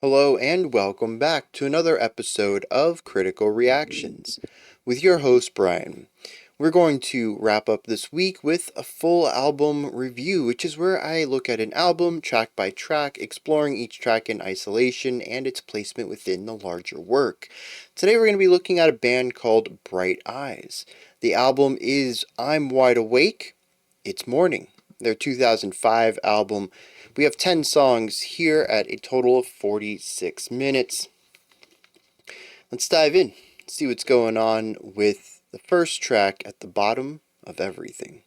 Hello and welcome back to another episode of Critical Reactions with your host Bryan. We're going to wrap up this week with a full album review, which is where I look at an album track by track, exploring each track in isolation and its placement within the larger work. Today we're going to be looking at a band called Bright Eyes. The album is I'm Wide Awake, It's Morning, their 2005 album. We have 10 songs here at a total of 46 minutes. Let's dive in, see what's going on with the first track at the bottom of everything.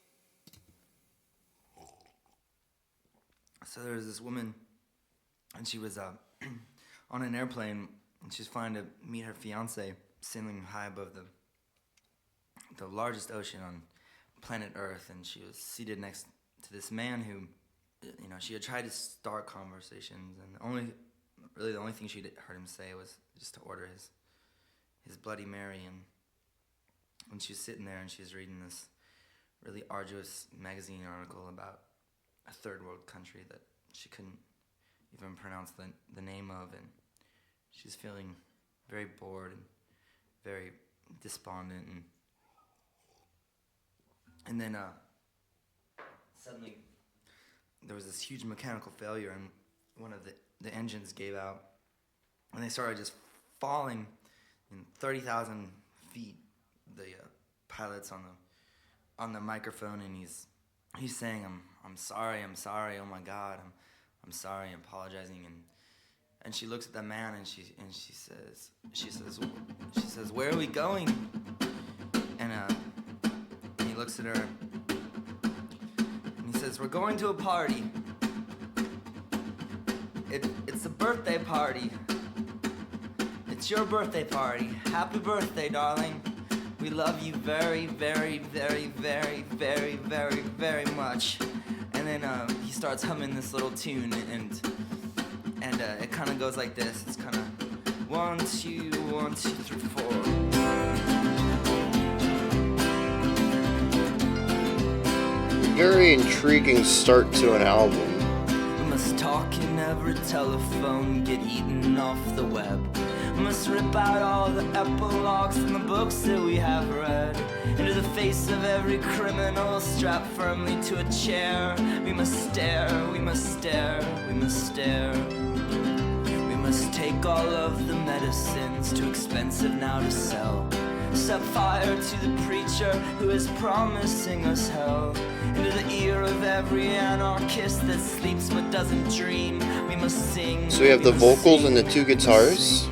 So there was this woman, and she was on an airplane, and she's flying to meet her fiance, sailing high above the largest ocean on planet Earth, and she was seated next to this man who, she had tried to start conversations, and the only thing she'd heard him say was just to order his Bloody Mary, and when she was sitting there and she was reading this really arduous magazine article about a third world country that she couldn't even pronounce the name of, and she's feeling very bored and very despondent, and then suddenly there was this huge mechanical failure, and one of the engines gave out, and they started just falling in 30,000 feet. The pilot's on the microphone, and he's saying, I'm sorry, oh my God, I'm sorry, I'm apologizing, and she looks at the man, and she says, where are we going? And he looks at her, and he says, we're going to a party. It's a birthday party. It's your birthday party. Happy birthday, darling. We love you very, very, very, very, very, very, very much. And then he starts humming this little tune, and it kind of goes like this. It's kind of 1, 2, 1, 2, 3, 4. Very intriguing start to an album. We must talk in every telephone, get eaten off the web. We must rip out all the epilogues from the books that we have read. Into the face of every criminal, strapped firmly to a chair. We must stare, we must stare, we must stare. We must take all of the medicines, too expensive now to sell. Set fire to the preacher who is promising us hell. Into the ear of every anarchist that sleeps but doesn't dream. We must sing. So we have the vocals and the two guitars.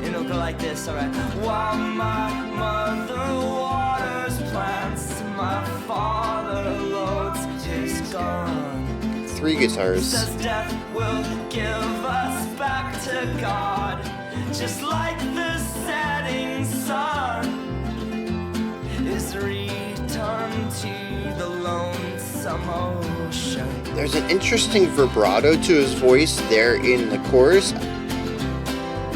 It'll go like this, alright. While my mother waters plants, my father loads his gun. 3 guitars. Says death will give us back to God, just like the setting sun is returned to the lonesome ocean. There's an interesting vibrato to his voice there in the chorus.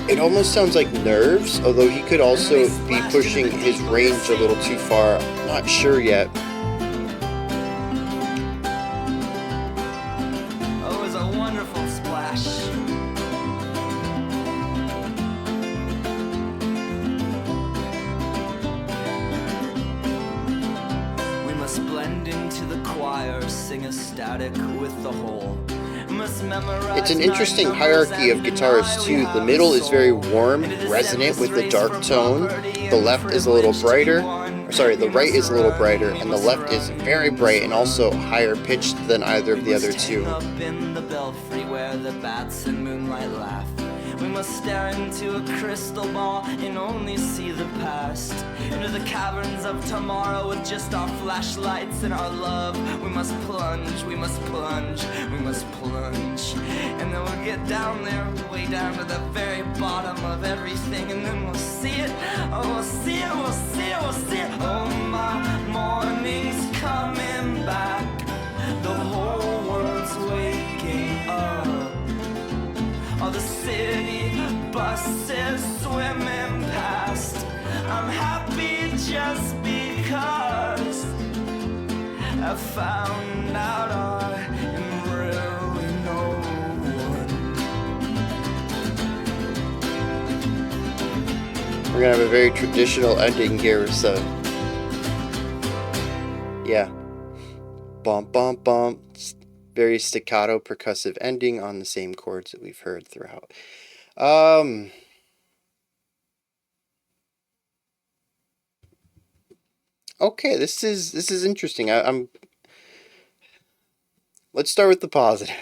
It almost sounds like nerves, although he could also be pushing his range a little too far. Not sure yet. Oh, it was a wonderful splash. We must blend into the choir, sing a static with the whole. It's an interesting hierarchy of guitars too. The middle is very warm, resonant with the dark tone. The left is a little brighter. The right is a little brighter, and the left is very bright and also higher pitched than either of the other two. Up in the belfry where the bats and moonlight laugh. We must stare into a crystal ball and only see the past. Into the caverns of tomorrow with just our flashlights and our love. We must plunge, we must plunge, we must plunge. And then we'll get down there, way down to the very bottom of everything. And then we'll see it, oh we'll see it, we'll see it, we'll see it. Oh my morning's coming back. The whole world's waking up. All the city buses swimming past. I'm happy just because I found out I am really no one. We're gonna have a very traditional ending here, so yeah. Bump, bump, bump. Very staccato percussive ending on the same chords that we've heard throughout. Okay, this is interesting. I'm let's start with the positive.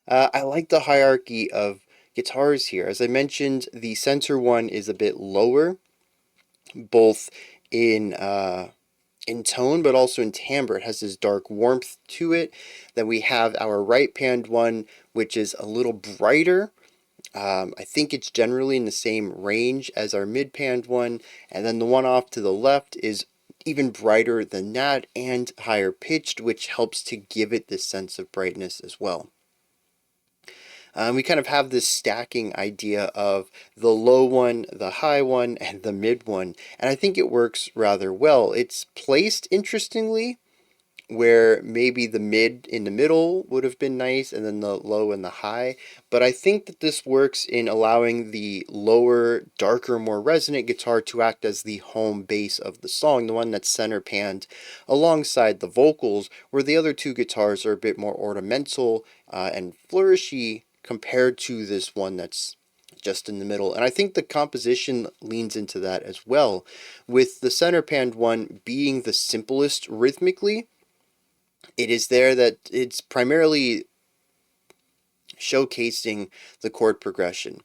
I like the hierarchy of guitars here. As I mentioned, the center one is a bit lower, both in tone, but also in timbre. It has this dark warmth to it. Then we have our right panned one, which is a little brighter. I think it's generally in the same range as our mid panned one. And then the one off to the left is even brighter than that and higher pitched, which helps to give it this sense of brightness as well. We kind of have this stacking idea of the low one, the high one, and the mid one, and I think it works rather well. It's placed interestingly, where maybe the mid in the middle would have been nice, and then the low and the high, but I think that this works in allowing the lower, darker, more resonant guitar to act as the home base of the song, the one that's center panned alongside the vocals, where the other two guitars are a bit more ornamental and flourishy compared to this one that's just in the middle. And I think the composition leans into that as well, with the center panned one being the simplest rhythmically. It is there that it's primarily showcasing the chord progression.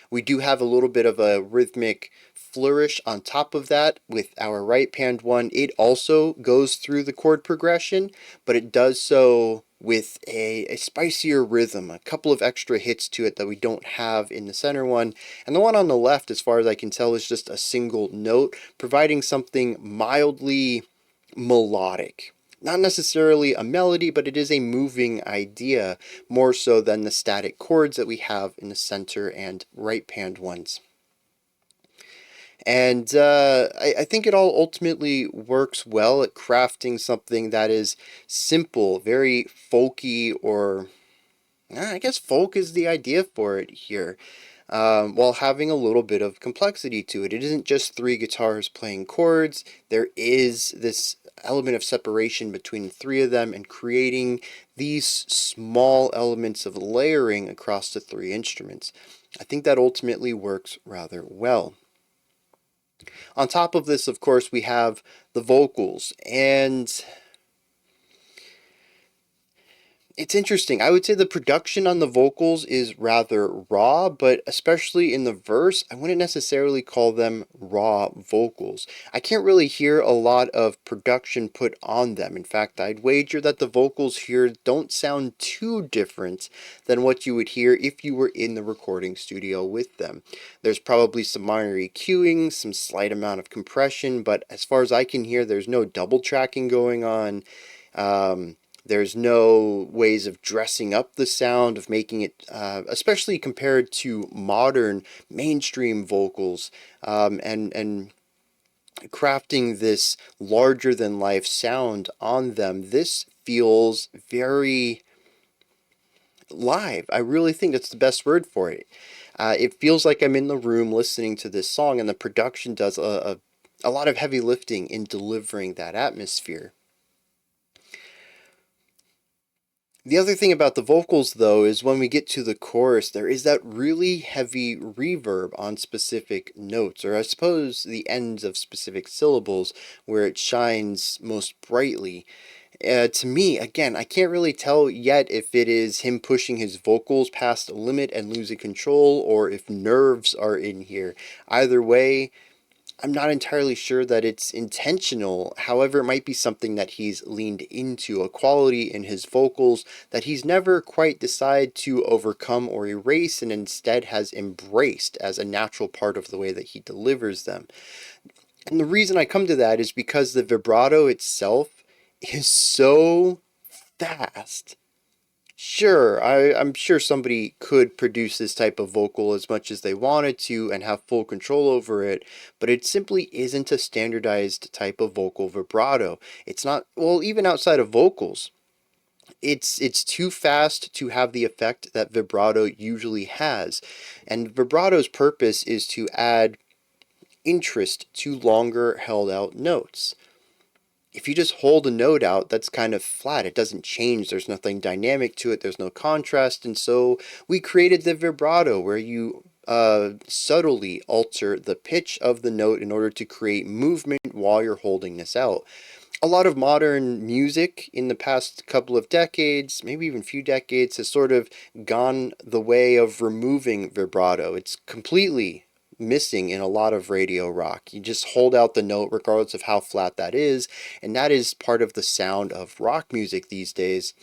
We do have a little bit of a rhythmic flourish on top of that with our right panned one. It also goes through the chord progression, but it does so with a spicier rhythm, a couple of extra hits to it that we don't have in the center one. And the one on the left, as far as I can tell, is just a single note, providing something mildly melodic. Not necessarily a melody, but it is a moving idea, more so than the static chords that we have in the center and right panned ones. And I think it all ultimately works well at crafting something that is simple, very folky, or I guess folk is the idea for it here, while having a little bit of complexity to it. It isn't just three guitars playing chords, there is this element of separation between the three of them and creating these small elements of layering across the three instruments. I think that ultimately works rather well. On top of this, of course, we have the vocals, and it's interesting. I would say the production on the vocals is rather raw, but especially in the verse, I wouldn't necessarily call them raw vocals. I can't really hear a lot of production put on them. In fact, I'd wager that the vocals here don't sound too different than what you would hear if you were in the recording studio with them. There's probably some minor EQing, some slight amount of compression, but as far as I can hear, there's no double tracking going on. There's no ways of dressing up the sound, of making it, especially compared to modern mainstream vocals, and crafting this larger than life sound on them. This feels very live. I really think that's the best word for it. It feels like I'm in the room listening to this song, and the production does a lot of heavy lifting in delivering that atmosphere. The other thing about the vocals, though, is when we get to the chorus, there is that really heavy reverb on specific notes, or I suppose the ends of specific syllables, where it shines most brightly. To me, again, I can't really tell yet if it is him pushing his vocals past a limit and losing control, or if nerves are in here. Either way, I'm not entirely sure that it's intentional. However, it might be something that he's leaned into, a quality in his vocals that he's never quite decided to overcome or erase, and instead has embraced as a natural part of the way that he delivers them. And the reason I come to that is because the vibrato itself is so fast. Sure, I'm sure somebody could produce this type of vocal as much as they wanted to and have full control over it, but it simply isn't a standardized type of vocal vibrato. It's not, well, even outside of vocals, it's too fast to have the effect that vibrato usually has. And vibrato's purpose is to add interest to longer held out notes. If you just hold a note out, that's kind of flat. It doesn't change. There's nothing dynamic to it. There's no contrast. And so we created the vibrato, where you subtly alter the pitch of the note in order to create movement while you're holding this out. A lot of modern music in the past couple of decades, maybe even few decades, has sort of gone the way of removing vibrato. It's completely missing in a lot of radio rock. You just hold out the note regardless of how flat that is, and that is part of the sound of rock music these days.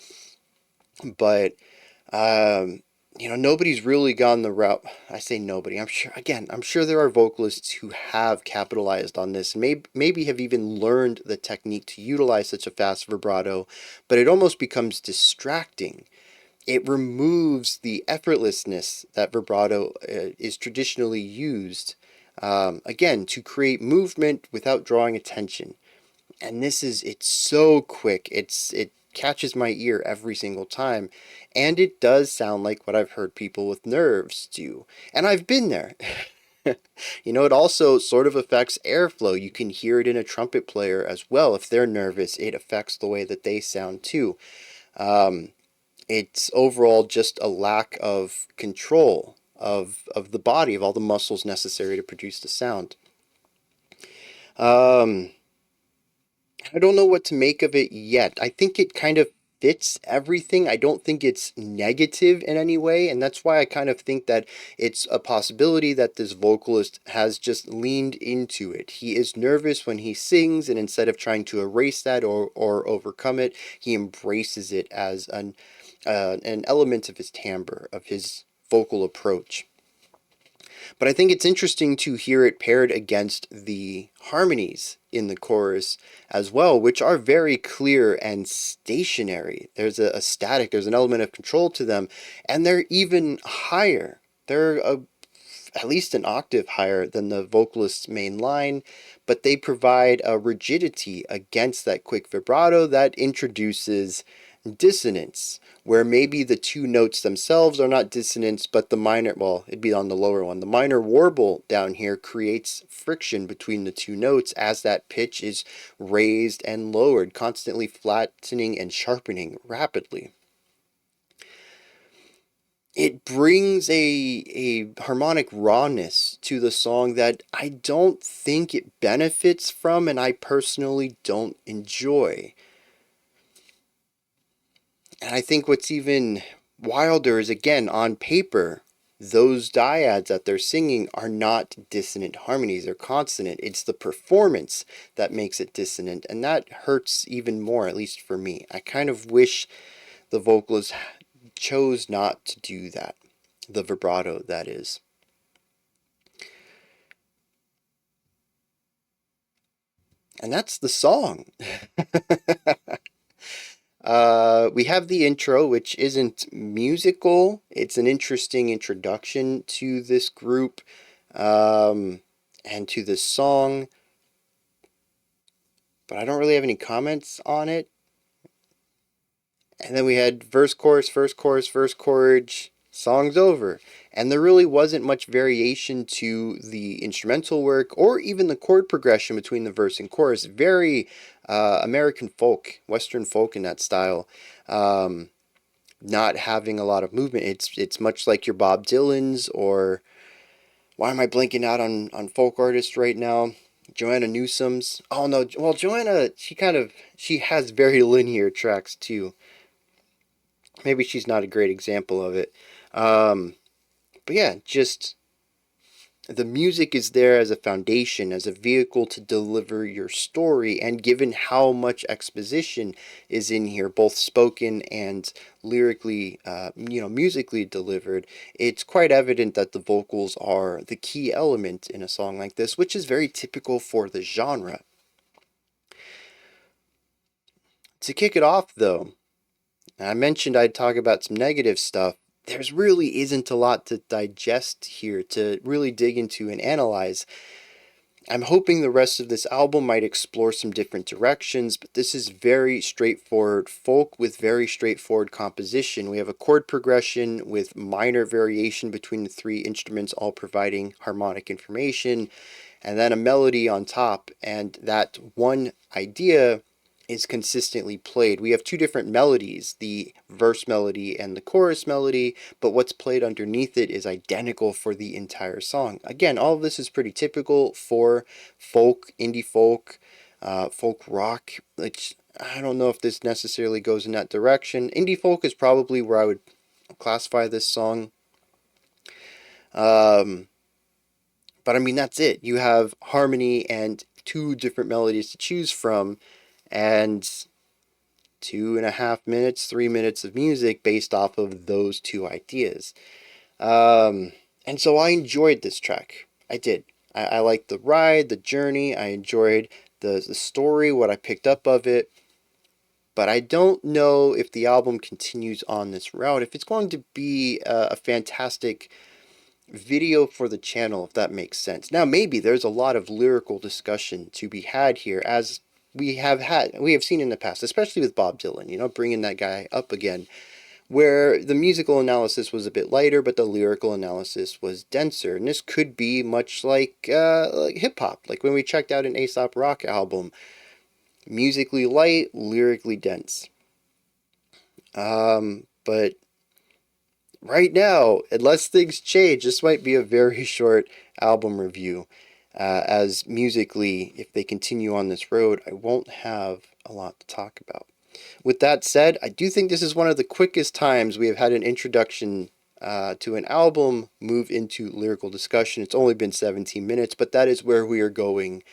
But um, nobody's really gone the route. I say nobody. I'm sure there are vocalists who have capitalized on this, maybe have even learned the technique to utilize such a fast vibrato, but it almost becomes distracting. It removes the effortlessness that vibrato is traditionally used, again, to create movement without drawing attention. And it's so quick. It catches my ear every single time. And it does sound like what I've heard people with nerves do. And I've been there. It also sort of affects airflow. You can hear it in a trumpet player as well. If they're nervous, it affects the way that they sound too. It's overall just a lack of control of the body, of all the muscles necessary to produce the sound. Um, I don't know what to make of it yet. I think it kind of fits everything. I don't think it's negative in any way, and that's why I kind of think that it's a possibility that this vocalist has just leaned into it. He is nervous when he sings, and instead of trying to erase that or overcome it, he embraces it as an element of his timbre, of his vocal approach. But I think it's interesting to hear it paired against the harmonies in the chorus as well, which are very clear and stationary. There's a static, there's an element of control to them, and they're even higher. They're at least an octave higher than the vocalist's main line, but they provide a rigidity against that quick vibrato that introduces dissonance, where maybe the two notes themselves are not dissonance, but the minor, well, it'd be on the lower one. The minor warble down here creates friction between the two notes as that pitch is raised and lowered, constantly flattening and sharpening rapidly. It brings a harmonic rawness to the song that I don't think it benefits from, and I personally don't enjoy. And I think what's even wilder is, again, on paper, those dyads that they're singing are not dissonant harmonies, they're consonant. It's the performance that makes it dissonant, and that hurts even more, at least for me. I kind of wish the vocalist chose not to do that. The vibrato, that is. And that's the song. We have the intro, which isn't musical. It's an interesting introduction to this group and to this song. But I don't really have any comments on it. And then we had verse, chorus, verse, chorus, verse, chorus, song's over. And there really wasn't much variation to the instrumental work or even the chord progression between the verse and chorus. Very American folk, Western folk in that style. Not having a lot of movement. It's much like your Bob Dylan's, or why am I blanking out on folk artists right now? Joanna Newsom's. Oh no, well Joanna, she has very linear tracks too. Maybe she's not a great example of it. But yeah, just the music is there as a foundation, as a vehicle to deliver your story, and given how much exposition is in here, both spoken and lyrically, musically delivered, it's quite evident that the vocals are the key element in a song like this, which is very typical for the genre. To kick it off, though, I mentioned I'd talk about some negative stuff. There's really isn't a lot to digest here, to really dig into and analyze. I'm hoping the rest of this album might explore some different directions, but this is very straightforward folk with very straightforward composition. We have a chord progression with minor variation between the three instruments, all providing harmonic information, and then a melody on top, and that one idea is consistently played. We have two different melodies, the verse melody and the chorus melody, but what's played underneath it is identical for the entire song. Again, all of this is pretty typical for folk, indie folk, folk rock, which I don't know if this necessarily goes in that direction. Indie folk is probably where I would classify this song. But I mean, that's it. You have harmony and two different melodies to choose from, and 2.5 minutes, 3 minutes of music based off of those two ideas. And so I enjoyed this track. I did. I liked the ride, the journey. I enjoyed the story, what I picked up of it. But I don't know if the album continues on this route, if it's going to be a fantastic video for the channel, if that makes sense. Now, maybe there's a lot of lyrical discussion to be had here, as we have seen in the past, especially with Bob Dylan, bringing that guy up again, where the musical analysis was a bit lighter, but the lyrical analysis was denser. And this could be much like hip-hop, like when we checked out an Aesop Rock album. Musically light, lyrically dense. But right now, unless things change, this might be a very short album review. As musically, if they continue on this road, I won't have a lot to talk about. With that said, I do think this is one of the quickest times we have had an introduction to an album move into lyrical discussion. It's only been 17 minutes, but that is where we are going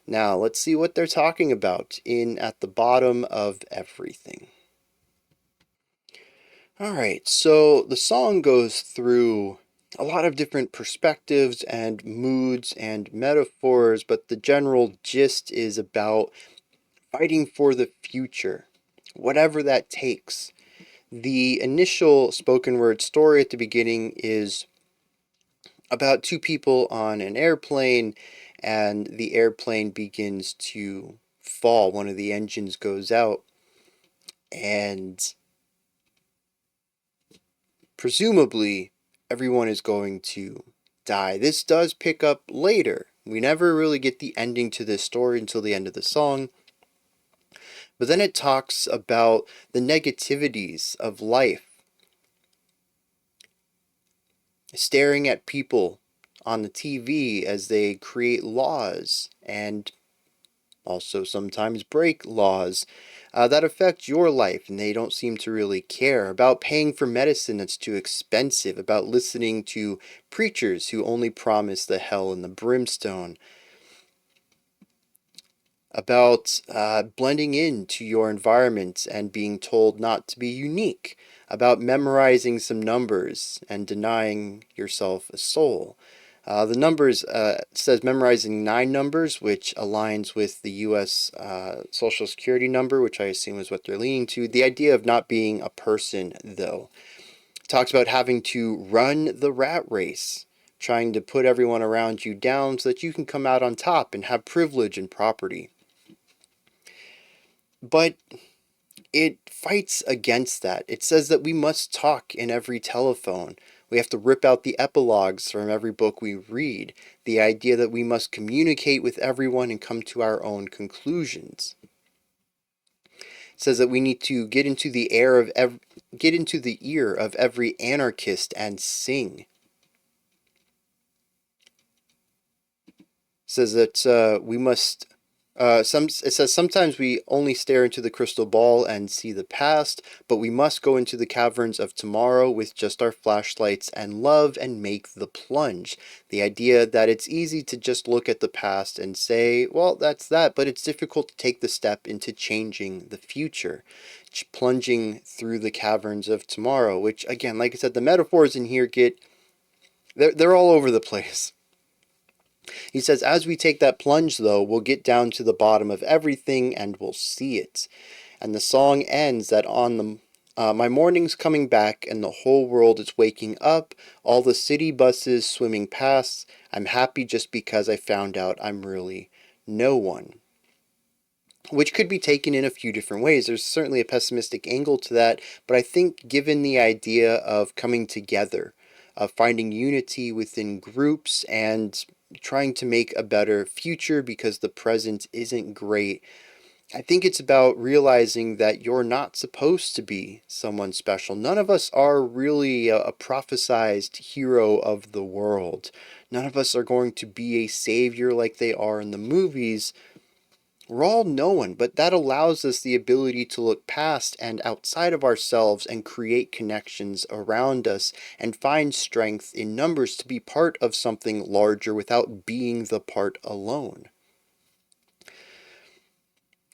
now. Let's see what they're talking about in At the Bottom of Everything. Alright, so the song goes through a lot of different perspectives and moods and metaphors, but the general gist is about fighting for the future, whatever that takes. The initial spoken word story at the beginning is about two people on an airplane, and the airplane begins to fall. One of the engines goes out, and presumably everyone is going to die. This does pick up later. We never really get the ending to this story until the end of the song. But then it talks about the negativities of life. Staring at people on the TV as they create laws and also sometimes break laws that affect your life, and they don't seem to really care. About paying for medicine that's too expensive, about listening to preachers who only promise the hell and the brimstone, about blending into your environment and being told not to be unique, about memorizing some numbers and denying yourself a soul. The numbers says memorizing 9 numbers, which aligns with the U.S. Social Security number, which I assume is what they're leaning to. The idea of not being a person, though, talks about having to run the rat race, trying to put everyone around you down so that you can come out on top and have privilege and property. But it fights against that. It says that we must talk in every telephone. We have to rip out the epilogues from every book we read. The idea that we must communicate with everyone and come to our own conclusions. It says that we need to get into the ear of every anarchist and sing. It says that we must. It says sometimes we only stare into the crystal ball and see the past, but we must go into the caverns of tomorrow with just our flashlights and love and make the plunge. The idea that it's easy to just look at the past and say, well, that's that, but it's difficult to take the step into changing the future, plunging through the caverns of tomorrow, which, again, like I said, the metaphors in here they're all over the place. He says, as we take that plunge, though, we'll get down to the bottom of everything and we'll see it. And the song ends that on My morning's coming back and the whole world is waking up, all the city buses swimming past. I'm happy just because I found out I'm really no one. Which could be taken in a few different ways. There's certainly a pessimistic angle to that, but I think given the idea of coming together, of finding unity within groups and trying to make a better future because the present isn't great, I think it's about realizing that you're not supposed to be someone special. None of us are really a prophesized hero of the world. None of us are going to be a savior like they are in the movies. We're all no one, but that allows us the ability to look past and outside of ourselves and create connections around us and find strength in numbers to be part of something larger without being the part alone.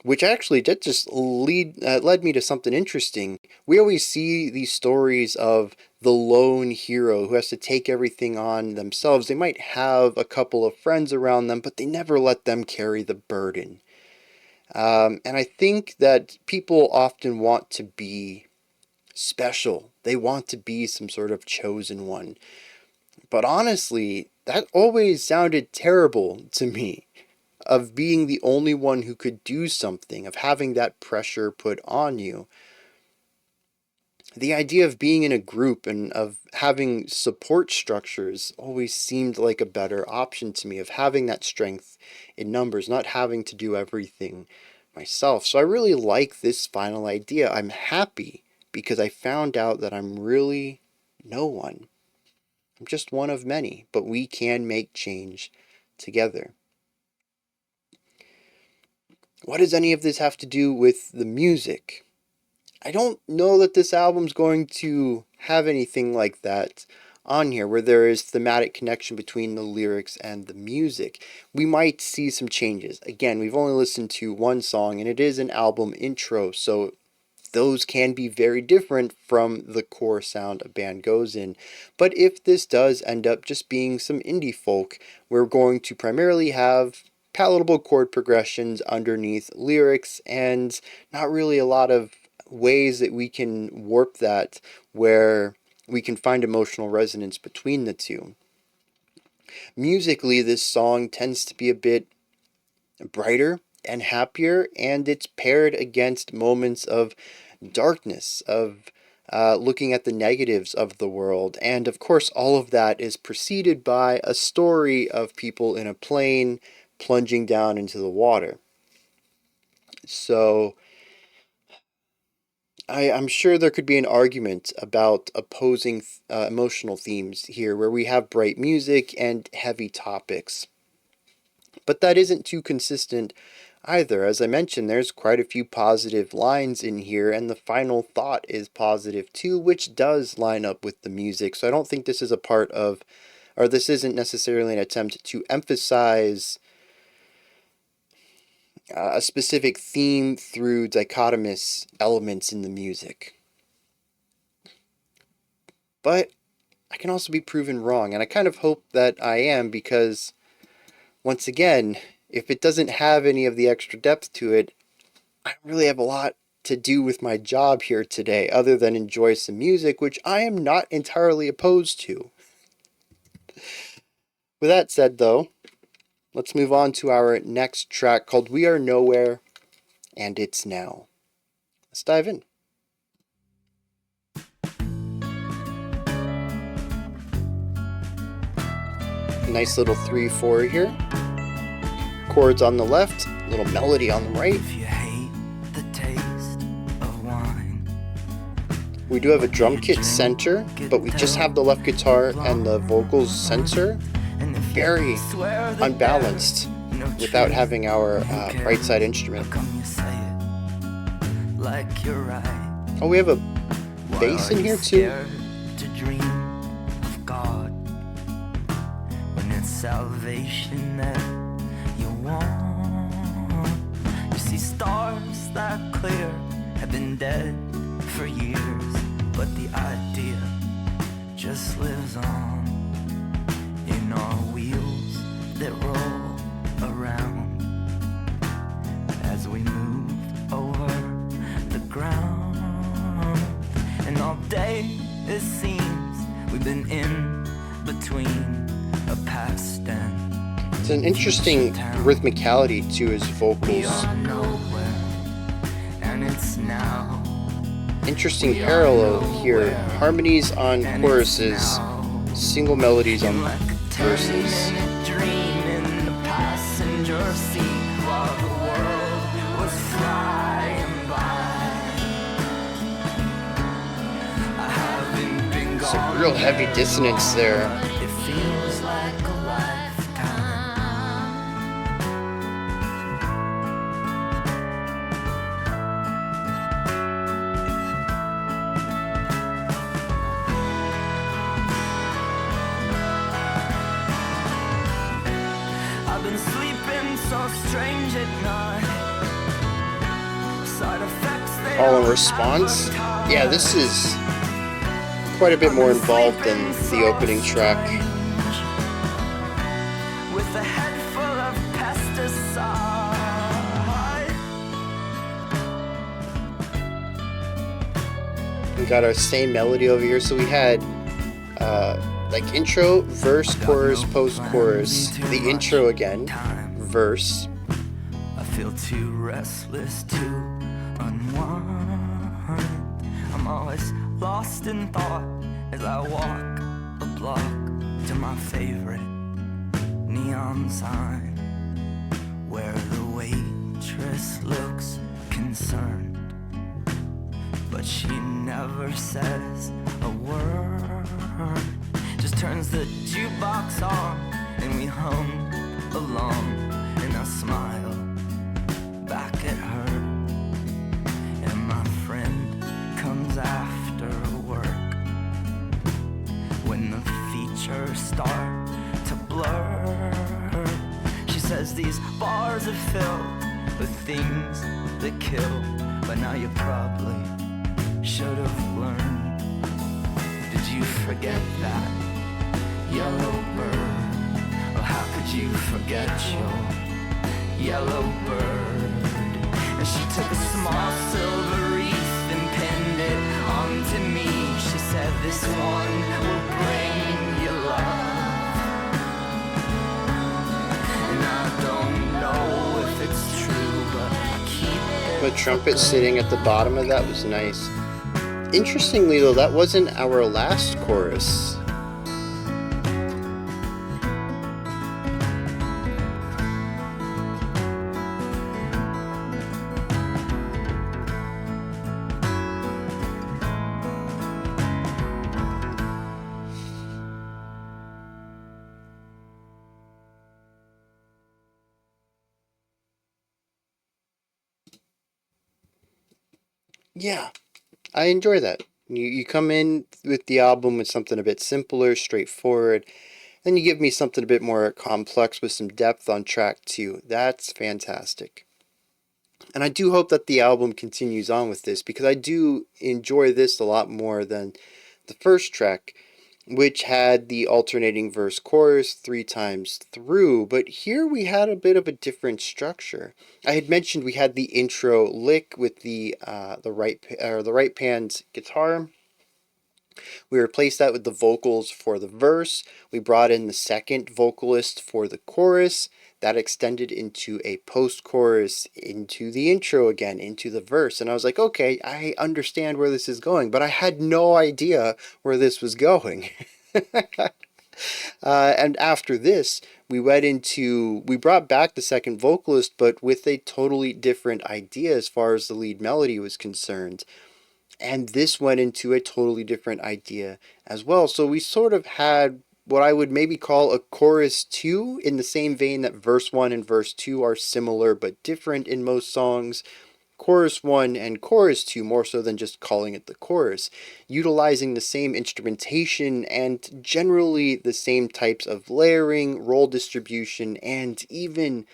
Which actually did just led me to something interesting. We always see these stories of the lone hero who has to take everything on themselves. They might have a couple of friends around them, but they never let them carry the burden. And I think that people often want to be special. They want to be some sort of chosen one. But honestly, that always sounded terrible to me. Of being the only one who could do something, of having that pressure put on you. The idea of being in a group and of having support structures always seemed like a better option to me, of having that strength in numbers, not having to do everything myself. So I really like this final idea. I'm happy because I found out that I'm really no one. I'm just one of many, but we can make change together. What does any of this have to do with the music? I don't know that this album's going to have anything like that on here, where there is thematic connection between the lyrics and the music. We might see some changes. Again, we've only listened to one song, and it is an album intro, so those can be very different from the core sound a band goes in. But if this does end up just being some indie folk, we're going to primarily have palatable chord progressions underneath lyrics and not really a lot of ways that we can warp that where we can find emotional resonance between the two. Musically, this song tends to be a bit brighter and happier, and it's paired against moments of darkness, of looking at the negatives of the world. And of course, all of that is preceded by a story of people in a plane plunging down into the water. So I'm sure there could be an argument about opposing emotional themes here, where we have bright music and heavy topics. But that isn't too consistent either. As I mentioned, there's quite a few positive lines in here, and the final thought is positive too, which does line up with the music. So I don't think this is a part of, or this isn't necessarily an attempt to emphasize a specific theme through dichotomous elements in the music. But I can also be proven wrong, and I kind of hope that I am, because once again, if it doesn't have any of the extra depth to it, I don't really have a lot to do with my job here today other than enjoy some music, which I am not entirely opposed to. With that said, though, let's move on to our next track called We Are Nowhere, and It's Now. Let's dive in. Nice little 3/4 here. Chords on the left, little melody on the right. If you hate the taste of wine, we do have a drum kit center, but we just have the left guitar and the vocals center. Very unbalanced without having our right side instrument. Oh, we have a bass in here too. To dream of God when it's salvation that you want. You see stars that clear have been dead for years, but the idea just lives on in our wheels that roll around as we move over the ground. been in between a past and It's an interesting rhythmicality to his vocals. And it's now. Interesting parallel here. Harmonies on choruses, single melodies on verses. Some real heavy dissonance there. It feels like a lifetime. I've been sleeping so strange at night. Side effects. All in response? Yeah, this is quite a bit more involved than the opening track. With a head full of pesticide. We got our same melody over here. So we had like intro, verse, chorus, post-chorus. The intro again, verse. I feel too restless to unwind. I'm always lost in thought as I walk a block to my favorite neon sign, where the waitress looks concerned, but she never says a word. Just turns the jukebox on and we hum along, and I smile back at her, and my friend comes after work when the features start to blur. She says these bars are filled with things that kill, but now you probably should have learned. Did you forget that yellow bird? Or how could you forget your yellow bird? And she took a small silver wreath and pinned it onto me. She said this one will bring you love. And I don't know if it's true, but I keep it. The trumpet sitting at the bottom of that was nice. Interestingly though, that wasn't our last chorus. Yeah, I enjoy that. You come in with the album with something a bit simpler, straightforward, then you give me something a bit more complex with some depth on track 2. That's fantastic. And I do hope that the album continues on with this, because I do enjoy this a lot more than the first track, which had the alternating verse chorus 3 times through, but here we had a bit of a different structure. I had mentioned we had the intro lick with the right pan's guitar. We replaced that with the vocals for the verse. We brought in the second vocalist for the chorus. That extended into a post-chorus, into the intro again, into the verse. And I was like, okay, I understand where this is going, but I had no idea where this was going. And after this, we brought back the second vocalist, but with a totally different idea as far as the lead melody was concerned. And this went into a totally different idea as well. So we sort of had what I would maybe call a chorus 2, in the same vein that verse 1 and verse 2 are similar but different in most songs. Chorus 1 and chorus 2, more so than just calling it the chorus, utilizing the same instrumentation and generally the same types of layering, role distribution, and even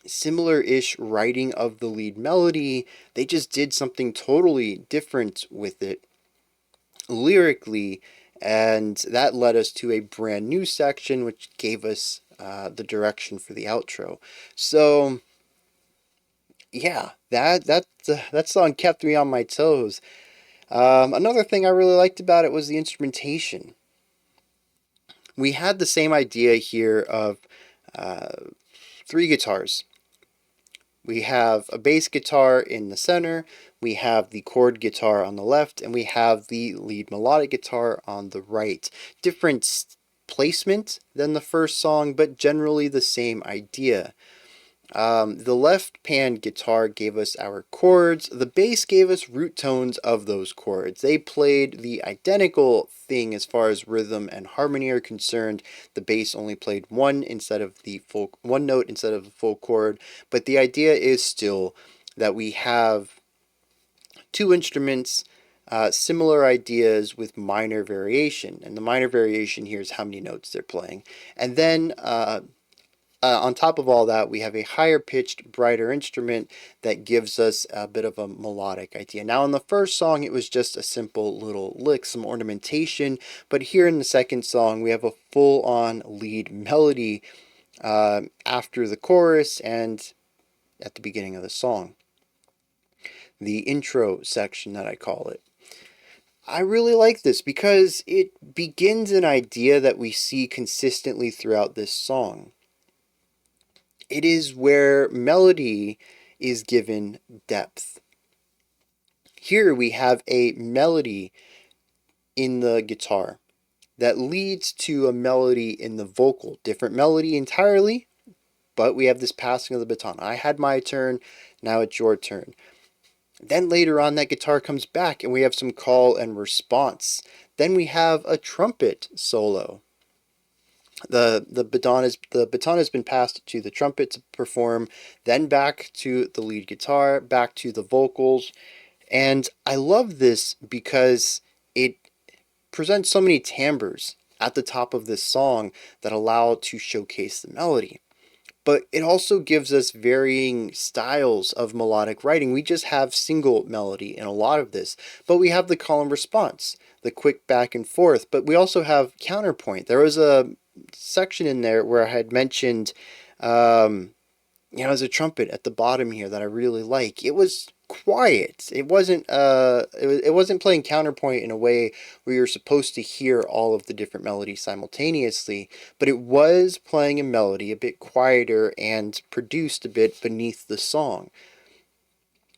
similar-ish writing of the lead melody. They just did something totally different with it lyrically, and that led us to a brand new section which gave us the direction for the outro. So yeah, that song kept me on my toes. Another thing I really liked about it was the instrumentation. We had the same idea here of uh, three guitars. We have a bass guitar in the center, we have the chord guitar on the left, and we have the lead melodic guitar on the right. Different placement than the first song, but generally the same idea. The left pan guitar gave us our chords. The bass gave us root tones of those chords. They played the identical thing as far as rhythm and harmony are concerned. The bass only played one note instead of the full chord. But the idea is still that we have two instruments, similar ideas with minor variation. And the minor variation here is how many notes they're playing. And then on top of all that, we have a higher pitched, brighter instrument that gives us a bit of a melodic idea. Now, in the first song, it was just a simple little lick, some ornamentation, but here in the second song, we have a full on lead melody after the chorus and at the beginning of the song. The intro section, that I call it. I really like this because it begins an idea that we see consistently throughout this song. It is where melody is given depth. Here we have a melody in the guitar that leads to a melody in the vocal. Different melody entirely, but we have this passing of the baton. I had my turn, now it's your turn. Then later on, that guitar comes back and we have some call and response. Then we have a trumpet solo. The baton has been passed to the trumpet to perform, then back to the lead guitar, back to the vocals, and I love this because it presents so many timbres at the top of this song that allow to showcase the melody. But it also gives us varying styles of melodic writing. We just have single melody in a lot of this, but we have the call and response, the quick back and forth, but we also have counterpoint. There was a section in there where I had mentioned, there's a trumpet at the bottom here that I really like. It was quiet. It wasn't playing counterpoint in a way where you're supposed to hear all of the different melodies simultaneously, but it was playing a melody a bit quieter and produced a bit beneath the song.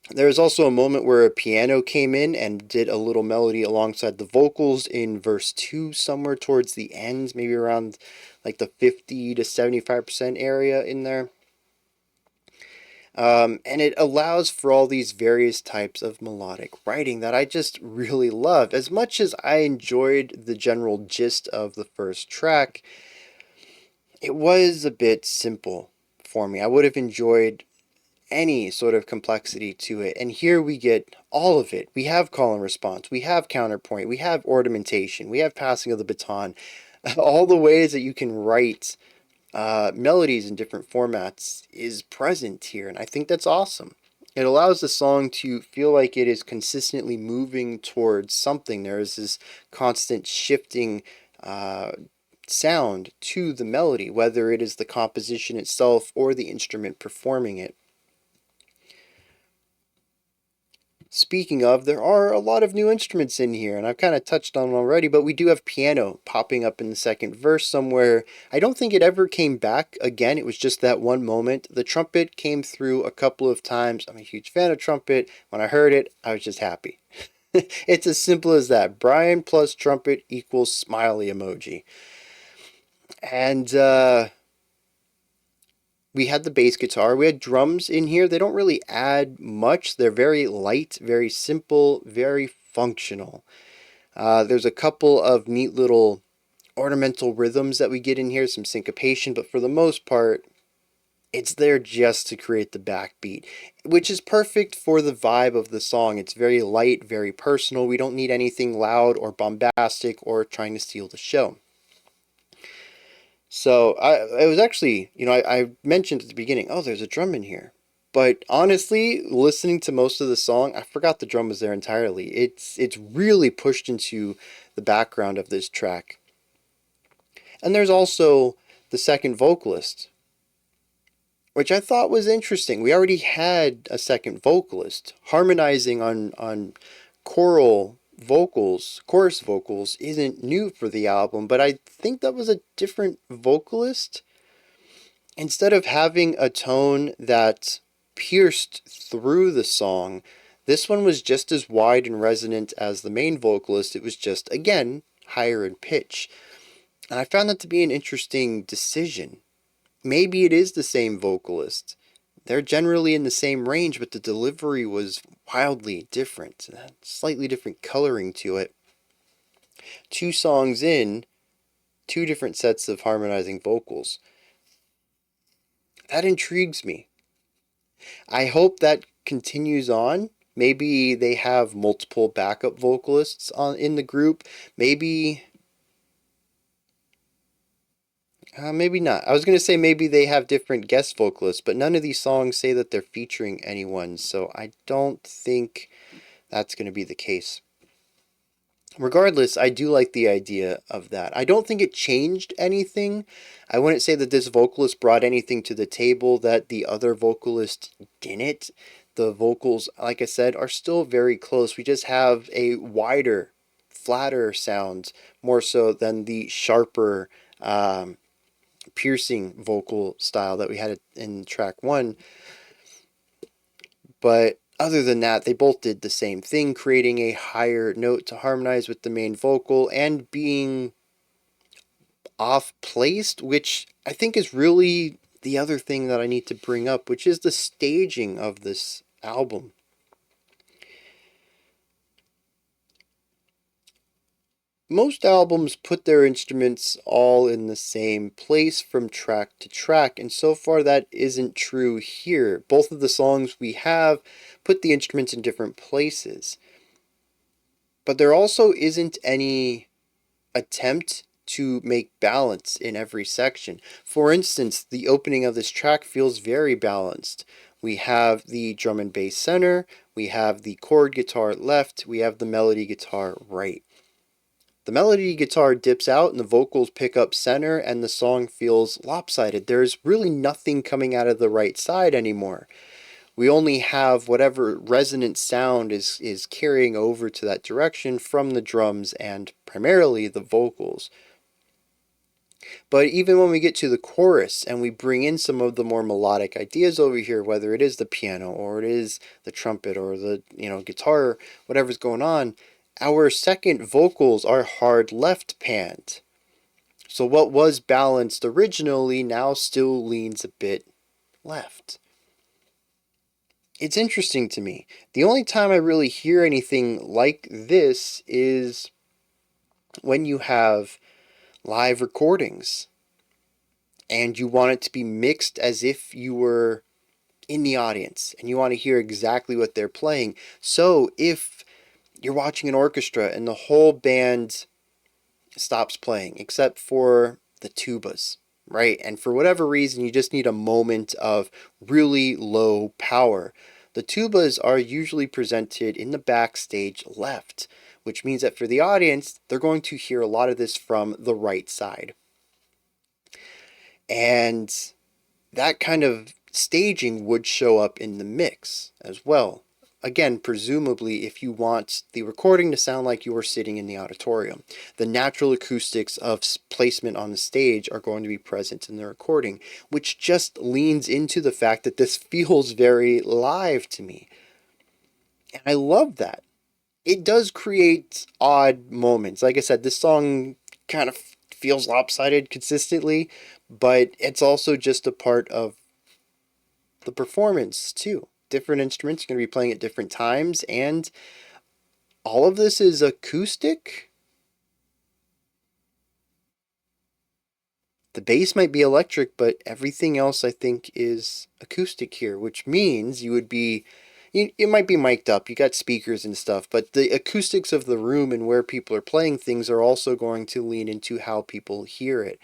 There was also a moment where a piano came in and did a little melody alongside the vocals in verse 2, somewhere towards the end, maybe around like the 50 to 75% area in there. And it allows for all these various types of melodic writing that I just really love. As much as I enjoyed the general gist of the first track, it was a bit simple for me. I would have enjoyed any sort of complexity to it. And here we get all of it. We have call and response, we have counterpoint, we have ornamentation, we have passing of the baton. All the ways that you can write melodies in different formats is present here, and I think that's awesome. It allows the song to feel like it is consistently moving towards something. There is this constant shifting sound to the melody, whether it is the composition itself or the instrument performing it. Speaking of, there are a lot of new instruments in here, and I've kind of touched on them already, but we do have piano popping up in the second verse somewhere. I don't think it ever came back again. It was just that one moment. The trumpet came through a couple of times. I'm a huge fan of trumpet. When I heard it, I was just happy. It's as simple as that. Bryan plus trumpet equals smiley emoji. And we had the bass guitar. We had drums in here. They don't really add much. They're very light, very simple, very functional. There's a couple of neat little ornamental rhythms that we get in here, some syncopation, but for the most part, it's there just to create the backbeat, which is perfect for the vibe of the song. It's very light, very personal. We don't need anything loud or bombastic or trying to steal the show. So it was actually, I mentioned at the beginning, oh, there's a drum in here. But honestly, listening to most of the song, I forgot the drum was there entirely. It's really pushed into the background of this track. And there's also the second vocalist, which I thought was interesting. We already had a second vocalist harmonizing on choral chorus vocals, isn't new for the album, but I think that was a different vocalist. Instead of having a tone that pierced through the song, this one was just as wide and resonant as the main vocalist. It was just, again, higher in pitch. And I found that to be an interesting decision. Maybe it is the same vocalist. They're generally in the same range, but the delivery was wildly different. Slightly different coloring to it. 2 songs in, 2 different sets of harmonizing vocals. That intrigues me. I hope that continues on. Maybe they have multiple backup vocalists in the group. Maybe not. I was going to say maybe they have different guest vocalists, but none of these songs say that they're featuring anyone, so I don't think that's going to be the case. Regardless, I do like the idea of that. I don't think it changed anything. I wouldn't say that this vocalist brought anything to the table that the other vocalist didn't. The vocals, like I said, are still very close. We just have a wider, flatter sound, more so than the sharper, piercing vocal style that we had in track 1. But other than that, they both did the same thing, creating a higher note to harmonize with the main vocal and being off-placed, which I think is really the other thing that I need to bring up, which is the staging of this album. Most albums put their instruments all in the same place from track to track, and so far that isn't true here. Both of the songs we have put the instruments in different places. But there also isn't any attempt to make balance in every section. For instance, the opening of this track feels very balanced. We have the drum and bass center, we have the chord guitar left, we have the melody guitar right. The melody guitar dips out and the vocals pick up center and the song feels lopsided. There's really nothing coming out of the right side anymore. We only have whatever resonant sound is carrying over to that direction from the drums and primarily the vocals. But even when we get to the chorus and we bring in some of the more melodic ideas over here, whether it is the piano or it is the trumpet or the guitar, whatever's going on, our second vocals are hard left panned. So what was balanced originally now still leans a bit left. It's interesting to me. The only time I really hear anything like this is when you have live recordings and you want it to be mixed as if you were in the audience and you want to hear exactly what they're playing. So if you're watching an orchestra and the whole band stops playing except for the tubas, right? And for whatever reason, you just need a moment of really low power. The tubas are usually presented in the backstage left, which means that for the audience, they're going to hear a lot of this from the right side. And that kind of staging would show up in the mix as well. Again, presumably, if you want the recording to sound like you were sitting in the auditorium, the natural acoustics of placement on the stage are going to be present in the recording, which just leans into the fact that this feels very live to me. And I love that. It does create odd moments. Like I said, this song kind of feels lopsided consistently, but it's also just a part of the performance too. Different instruments are going to be playing at different times, and all of this is acoustic. The bass might be electric, but everything else I think is acoustic here, which means you would be, it might be mic'd up, you got speakers and stuff, but the acoustics of the room and where people are playing things are also going to lean into how people hear it.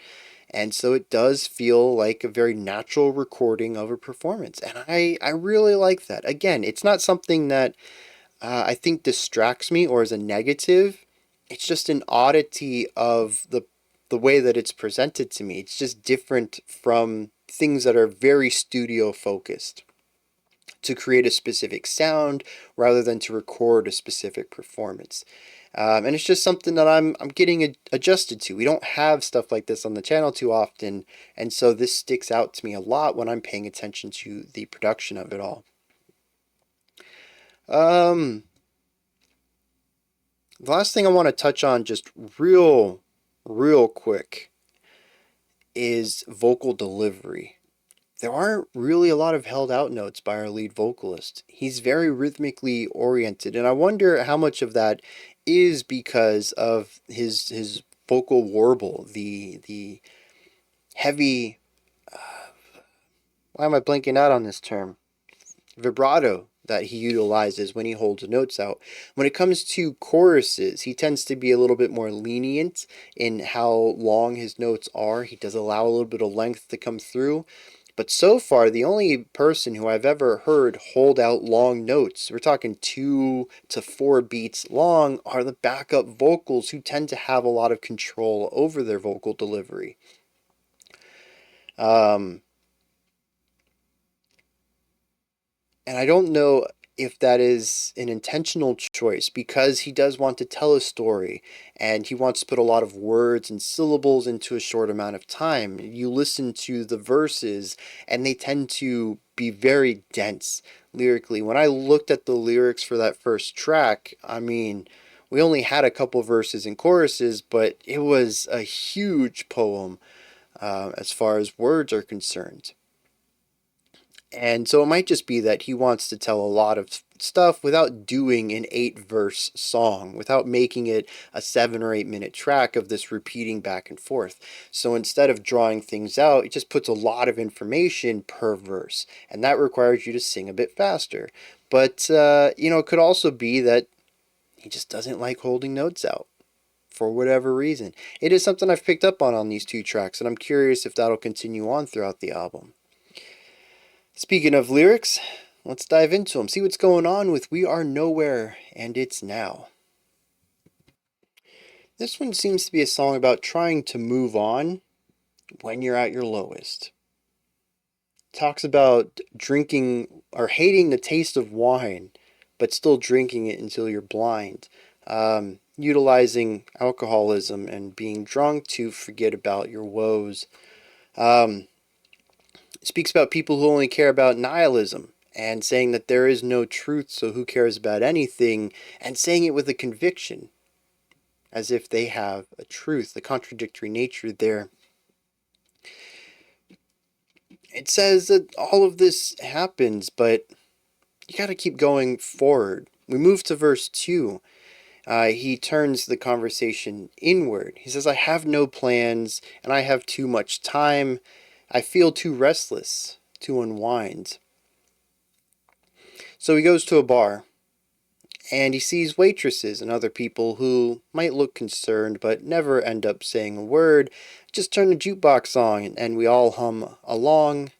And so it does feel like a very natural recording of a performance. And I really like that. Again, it's not something that I think distracts me or is a negative. It's just an oddity of the way that it's presented to me. It's just different from things that are very studio focused to create a specific sound rather than to record a specific performance. And it's just something that I'm getting adjusted to. We don't have stuff like this on the channel too often, and so this sticks out to me a lot when I'm paying attention to the production of it all. The last thing I want to touch on just real quick is vocal delivery. There aren't really a lot of held out notes by our lead vocalist. He's very rhythmically oriented, and I wonder how much of that is because of his vocal warble, the heavy, why am I blanking out on this term? Vibrato that he utilizes when he holds notes out. When it comes to choruses, he tends to be a little bit more lenient in how long his notes are. He does allow a little bit of length to come through. But so far, the only person who I've ever heard hold out long notes, we're talking 2 to 4 beats long, are the backup vocals, who tend to have a lot of control over their vocal delivery. And I don't know if that is an intentional choice, because he does want to tell a story and he wants to put a lot of words and syllables into a short amount of time. You listen to the verses and they tend to be very dense lyrically. When I looked at the lyrics for that first track, I mean, we only had a couple verses and choruses, but it was a huge poem as far as words are concerned. And so it might just be that he wants to tell a lot of stuff without doing an 8-verse song, without making it a 7 or 8 minute track of this repeating back and forth. So instead of drawing things out, it just puts a lot of information per verse, and that requires you to sing a bit faster. But, it could also be that he just doesn't like holding notes out for whatever reason. It is something I've picked up on these 2 tracks, and I'm curious if that'll continue on throughout the album. Speaking of lyrics, let's dive into them. See what's going on with We Are Nowhere and It's Now. This one seems to be a song about trying to move on when you're at your lowest. Talks about drinking or hating the taste of wine, but still drinking it until you're blind. Utilizing alcoholism and being drunk to forget about your woes. Speaks about people who only care about nihilism and saying that there is no truth, so who cares about anything, and saying it with a conviction, as if they have a truth, the contradictory nature there. It says that all of this happens, but you gotta keep going forward. We move to verse 2. He turns the conversation inward. He says, I have no plans, and I have too much time. I feel too restless to unwind. So he goes to a bar, and he sees waitresses and other people who might look concerned but never end up saying a word. Just turn the jukebox on, and we all hum along.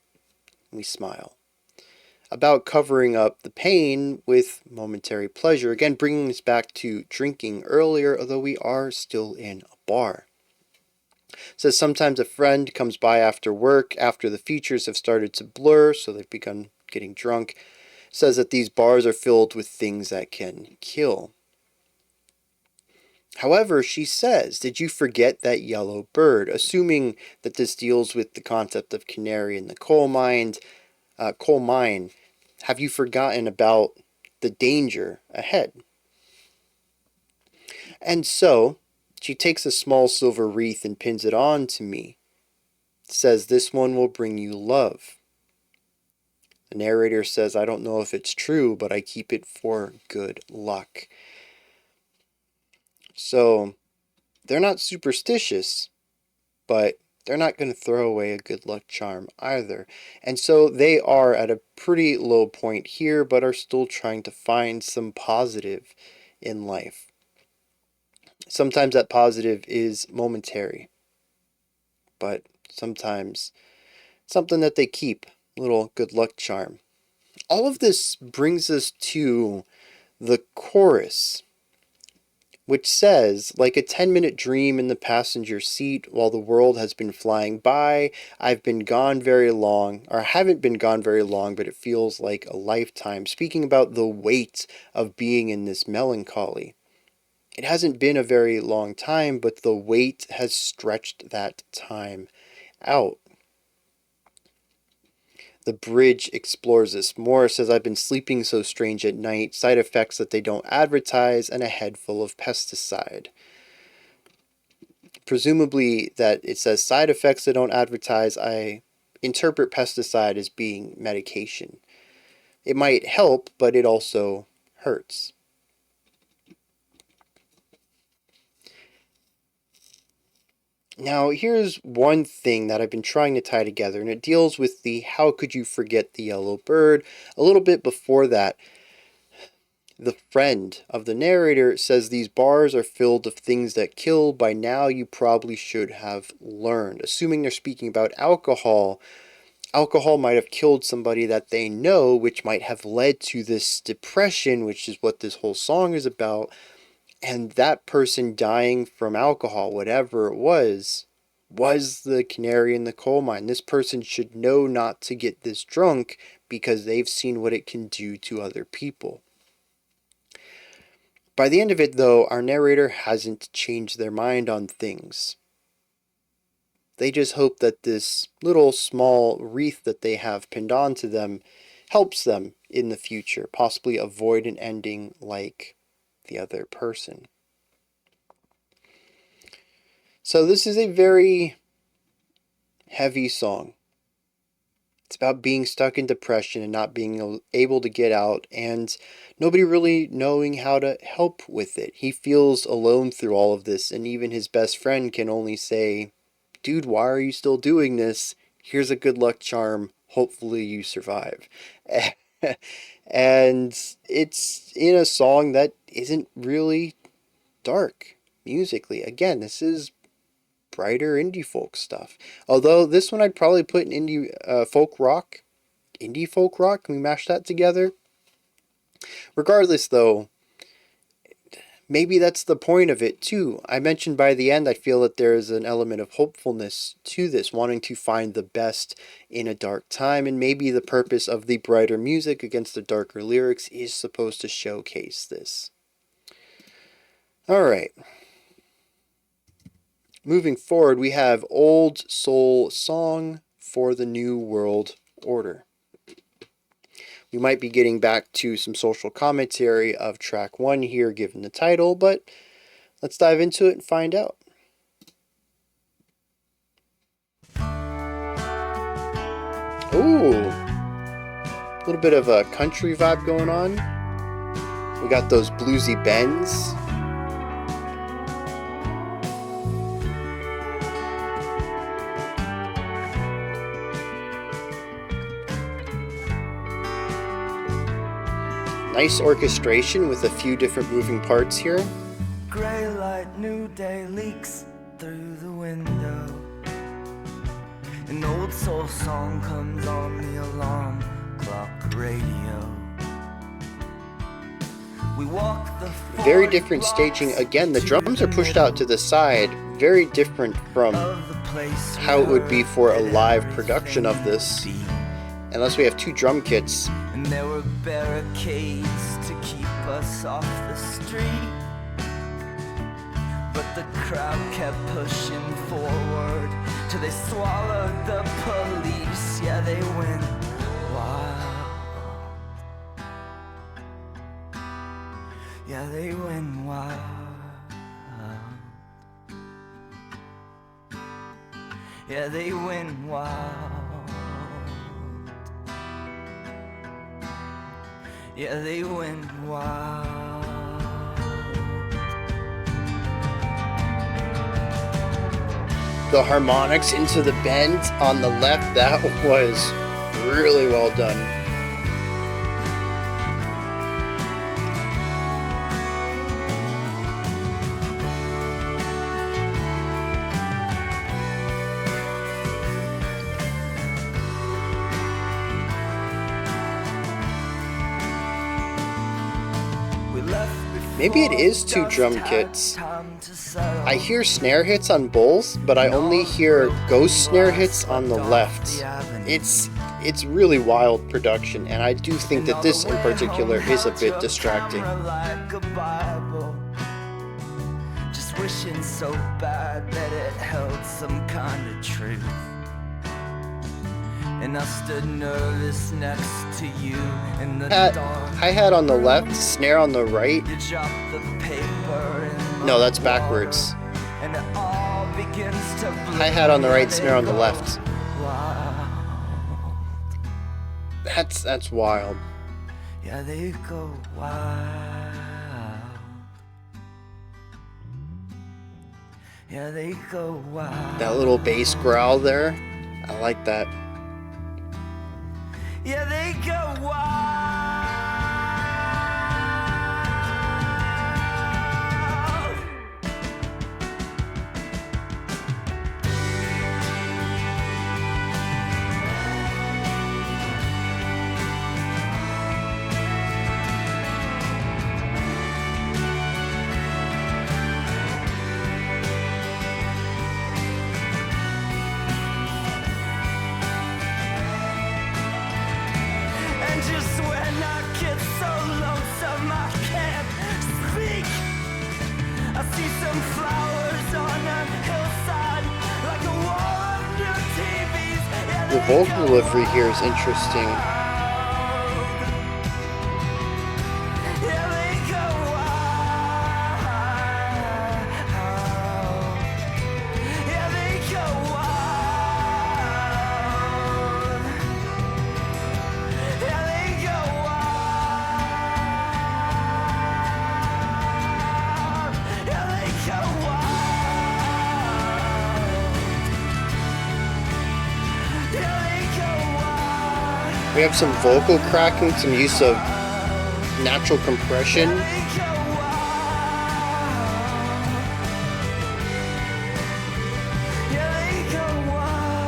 We smile. About covering up the pain with momentary pleasure. Again, bringing us back to drinking earlier, although we are still in a bar. Says sometimes a friend comes by after work, after the features have started to blur, so they've begun getting drunk. Says that these bars are filled with things that can kill. However, she says, did you forget that yellow bird? Assuming that this deals with the concept of canary in the coal mine. Have you forgotten about the danger ahead? And so, she takes a small silver wreath and pins it on to me. Says, this one will bring you love. The narrator says, I don't know if it's true, but I keep it for good luck. So, they're not superstitious, but they're not going to throw away a good luck charm either. And so they are at a pretty low point here, but are still trying to find some positive in life. Sometimes that positive is momentary, but sometimes something that they keep, little good luck charm. All of this brings us to the chorus, which says, like a 10-minute dream in the passenger seat while the world has been flying by, I've been gone very long, or haven't been gone very long, but it feels like a lifetime. Speaking about the weight of being in this melancholy. It hasn't been a very long time, but the wait has stretched that time out. The bridge explores this more, says, I've been sleeping so strange at night, side effects that they don't advertise, and a head full of pesticide. Presumably that it says side effects they don't advertise, I interpret pesticide as being medication. It might help, but it also hurts. Now, here's one thing that I've been trying to tie together, and it deals with the how could you forget the yellow bird. A little bit before that, the friend of the narrator says these bars are filled of things that kill. By now, you probably should have learned. Assuming they're speaking about alcohol, alcohol might have killed somebody that they know, which might have led to this depression, which is what this whole song is about. And that person dying from alcohol, whatever it was the canary in the coal mine. This person should know not to get this drunk because they've seen what it can do to other people. By the end of it, though, our narrator hasn't changed their mind on things. They just hope that this little small wreath that they have pinned onto them helps them in the future, possibly avoid an ending like the other person. So this is a very heavy song. It's about being stuck in depression and not being able to get out, and nobody really knowing how to help with it. He feels alone through all of this, and even his best friend can only say, dude, why are you still doing this? Here's a good luck charm. Hopefully you survive. And it's in a song that isn't really dark musically. Again, this is brighter indie folk stuff. Although this one I'd probably put in indie folk rock. Indie folk rock? Can we mash that together? Regardless, though, maybe that's the point of it too. I mentioned by the end I feel that there is an element of hopefulness to this, wanting to find the best in a dark time, and maybe the purpose of the brighter music against the darker lyrics is supposed to showcase this. Alright. Moving forward, we have Old Soul Song for the New World Order. We might be getting back to some social commentary of track 1 here, given the title, but let's dive into it and find out. Ooh, a little bit of a country vibe going on. We got those bluesy bends. Nice orchestration with a few different moving parts here. Gray light, new day leaks through the window. An old soul song comes on the alarm clock radio. We walk the very different staging. Again, the drums are pushed out to the side. Very different from how it would be for a live production of this. Unless we have two drum kits. And there were barricades to keep us off the street. But the crowd kept pushing forward till they swallowed the police. Yeah, they went wild. Yeah, they went wild. Yeah, they went wild. Yeah, they went wild. The harmonics into the bend on the left, that was really well done. Maybe it is two drum kits. I hear snare hits on both, but I only hear ghost snare hits on the left. It's really wild production, and I do think that this in particular is a bit distracting. wishing so bad that it held some kind of truth. And I stood nervous next to you in the dark. Hi-hat on the left, snare on the right. You dropped the paper in No, that's backwards. And it all begins to hi-hat on the right, snare on the left. That's wild. Yeah, they go wild. Yeah, they go wild. That little bass growl there, I like that. Yeah, they go wild. And just when I get so lonesome I can't speak, I see some flowers on a hillside like a wall under TVs. Yeah, The vocal delivery here is interesting. yeah, they go wild. Yeah, they go wild. Yeah, they go wild. Yeah, they go wild. Yeah, they go wild. We have some vocal cracking, some use of natural compression. They go wild. Yeah, they go wild.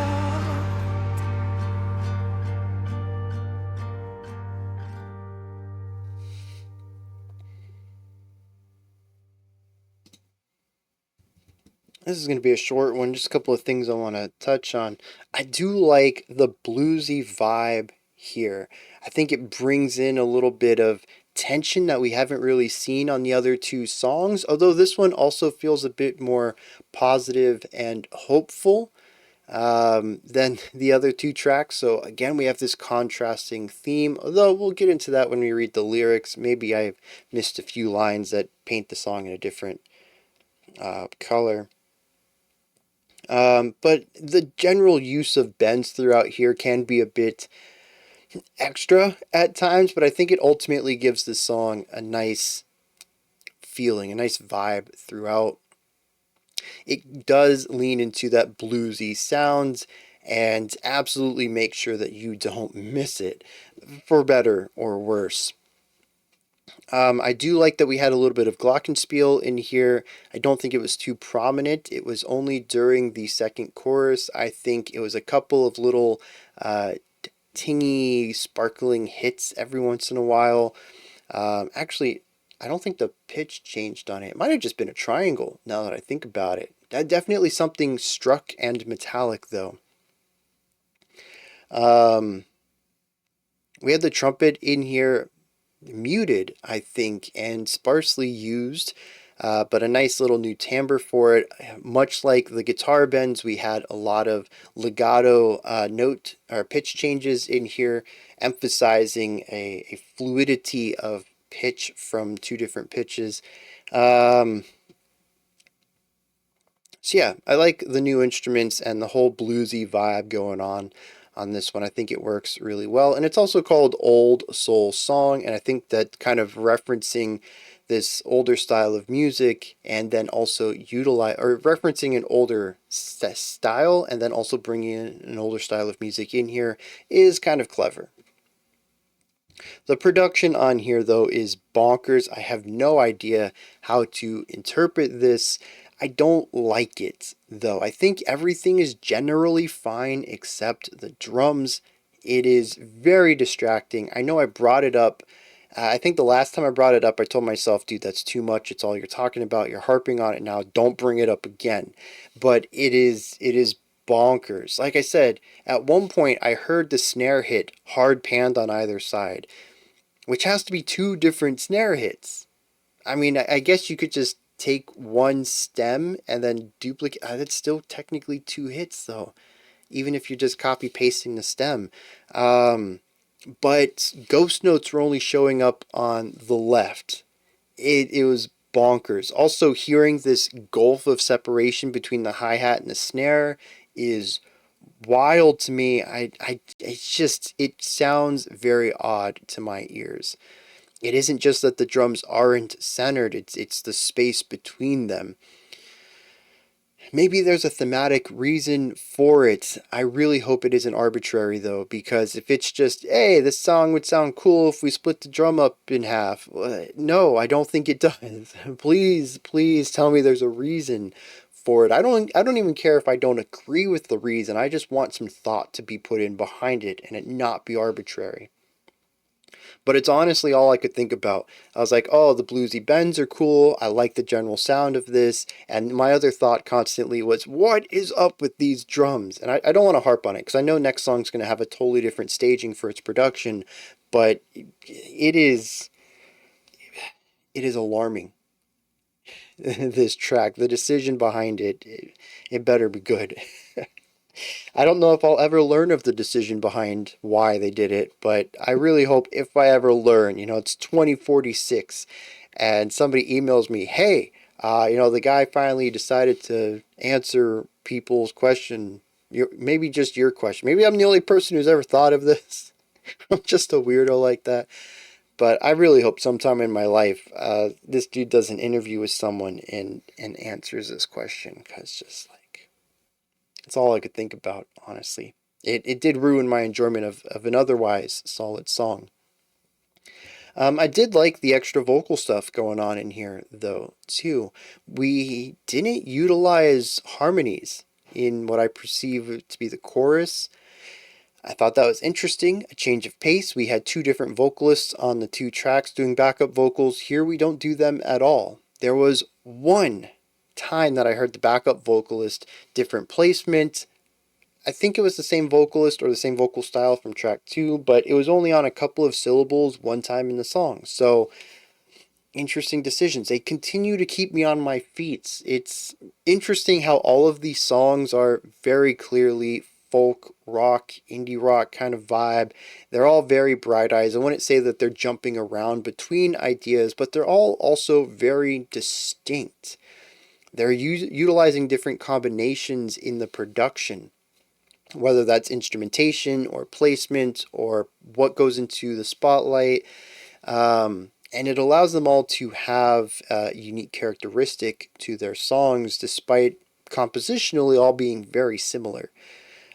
This is going to be a short one, just a couple of things I want to touch on. I do like the bluesy vibe here. I think it brings in a little bit of tension that we haven't really seen on the other two songs, although this one also feels a bit more positive and hopeful than the other two tracks. So again, we have this contrasting theme, although we'll get into that when we read the lyrics. Maybe I've missed a few lines that paint the song in a different color. But the general use of bends throughout here can be a bit extra at times, but I think it ultimately gives the song a nice feeling, a nice vibe throughout. It does lean into that bluesy sounds and absolutely make sure that you don't miss it, for better or worse. I do like that we had a little bit of glockenspiel in here. I don't think it was too prominent. It was only during the second chorus. I think it was a couple of little tingy, sparkling hits every once in a while. Actually, I don't think the pitch changed on it. It might have just been a triangle, now that I think about it. Definitely something struck and metallic, though. We had the trumpet in here muted, I think, and sparsely used, but a nice little new timbre for it. Much like the guitar bends, we had a lot of legato note or pitch changes in here, emphasizing a fluidity of pitch from two different pitches. So yeah, I like the new instruments and the whole bluesy vibe going on this one. I think it works really well, and it's also called Old Soul Song, and I think that kind of referencing this older style of music, and then also referencing an older style, and then also bringing in an older style of music in here is kind of clever. The production on here, though, is bonkers. I have no idea how to interpret this. I don't like it, though. I think everything is generally fine except the drums. It is very distracting. I know I brought it up. I think the last time I brought it up, I told myself, dude, that's too much. It's all you're talking about. You're harping on it now. Don't bring it up again. But it is bonkers. Like I said, at one point, I heard the snare hit hard panned on either side, which has to be two different snare hits. I mean, I guess you could just take one stem and then duplicate. That's still technically two hits though, even if you're just copy pasting the stem. But ghost notes were only showing up on the left. It was bonkers. Also, hearing this gulf of separation between the hi hat and the snare is wild to me. It's just, it sounds very odd to my ears. It isn't just that the drums aren't centered, it's the space between them. Maybe there's a thematic reason for it. I really hope it isn't arbitrary though, because if it's just, hey, this song would sound cool if we split the drum up in half. No, I don't think it does. Please tell me there's a reason for it. I don't even care if I don't agree with the reason. I just want some thought to be put in behind it and it not be arbitrary. But it's honestly all I could think about. I was like, oh, the bluesy bends are cool. I like the general sound of this. And my other thought constantly was, what is up with these drums? And I don't want to harp on it because I know next song's going to have a totally different staging for its production. But it is alarming. This track, the decision behind it better be good. I don't know if I'll ever learn of the decision behind why they did it, but I really hope if I ever learn, it's 2046 and somebody emails me, hey, the guy finally decided to answer people's question, maybe just your question. Maybe I'm the only person who's ever thought of this. I'm just a weirdo like that. But I really hope sometime in my life, this dude does an interview with someone and answers this question, because just like, it's all I could think about, honestly. It did ruin my enjoyment of an otherwise solid song. I did like the extra vocal stuff going on in here, though, too. We didn't utilize harmonies in what I perceive to be the chorus. I thought that was interesting, a change of pace. We had two different vocalists on the two tracks doing backup vocals. Here we don't do them at all. There was one time that I heard the backup vocalist, different placement. I think it was the same vocalist or the same vocal style from track 2, but it was only on a couple of syllables one time in the song. So, interesting decisions. They continue to keep me on my feet. It's interesting how all of these songs are very clearly folk, rock, indie rock kind of vibe. They're all very bright eyes. I wouldn't say that they're jumping around between ideas, but they're all also very distinct. They're utilizing different combinations in the production, whether that's instrumentation or placement or what goes into the spotlight. And it allows them all to have a unique characteristic to their songs, despite compositionally all being very similar.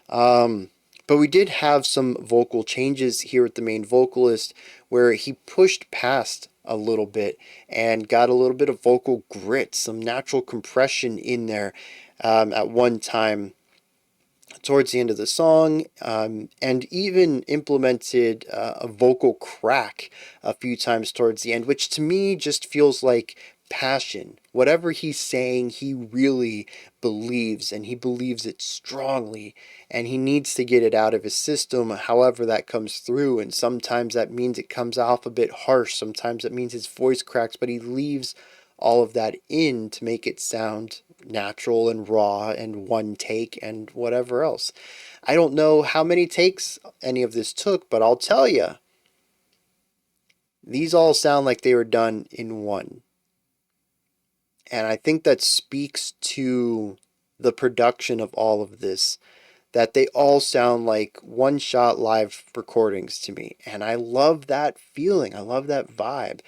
But we did have some vocal changes here with the main vocalist where he pushed past a little bit and got a little bit of vocal grit, some natural compression in there at one time towards the end of the song, and even implemented a vocal crack a few times towards the end, which to me just feels like passion. Whatever he's saying, he really believes, and he believes it strongly, and he needs to get it out of his system however that comes through. And sometimes that means it comes off a bit harsh, sometimes it means his voice cracks, but he leaves all of that in to make it sound natural and raw and one take and whatever else. I don't know how many takes any of this took, but I'll tell you, these all sound like they were done in one. And I think that speaks to the production of all of this, that they all sound like one-shot live recordings to me. And I love that feeling. I love that vibe.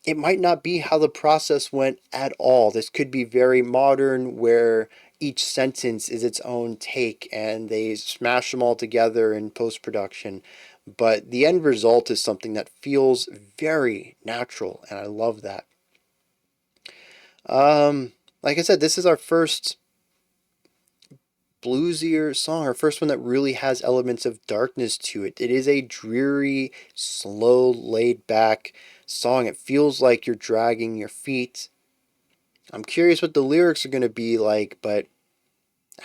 It might not be how the process went at all. This could be very modern, where each sentence is its own take and they smash them all together in post-production. But the end result is something that feels very natural, and I love that. Like I said, this is our first bluesier song, our first one that really has elements of darkness to it. It is a dreary, slow, laid back song. It feels like you're dragging your feet. I'm curious what the lyrics are going to be like, but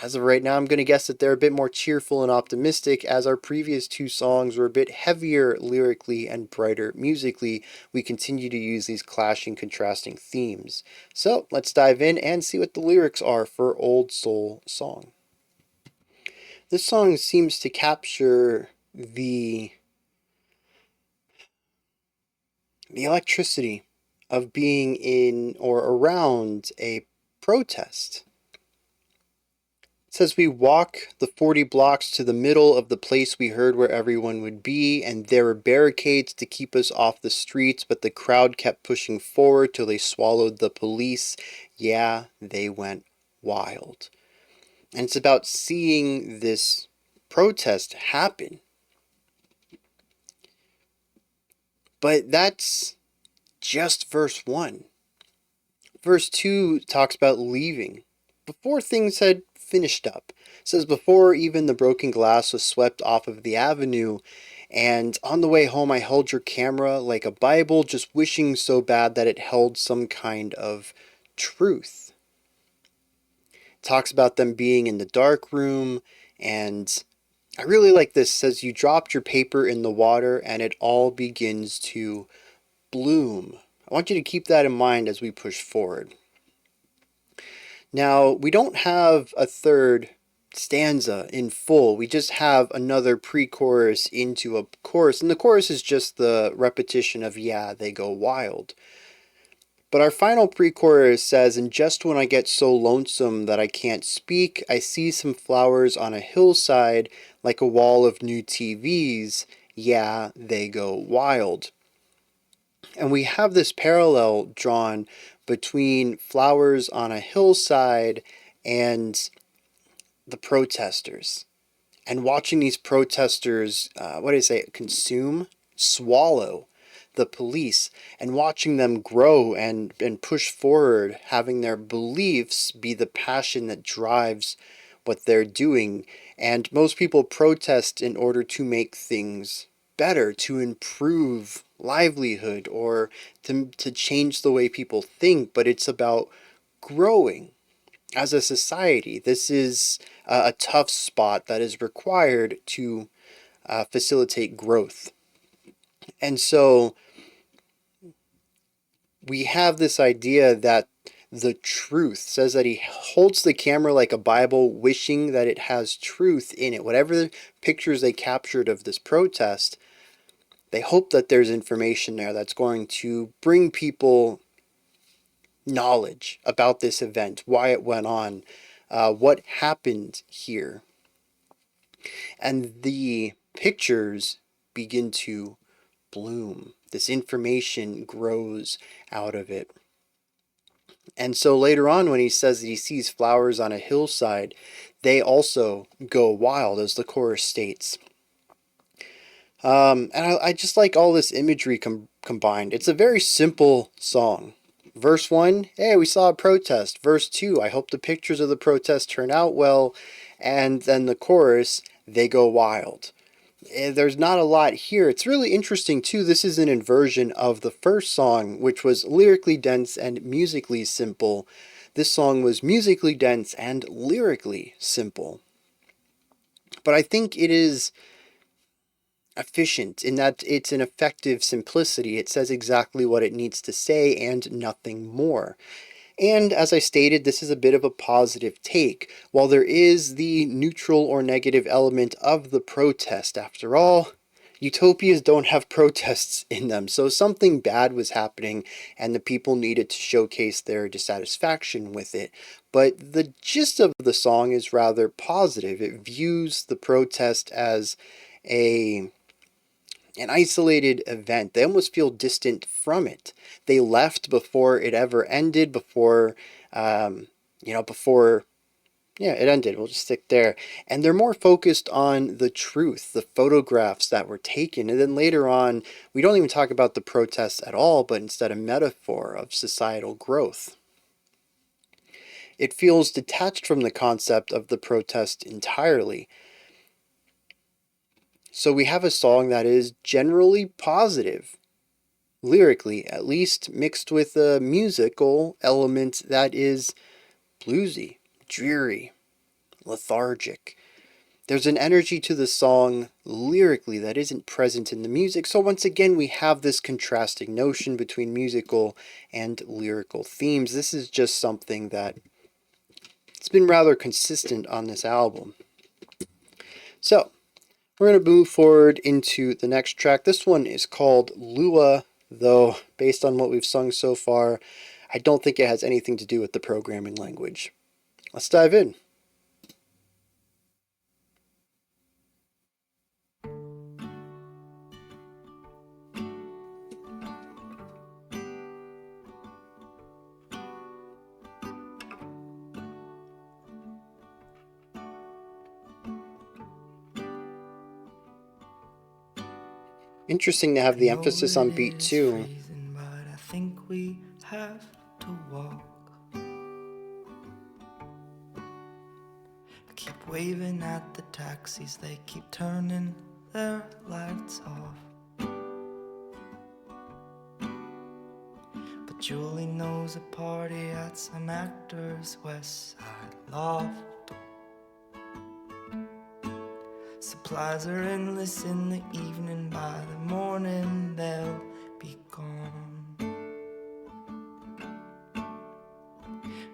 As of right now, I'm going to guess that they're a bit more cheerful and optimistic, as our previous two songs were a bit heavier lyrically and brighter musically. We continue to use these clashing, contrasting themes. So let's dive in and see what the lyrics are for Old Soul Song. This song seems to capture the electricity of being in or around a protest. It says, we walk the 40 blocks to the middle of the place we heard where everyone would be, and there were barricades to keep us off the streets, but the crowd kept pushing forward till they swallowed the police. Yeah, they went wild. And it's about seeing this protest happen. But that's just verse 1. Verse 2 talks about leaving before things had finished up. It says, before even the broken glass was swept off of the avenue, and on the way home I held your camera like a Bible, just wishing so bad that it held some kind of truth. It talks about them being in the dark room, and I really like this. It says, you dropped your paper in the water and it all begins to bloom. I want you to keep that in mind as we push forward. Now, we don't have a third stanza in full. We just have another pre-chorus into a chorus, and the chorus is just the repetition of yeah, they go wild. But our final pre-chorus says, and just when I get so lonesome that I can't speak, I see some flowers on a hillside like a wall of new TVs. Yeah, they go wild. And we have this parallel drawn between flowers on a hillside and the protesters. And watching these protesters, swallow the police, and watching them grow and push forward, having their beliefs be the passion that drives what they're doing. And most people protest in order to make things better, to improve livelihood, or to change the way people think, but it's about growing as a society. This is a tough spot that is required to facilitate growth. And so we have this idea that the truth says that he holds the camera like a Bible, wishing that it has truth in it. Whatever pictures they captured of this protest, they hope that there's information there that's going to bring people knowledge about this event, why it went on, what happened here. And the pictures begin to bloom. This information grows out of it. And so later on, when he says that he sees flowers on a hillside, they also go wild, as the chorus states. And I just like all this imagery combined. It's a very simple song. Verse 1, hey, we saw a protest. Verse 2, I hope the pictures of the protest turn out well. And then the chorus, they go wild. There's not a lot here. It's really interesting, too. This is an inversion of the first song, which was lyrically dense and musically simple. This song was musically dense and lyrically simple. But I think it is efficient in that it's an effective simplicity. It says exactly what it needs to say and nothing more. And as I stated, this is a bit of a positive take. While there is the neutral or negative element of the protest, after all, utopias don't have protests in them. So something bad was happening and the people needed to showcase their dissatisfaction with it. But the gist of the song is rather positive. It views the protest as an isolated event. They almost feel distant from it. They left before it ever ended, before it ended. We'll just stick there. And they're more focused on the truth, the photographs that were taken. And then later on, we don't even talk about the protests at all, but instead a metaphor of societal growth. It feels detached from the concept of the protest entirely. So we have a song that is generally positive, lyrically at least, mixed with a musical element that is bluesy, dreary, lethargic. There's an energy to the song lyrically that isn't present in the music, so once again we have this contrasting notion between musical and lyrical themes. This is just something that it's been rather consistent on this album. So, we're going to move forward into the next track. This one is called Lua, though based on what we've sung so far, I don't think it has anything to do with the programming language. Let's dive in. Interesting to have the emphasis on beat 2. But I think we have to walk. I keep waving at the taxis, they keep turning their lights off. But Julie knows a party at some actor's West Side loft. Supplies are endless in the evening, by the morning they'll be gone.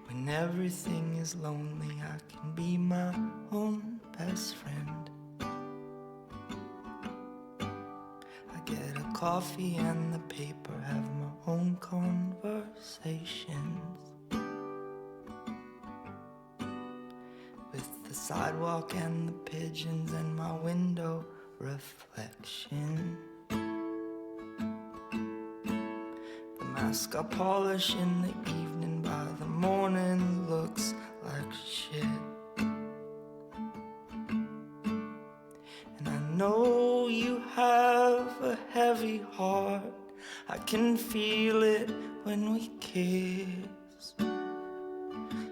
When everything is lonely, I can be my own best friend. I get a coffee and the paper, have my own conversations. With the sidewalk and the pigeons and my window reflection. The mask I polish in the evening, by the morning looks like shit. And I know you have a heavy heart, I can feel it when we kiss.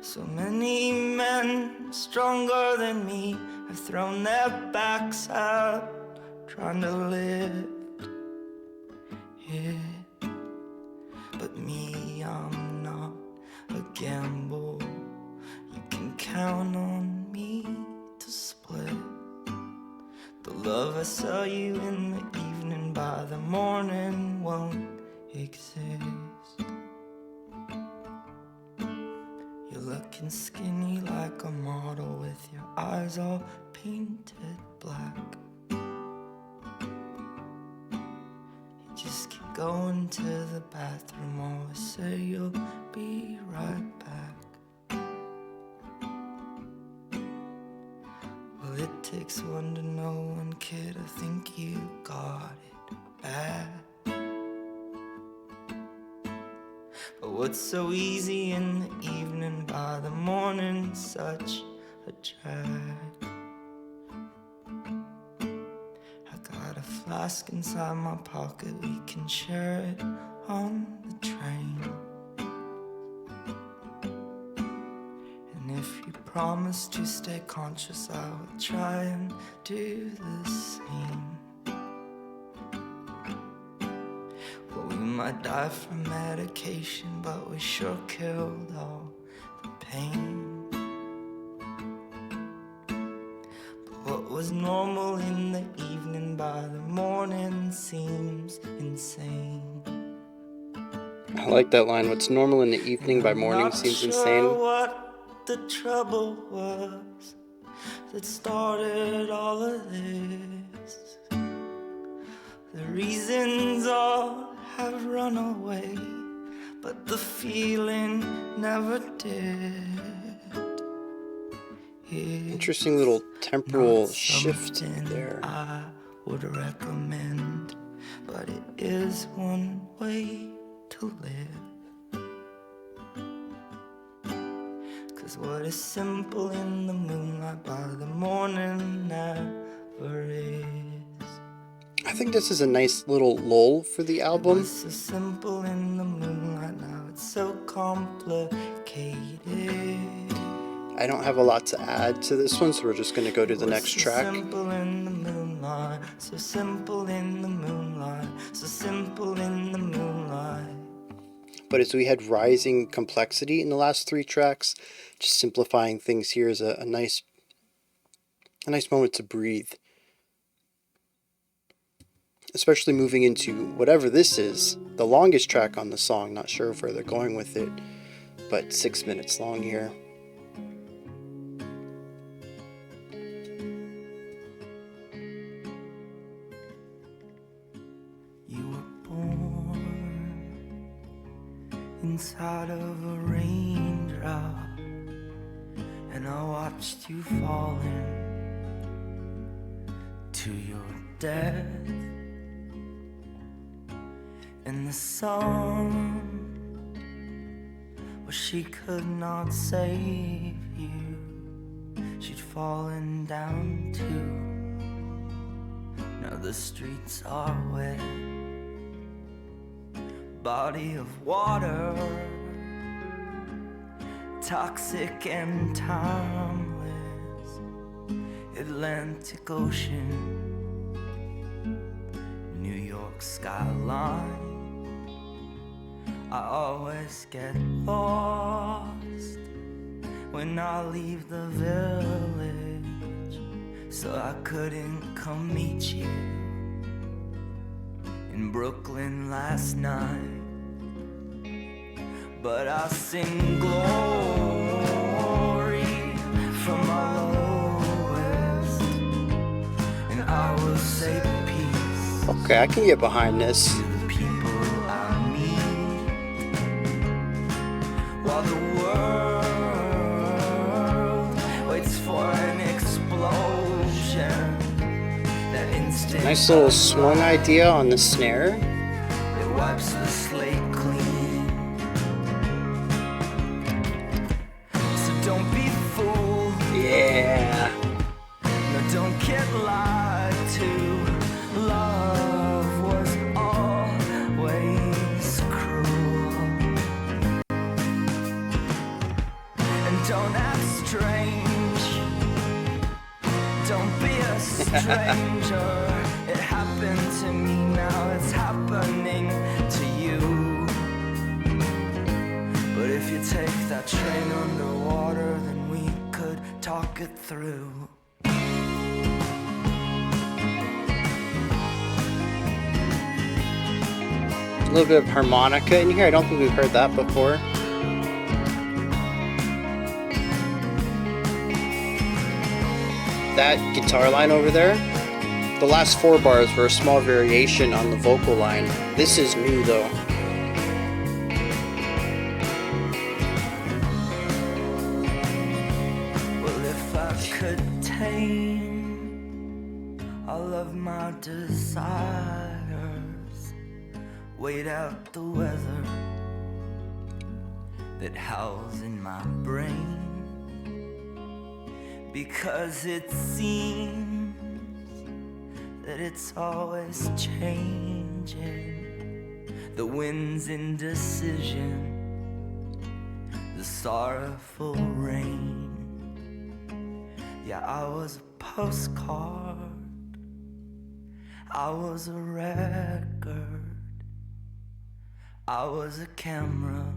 So many men stronger than me have thrown their backs out trying to lift it. But me, I'm not a gamble. You can count on me to split the love I sell you in the evening, by the morning won't exist. You're looking skinny like a model with your eyes all painted black. You just keep going to the bathroom, always say you'll be right back. Well, it takes one to know one, kid, I think you got it bad. But what's so easy in the evening, by the morning such a drag. I got a flask inside my pocket, we can share it on the train. And if you promise to stay conscious, I will try and do the same. We might die from medication, but we sure killed all the pain. But what was normal in the evening, by the morning seems insane. I like that line. What's normal in the evening by morning seems insane. I'm not sure what the trouble was that started all of this. The reasons all have run away, but the feeling never did. Interesting little temporal shift there. I would recommend, but it is one way to live. 'Cause what is simple in the moonlight, by the morning never is. I think this is a nice little lull for the album. It was so simple in the moonlight, now it's so complicated. I don't have a lot to add to this one, so we're just going to go to the next track. So simple in the moonlight, so simple in the moonlight, so simple in the moonlight. But as we had rising complexity in the last 3 tracks, just simplifying things here is a nice a nice moment to breathe. Especially moving into whatever this is, the longest track on the song. Not sure where they're going with it, but 6 minutes long here. You were born inside of a raindrop, and I watched you falling to your death. And the song, well, she could not save you. She'd fallen down too. Now the streets are wet, body of water, toxic and timeless, Atlantic Ocean, New York skyline. I always get lost when I leave the village, so I couldn't come meet you in Brooklyn last night. But I sing glory from my lowest, and I will say peace. Okay, I can get behind this. While the world waits for an explosion, that instant Nice little swung idea on the snare. it wipes the slate clean. So don't be fooled. Yeah. No, don't get lied to. Love was always cruel. Don't act strange, don't be a stranger. It happened to me, now it's happening to you. But if you take that train underwater, then we could talk it through. A little bit of harmonica in here. I don't think we've heard that before. That guitar line over there, the last 4 bars were a small variation on the vocal line. This is new though. Well, if I could tame all of my desires, wait out the weather that howls in my brain. Because it seems that it's always changing. The wind's indecision, the sorrowful rain. Yeah, I was a postcard, I was a record, I was a camera,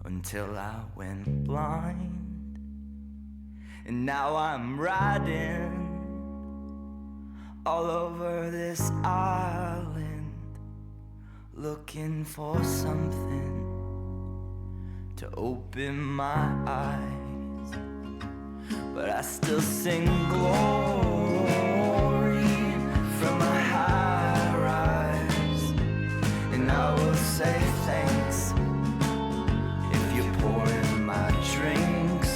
until I went blind. And now I'm riding all over this island, looking for something to open my eyes. But I still sing glory from a high rise, and I will say thanks if you pour in my drinks.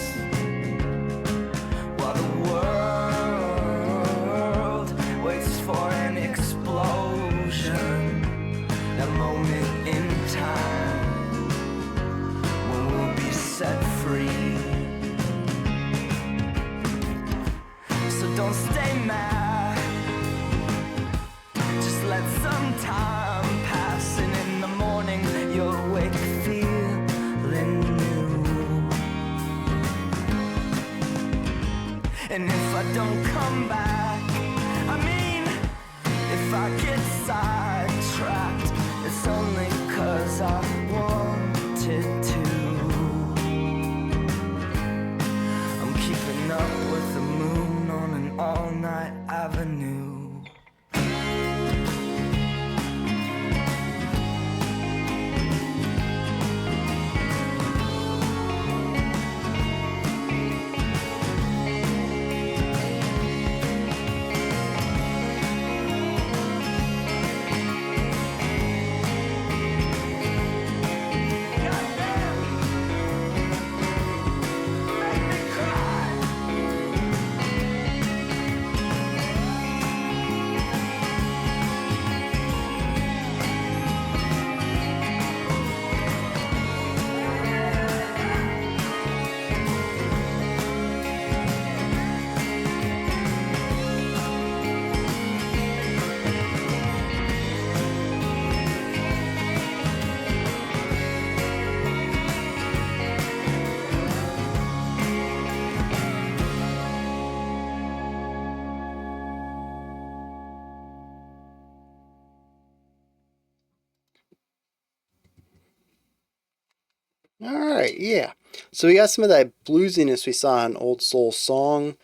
While the world waits for an explosion, that moment in time when we'll be set free. So don't stay mad, just let some time pass, and in the morning you'll awake feeling new. And if I don't come back, I mean, if I get sidetracked, it's only 'cause I wanted to. I'm keeping up with the All right, yeah. So we got some of that bluesiness we saw in Old Soul Song.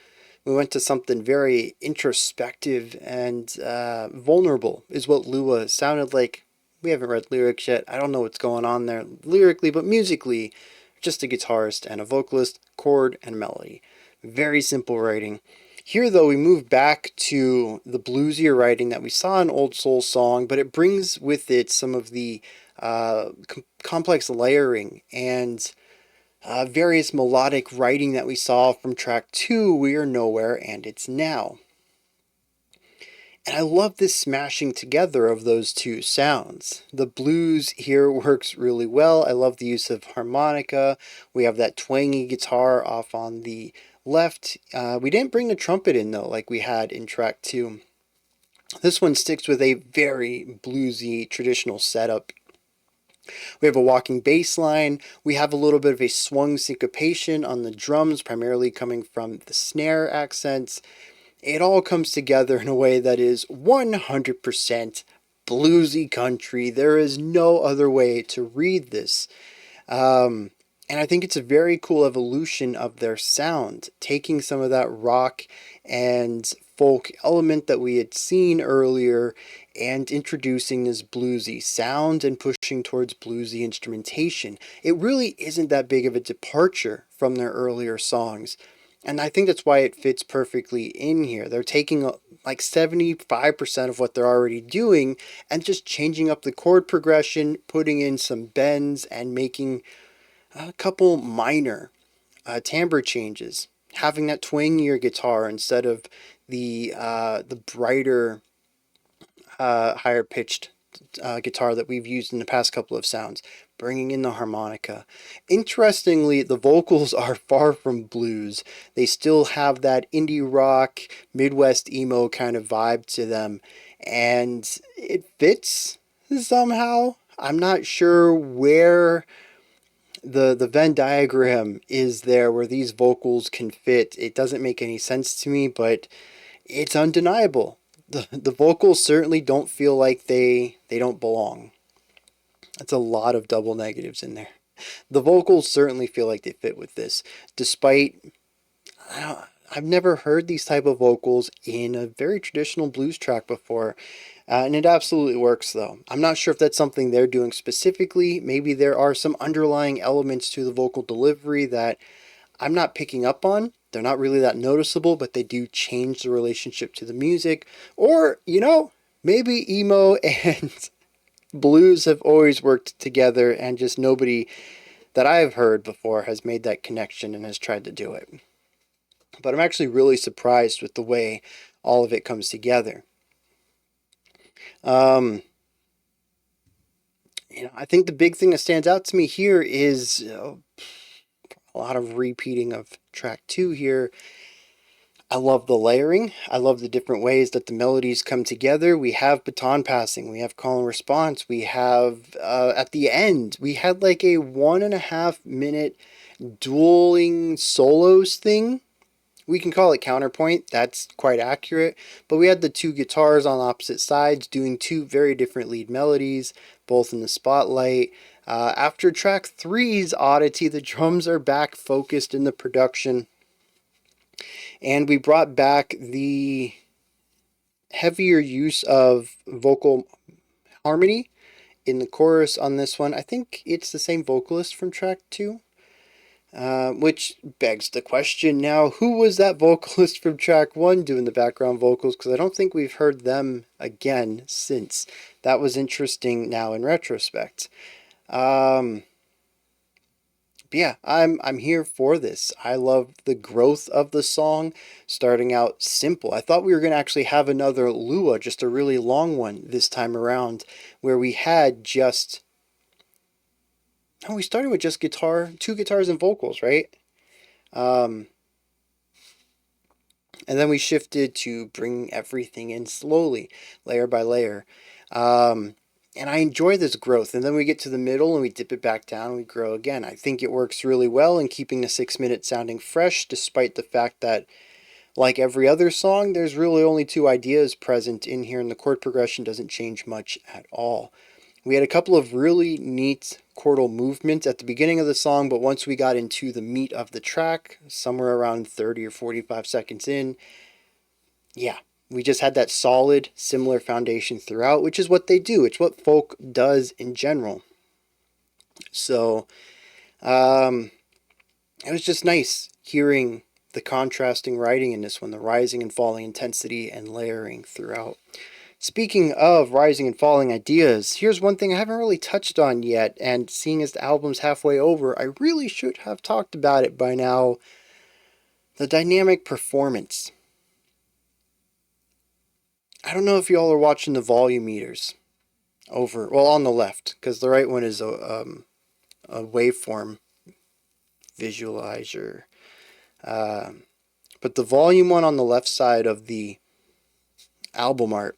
We went to something very introspective and vulnerable, is what Lua sounded like. We haven't read lyrics yet. I don't know what's going on there lyrically, but musically, just a guitarist and a vocalist, chord and melody. Very simple writing. Here, though, we move back to the bluesier writing that we saw in Old Soul Song, but it brings with it some of the complex layering and various melodic writing that we saw from track 2, We Are Nowhere and It's Now. And I love this smashing together of those two sounds. The blues here works really well. I love the use of harmonica. We have that twangy guitar off on the left. We didn't bring the trumpet in though, like we had in track 2. This one sticks with a very bluesy traditional setup. We have a walking bass line. We have a little bit of a swung syncopation on the drums, primarily coming from the snare accents. It all comes together in a way that is 100% bluesy country. There is no other way to read this. And I think it's a very cool evolution of their sound, taking some of that rock and folk element that we had seen earlier and introducing this bluesy sound and pushing towards bluesy instrumentation. It really isn't that big of a departure from their earlier songs. And I think that's why it fits perfectly in here. They're taking like 75% of what they're already doing and just changing up the chord progression, putting in some bends, and making a couple minor timbre changes. Having that twangier guitar instead of the brighter, higher pitched guitar that we've used in the past couple of sounds, bringing in the harmonica. Interestingly, the vocals are far from blues. They still have that indie rock, Midwest emo kind of vibe to them, and it fits somehow. I'm not sure where the Venn diagram is there where these vocals can fit. It doesn't make any sense to me, but it's undeniable. The vocals certainly don't feel like they don't belong. That's a lot of double negatives in there. The vocals certainly feel like they fit with this, despite I've never heard these type of vocals in a very traditional blues track before, and it absolutely works though. I'm not sure if that's something they're doing specifically. Maybe there are some underlying elements to the vocal delivery that I'm not picking up on. They're not really that noticeable, but they do change the relationship to the music. Or, maybe emo and blues have always worked together and just nobody that I've heard before has made that connection and has tried to do it. But I'm actually really surprised with the way all of it comes together. I think the big thing that stands out to me here is a lot of repeating of track 2 here. I love the layering. I love the different ways that the melodies come together. We have baton passing. We have call and response. We have, at the end, we had like a 1.5 minute dueling solos thing. We can call it counterpoint. That's quite accurate. But we had the two guitars on opposite sides doing two very different lead melodies, both in the spotlight. After track 3's oddity, the drums are back focused in the production. And we brought back the heavier use of vocal harmony in the chorus on this one. I think it's the same vocalist from track 2. Which begs the question now, who was that vocalist from track 1 doing the background vocals? Because I don't think we've heard them again since. That was interesting now in retrospect. But yeah, I'm here for this. I love the growth of the song, starting out simple. I thought we were going to actually have another Lua, just a really long one this time around, where we had just... Oh, we started with just guitar, 2 guitars and vocals, right? And then we shifted to bringing everything in slowly, layer by layer. And I enjoy this growth. And then we get to the middle and we dip it back down and we grow again. I think it works really well in keeping the 6 minutes sounding fresh, despite the fact that, like every other song, there's really only 2 ideas present in here and the chord progression doesn't change much at all. We had a couple of really neat chordal movement at the beginning of the song, but once we got into the meat of the track, somewhere around 30 or 45 seconds in, yeah, we just had that solid, similar foundation throughout, which is what they do. It's what folk does in general. So, it was just nice hearing the contrasting writing in this one, the rising and falling intensity and layering throughout. Speaking of rising and falling ideas, here's one thing I haven't really touched on yet, and seeing as the album's halfway over, I really should have talked about it by now. The dynamic performance. I don't know if y'all are watching the volume meters over, well, on the left, because the right one is a waveform visualizer. But the volume one on the left side of the album art,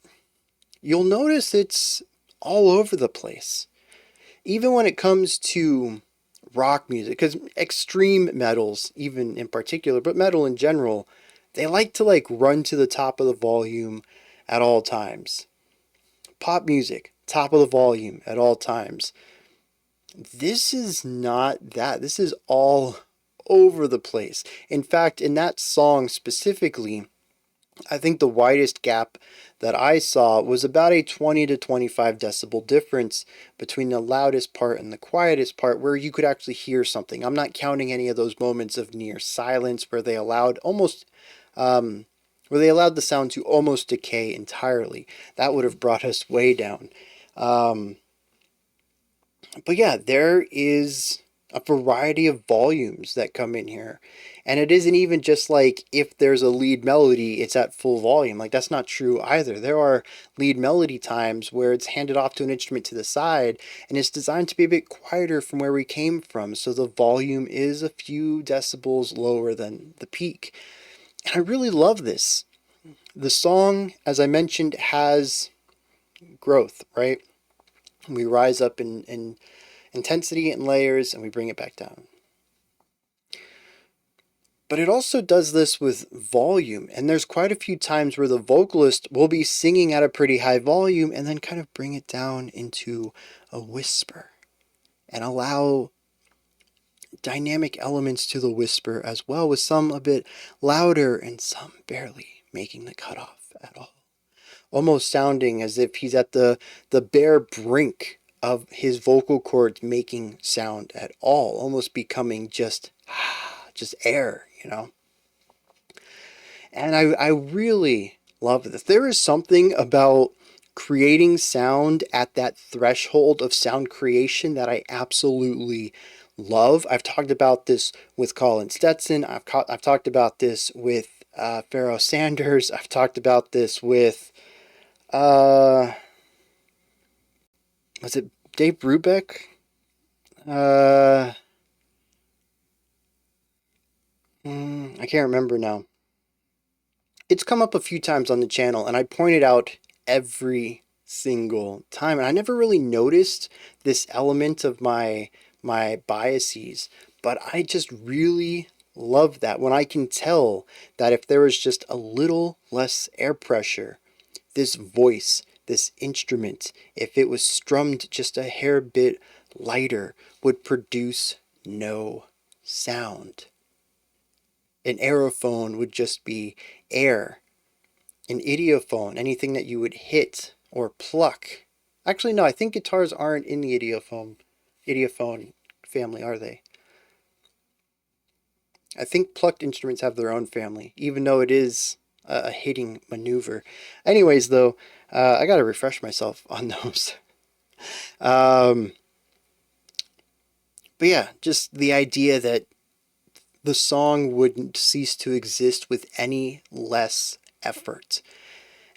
you'll notice it's all over the place. Even when it comes to rock music, because extreme metals, even in particular, but metal in general, they like to like run to the top of the volume at all times. Pop music, top of the volume at all times. This is not that. This is all over the place. In fact, in that song specifically, I think the widest gap that I saw was about a 20 to 25 decibel difference between the loudest part and the quietest part, where you could actually hear something. I'm not counting any of those moments of near silence where they allowed the sound to almost decay entirely. That would have brought us way down. But yeah, there is a variety of volumes that come in here. And it isn't even just like if there's a lead melody, it's at full volume. Like, that's not true either. There are lead melody times where it's handed off to an instrument to the side and it's designed to be a bit quieter from where we came from. So the volume is a few decibels lower than the peak. And I really love this. The song, as I mentioned, has growth, right? We rise up in intensity and layers and we bring it back down. But it also does this with volume, and there's quite a few times where the vocalist will be singing at a pretty high volume and then kind of bring it down into a whisper and allow dynamic elements to the whisper as well, with some a bit louder and some barely making the cutoff at all. Almost sounding as if he's at the bare brink of his vocal cords making sound at all, almost becoming just air, you know. And I really love this. There is something about creating sound at that threshold of sound creation that I absolutely love. I've talked about this with Colin Stetson. I've talked about this with Pharoah Sanders. I've talked about this with was it Dave Brubeck? I can't remember now. It's come up a few times on the channel, and I pointed out every single time, and I never really noticed this element of my biases, but I just really love that when I can tell that if there was just a little less air pressure, this voice, this instrument, if it was strummed just a hair bit lighter, would produce no sound. An aerophone would just be air. An idiophone, anything that you would hit or pluck. Actually, no, I think guitars aren't in the idiophone family, are they? I think plucked instruments have their own family, even though it is a hitting maneuver. Anyways, though, I gotta refresh myself on those. But yeah, just the idea that the song wouldn't cease to exist with any less effort.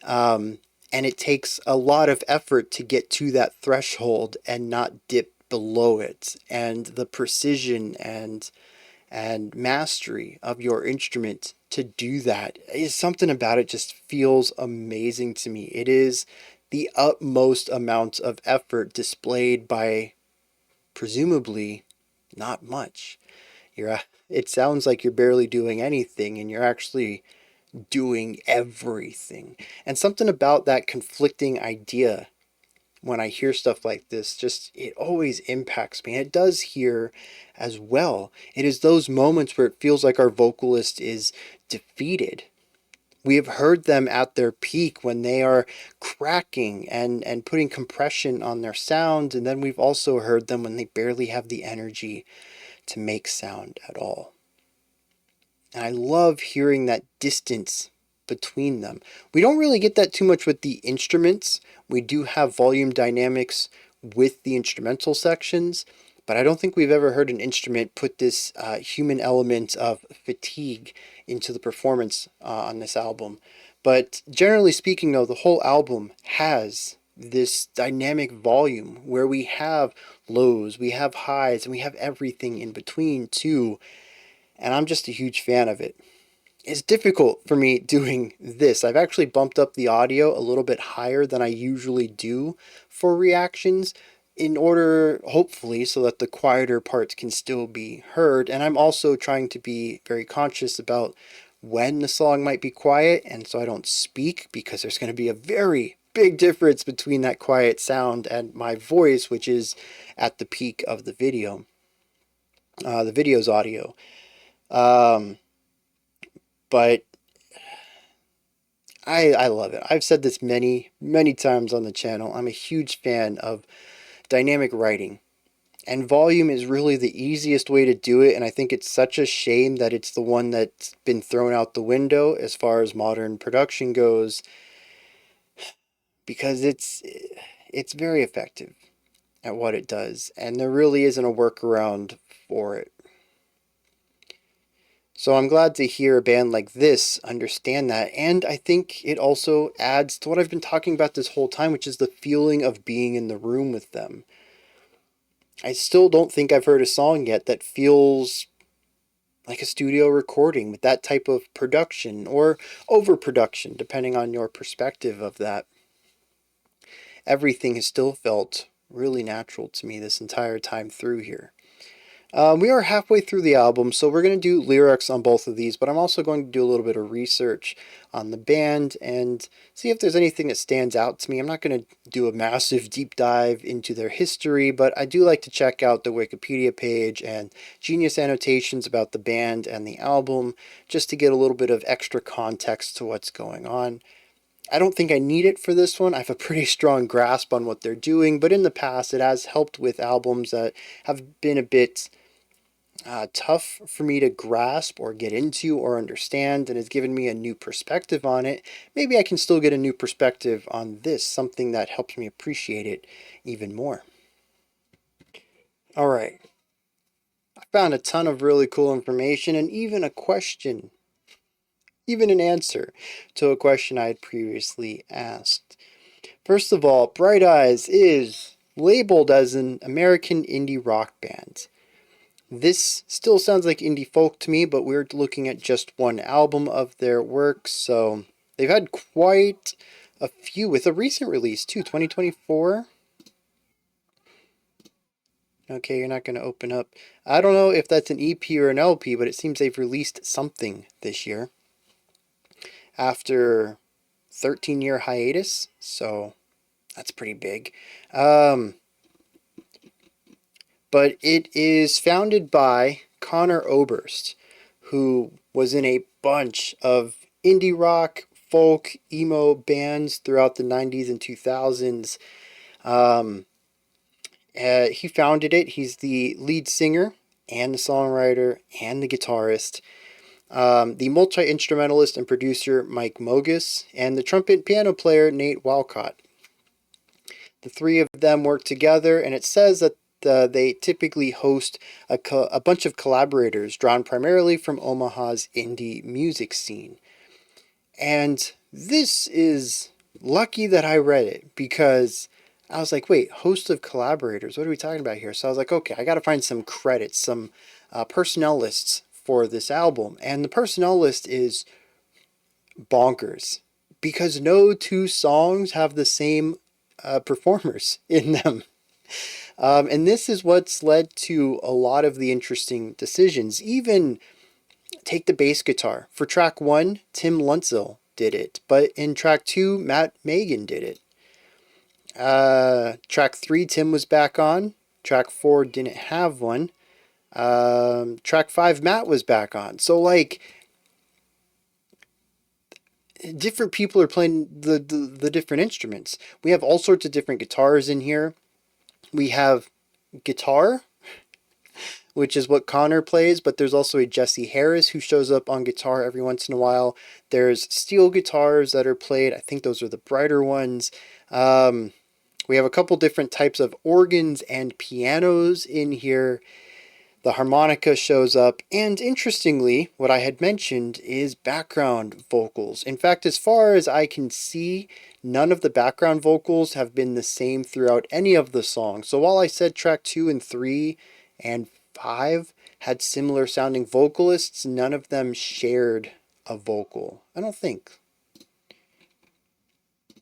And it takes a lot of effort to get to that threshold and not dip below it. And the precision and mastery of your instrument to do that is something about it just feels amazing to me. It is the utmost amount of effort displayed by presumably not much. It sounds like you're barely doing anything and you're actually doing everything. And something about that conflicting idea when I hear stuff like this. Just, it always impacts me. And it does here as well. It is those moments where it feels like our vocalist is defeated. We have heard them at their peak when they are cracking and putting compression on their sound. And then we've also heard them when they barely have the energy to make sound at all. And I love hearing that distance between them. We don't really get that too much with the instruments. We do have volume dynamics with the instrumental sections, but I don't think we've ever heard an instrument put this human element of fatigue into the performance on this album. But generally speaking, though, the whole album has this dynamic volume where we have lows, we have highs, and we have everything in between too. And I'm just a huge fan of it. It's difficult for me doing this. I've actually bumped up the audio a little bit higher than I usually do for reactions in order, hopefully, so that the quieter parts can still be heard. And I'm also trying to be very conscious about when the song might be quiet, and so I don't speak, because there's going to be a very big difference between that quiet sound and my voice, which is at the peak of the video, the video's audio. But I love it. I've said this many, many times on the channel. I'm a huge fan of dynamic writing. And volume is really the easiest way to do it. And I think it's such a shame that it's the one that's been thrown out the window as far as modern production goes. Because it's very effective at what it does. And there really isn't a workaround for it. So I'm glad to hear a band like this understand that, and I think it also adds to what I've been talking about this whole time, which is the feeling of being in the room with them. I still don't think I've heard a song yet that feels like a studio recording with that type of production, or overproduction, depending on your perspective of that. Everything has still felt really natural to me this entire time through here. We are halfway through the album, so we're going to do lyrics on both of these, but I'm also going to do a little bit of research on the band and see if there's anything that stands out to me. I'm not going to do a massive deep dive into their history, but I do like to check out the Wikipedia page and Genius annotations about the band and the album, just to get a little bit of extra context to what's going on. I don't think I need it for this one. I have a pretty strong grasp on what they're doing, but in the past it has helped with albums that have been a bit tough for me to grasp or get into or understand, and has given me a new perspective on it. Maybe I can still get a new perspective on this, something that helps me appreciate it even more. Alright, I found a ton of really cool information and even a question, even an answer to a question I had previously asked. First of all, Bright Eyes is labeled as an American indie rock band. This still sounds like indie folk to me, but we're looking at just one album of their work, so they've had quite a few, with a recent release too, 2024. Okay, you're not going to open up. I don't know if that's an EP or an LP, but it seems they've released something this year after 13-year hiatus, so that's pretty big. But it is founded by Connor Oberst, who was in a bunch of indie rock, folk, emo bands throughout the 90s and 2000s. He founded it. He's the lead singer and the songwriter and the guitarist. The multi-instrumentalist and producer Mike Mogus, and the trumpet piano player Nate Walcott. The three of them work together, and it says that they typically host a bunch of collaborators drawn primarily from Omaha's indie music scene. And this is lucky that I read it, because I was like, wait, host of collaborators, what are we talking about here? So I was like, okay, I got to find some credits, some personnel lists for this album. And the personnel list is bonkers, because no two songs have the same performers in them. And this is what's led to a lot of the interesting decisions. Even take the bass guitar. For track 1, Tim Luntzel did it, but in track 2, Matt Magan did it. Track 3, Tim was back on. Track 4 didn't have one. Track 5, Matt was back on. So, like, different people are playing the different instruments. We have all sorts of different guitars in here. We have guitar, which is what Connor plays, but there's also a Jesse Harris who shows up on guitar every once in a while. There's steel guitars that are played. I think those are the brighter ones. We have a couple different types of organs and pianos in here. The harmonica shows up, and interestingly, what I had mentioned is background vocals. In fact, as far as I can see, none of the background vocals have been the same throughout any of the songs. So while I said track 2 and 3 and 5 had similar sounding vocalists, none of them shared a vocal. I don't think.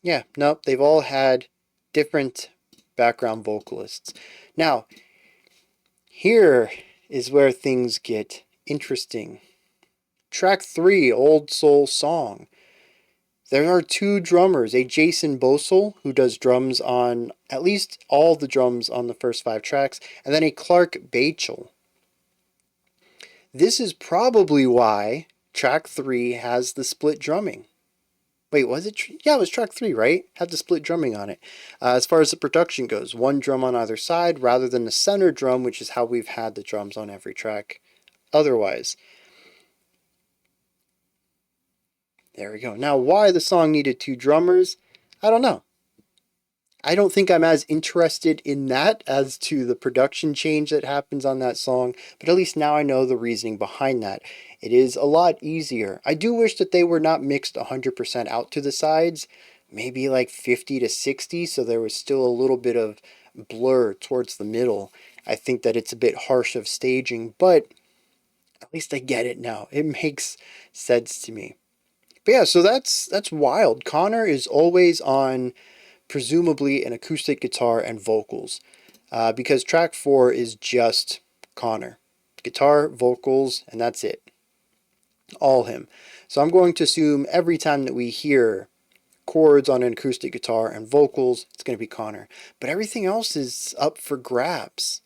Yeah, nope, they've all had different background vocalists. Now, here is where things get interesting. Track 3, Old Soul Song. There are 2 drummers, a Jason Bosel, who does drums on at least all the drums on the first 5 tracks, and then a Clark Bachel. This is probably why track 3 has the split drumming. Wait, was it? Yeah, it was track 3, right? Had the split drumming on it. As far as the production goes, 1 drum on either side rather than the center drum, which is how we've had the drums on every track otherwise. There we go. Now, why the song needed 2 drummers, I don't know. I don't think I'm as interested in that as to the production change that happens on that song, but at least now I know the reasoning behind that. It is a lot easier. I do wish that they were not mixed 100% out to the sides, maybe like 50 to 60, so there was still a little bit of blur towards the middle. I think that it's a bit harsh of staging, but at least I get it now. It makes sense to me. But yeah, so that's wild. Connor is always on presumably an acoustic guitar and vocals, because track 4 is just Connor. Guitar, vocals, and that's it. All him. So I'm going to assume every time that we hear chords on an acoustic guitar and vocals, it's going to be Connor. But everything else is up for grabs.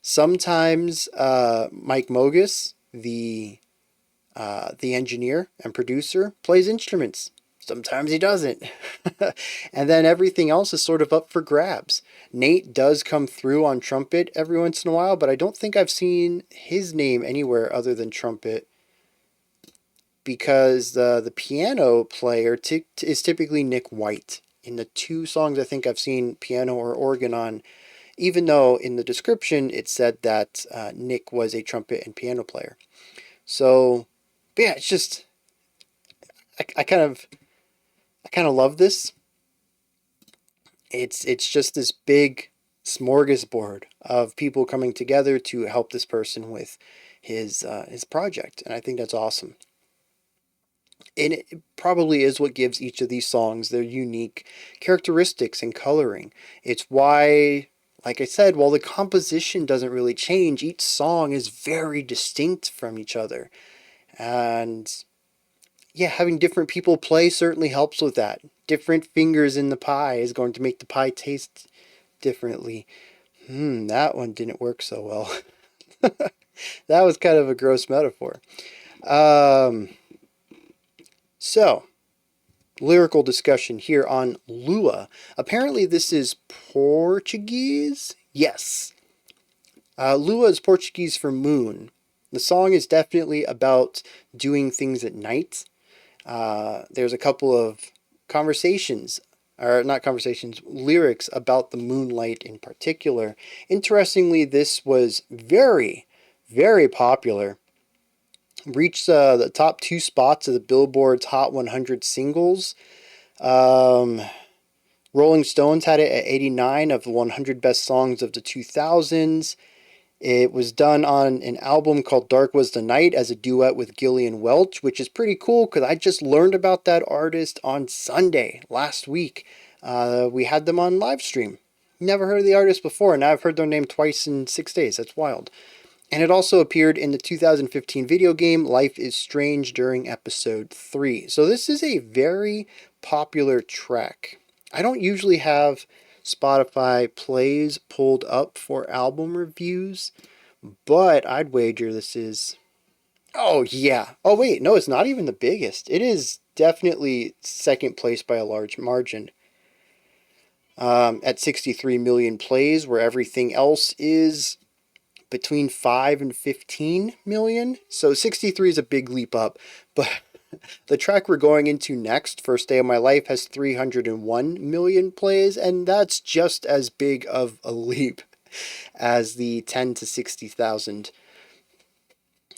Sometimes Mike Mogus, the engineer and producer, plays instruments. Sometimes he doesn't. And then everything else is sort of up for grabs. Nate does come through on trumpet every once in a while, but I don't think I've seen his name anywhere other than trumpet, because the piano player is typically Nick White. In the 2 songs I think I've seen piano or organ on, even though in the description it said that Nick was a trumpet and piano player. So, but yeah, it's just, I kind of love this. It's just this big smorgasbord of people coming together to help this person with his project, and I think that's awesome. And it probably is what gives each of these songs their unique characteristics and coloring. It's why, like I said, while the composition doesn't really change, each song is very distinct from each other. And yeah, having different people play certainly helps with that. Different fingers in the pie is going to make the pie taste differently. That one didn't work so well. That was kind of a gross metaphor. So, lyrical discussion here on Lua. Apparently this is Portuguese? Yes. Lua is Portuguese for moon. The song is definitely about doing things at night. There's a couple of lyrics about the moonlight in particular. Interestingly, this was very, very popular. Reached the top 2 spots of the Billboard's Hot 100 singles. Rolling Stones had it at 89 of the 100 best songs of the 2000s. It was done on an album called Dark Was the Night as a duet with Gillian Welch, which is pretty cool because I just learned about that artist on Sunday last week. We had them on live stream. Never heard of the artist before, and now I've heard their name twice in 6 days. That's wild. And it also appeared in the 2015 video game Life is Strange during episode 3. So this is a very popular track. I don't usually have Spotify plays pulled up for album reviews, but I'd wager this is... Oh, yeah. Oh, wait. No, it's not even the biggest. It is definitely second place by a large margin. At 63 million plays, where everything else is between 5 and 15 million. So 63 is a big leap up. But the track we're going into next, First Day of My Life, has 301 million plays, and that's just as big of a leap as the 10 to 60,000,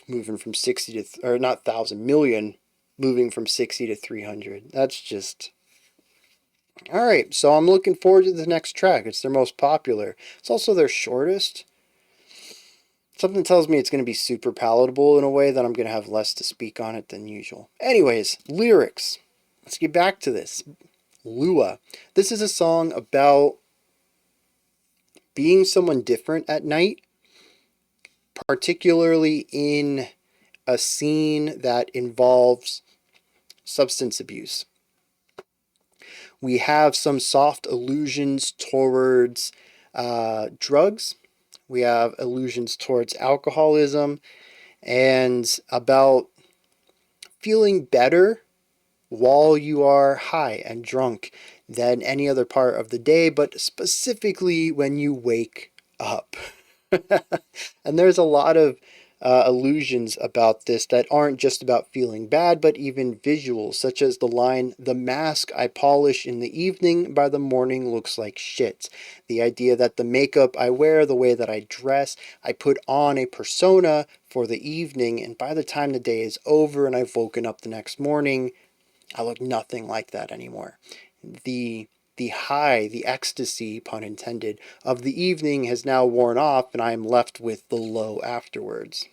moving from 60 to, or not thousand, million, moving from 60 to 300. That's just... All right, so I'm looking forward to the next track. It's their most popular. It's also their shortest. Something tells me it's going to be super palatable in a way that I'm going to have less to speak on it than usual. Anyways, lyrics. Let's get back to this. Lua. This is a song about being someone different at night, particularly in a scene that involves substance abuse. We have some soft allusions towards drugs. We have allusions towards alcoholism and about feeling better while you are high and drunk than any other part of the day, but specifically when you wake up. And there's a lot of allusions about this that aren't just about feeling bad, but even visuals, such as the line, "The mask I polish in the evening, by the morning looks like shit." The idea that the makeup I wear, the way that I dress, I put on a persona for the evening, and by the time the day is over and I've woken up the next morning, I look nothing like that anymore. The high, the ecstasy, pun intended, of the evening has now worn off, and I am left with the low afterwards.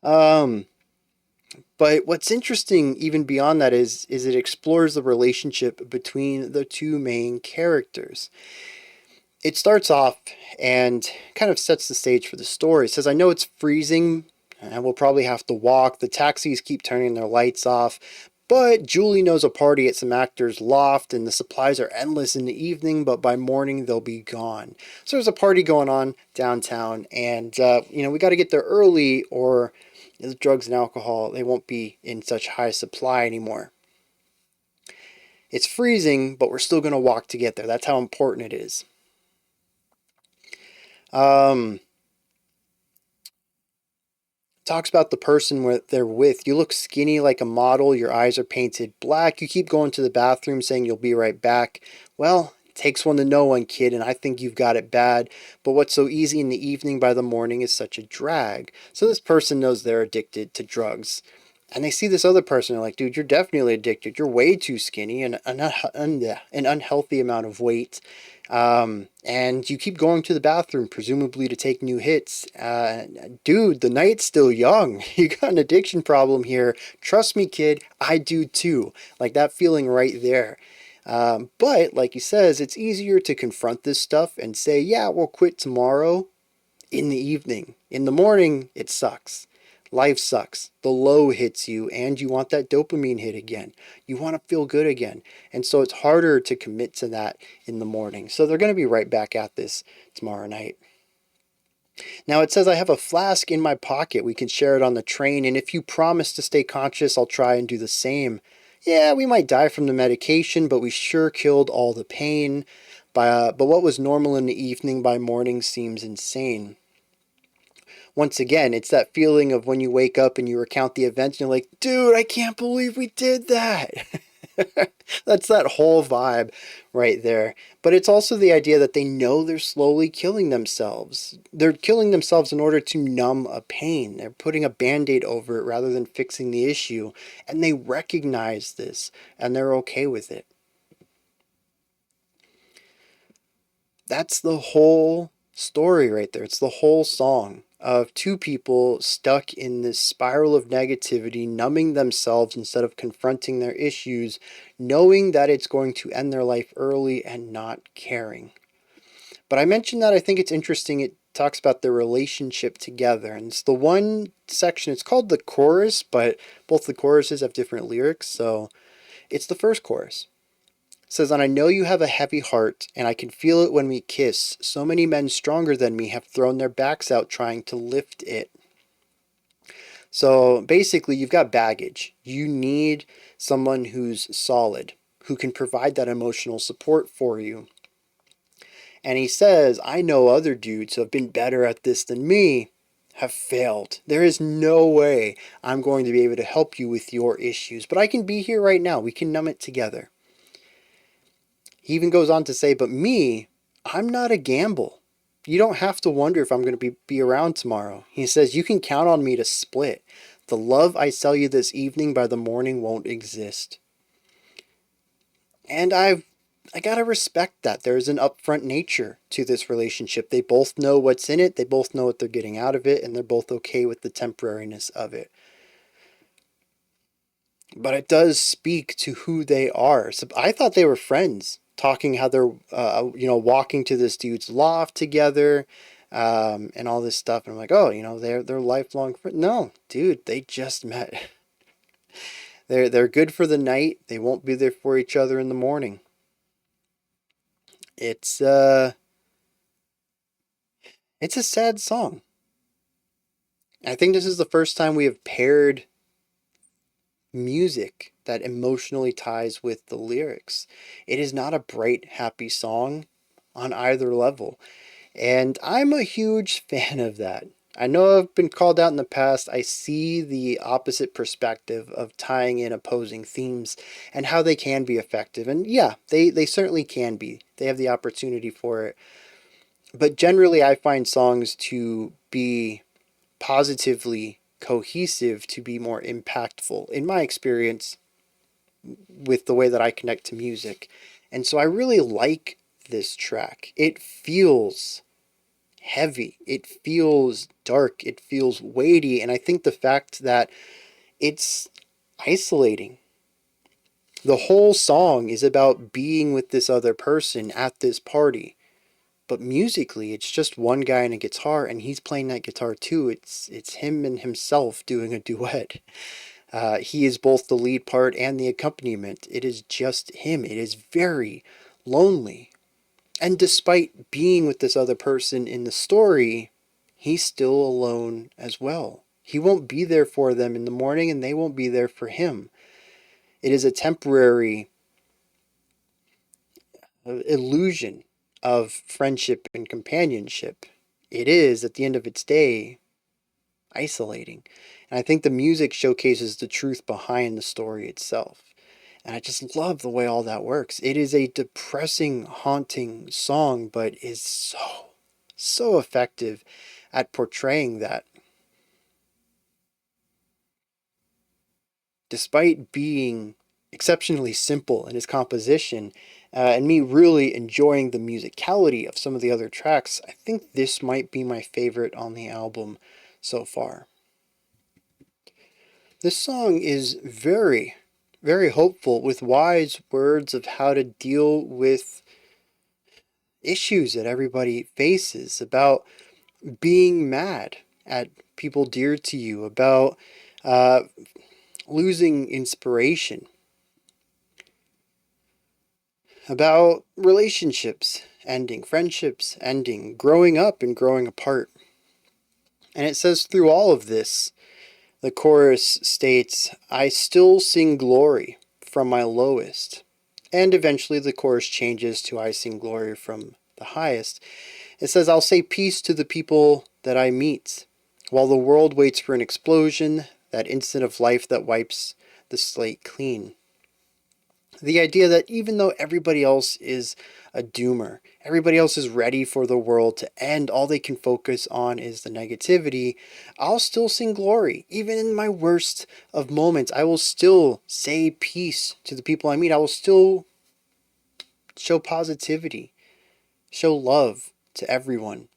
But what's interesting even beyond that is it explores the relationship between the two main characters. It starts off and kind of sets the stage for the story. It says, "I know it's freezing and we'll probably have to walk. The taxis keep turning their lights off. But Julie knows a party at some actor's loft, and the supplies are endless in the evening, but by morning they'll be gone." So there's a party going on downtown, and we got to get there early, or the drugs and alcohol, they won't be in such high supply anymore. It's freezing, but we're still going to walk to get there. That's how important it is. Talks about the person they're with. "You look skinny like a model. Your eyes are painted black. You keep going to the bathroom saying you'll be right back. Well, it takes one to know one, kid, and I think you've got it bad. But what's so easy in the evening by the morning is such a drag." So this person knows they're addicted to drugs. And they see this other person, they're like, "Dude, you're definitely addicted. You're way too skinny and an unhealthy amount of weight. And you keep going to the bathroom, presumably to take new hits. Dude, the night's still young. You got an addiction problem here. Trust me, kid, I do too." Like that feeling right there. But like he says, it's easier to confront this stuff and say, "Yeah, we'll quit tomorrow," in the evening. In the morning, it sucks. Life sucks. The low hits you, and you want that dopamine hit again. You want to feel good again. And so it's harder to commit to that in the morning. So they're going to be right back at this tomorrow night. Now it says, "I have a flask in my pocket. We can share it on the train. And if you promise to stay conscious, I'll try and do the same. Yeah, we might die from the medication, but we sure killed all the pain. But what was normal in the evening by morning seems insane." Once again, it's that feeling of when you wake up and you recount the events and you're like, "Dude, I can't believe we did that." That's that whole vibe right there. But it's also the idea that they know they're slowly killing themselves. They're killing themselves in order to numb a pain. They're putting a band-aid over it rather than fixing the issue. And they recognize this and they're okay with it. That's the whole story right there. It's the whole song of two people stuck in this spiral of negativity, numbing themselves instead of confronting their issues, knowing that it's going to end their life early and not caring. But I mentioned that I think it's interesting. It talks about their relationship together, and it's the one section, it's called the chorus, but both the choruses have different lyrics, so it's the first chorus. says, and I know you have a heavy heart, and I can feel it when we kiss. So many men stronger than me have thrown their backs out trying to lift it. So basically, you've got baggage. You need someone who's solid, who can provide that emotional support for you. And he says, I know other dudes who have been better at this than me have failed. There is no way I'm going to be able to help you with your issues, but I can be here right now. We can numb it together. He even goes on to say, but me, I'm not a gamble. You don't have to wonder if I'm going to be around tomorrow. He says, you can count on me to split. The love I sell you this evening by the morning won't exist. And I gotta respect that. There's an upfront nature to this relationship. They both know what's in it, they both know what they're getting out of it, and they're both okay with the temporariness of it. But it does speak to who they are. So I thought they were friends, talking how they're, walking to this dude's loft together, and all this stuff. And I'm like, oh, they're lifelong friends. No, dude, they just met. They're good for the night. They won't be there for each other in the morning. It's a sad song. I think this is the first time we have paired music that emotionally ties with the lyrics. It is not a bright, happy song on either level. And I'm a huge fan of that. I know I've been called out in the past. I see the opposite perspective of tying in opposing themes and how they can be effective. And yeah, they certainly can be. They have the opportunity for it. But generally, I find songs to be positively cohesive, to be more impactful, in my experience, with the way that I connect to music. And so I really like this track. It feels heavy, it feels dark, it feels weighty, and I think the fact that it's isolating. The whole song is about being with this other person at this party. But musically, it's just one guy and a guitar, and he's playing that guitar too. It's him and himself doing a duet. He is both the lead part and the accompaniment. It is just him. It is very lonely. And despite being with this other person in the story, he's still alone as well. He won't be there for them in the morning, and they won't be there for him. It is a temporary illusion of friendship and companionship. It is, at the end of its day, isolating. And I think the music showcases the truth behind the story itself. And I just love the way all that works. It is a depressing, haunting song, but is so effective at portraying that. Despite being exceptionally simple in its composition, and me really enjoying the musicality of some of the other tracks, I think this might be my favorite on the album so far. This song is very, very hopeful, with wise words of how to deal with issues that everybody faces, about being mad at people dear to you, about losing inspiration, about relationships ending, friendships ending, growing up and growing apart. And it says through all of this, the chorus states, I still sing glory from my lowest. And eventually the chorus changes to I sing glory from the highest. It says, I'll say peace to the people that I meet, while the world waits for an explosion, that instant of life that wipes the slate clean. The idea that even though everybody else is a doomer, everybody else is ready for the world to end, all they can focus on is the negativity, I'll still sing glory. Even in my worst of moments, I will still say peace to the people I meet. I will still show positivity, show love to everyone.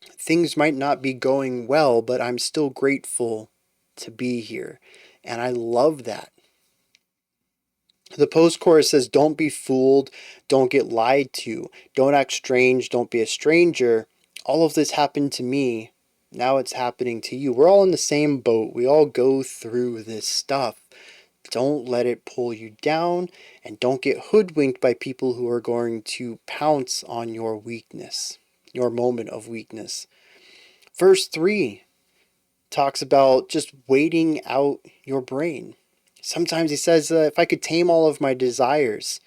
Things might not be going well, but I'm still grateful to be here. And I love that. The post chorus says, don't be fooled, don't get lied to, don't act strange, don't be a stranger. All of this happened to me, now it's happening to you. We're all in the same boat. We all go through this stuff. Don't let it pull you down, and don't get hoodwinked by people who are going to pounce on your weakness, your moment of weakness. Verse 3 talks about just waiting out your brain. Sometimes he says, if I could tame all of my desires,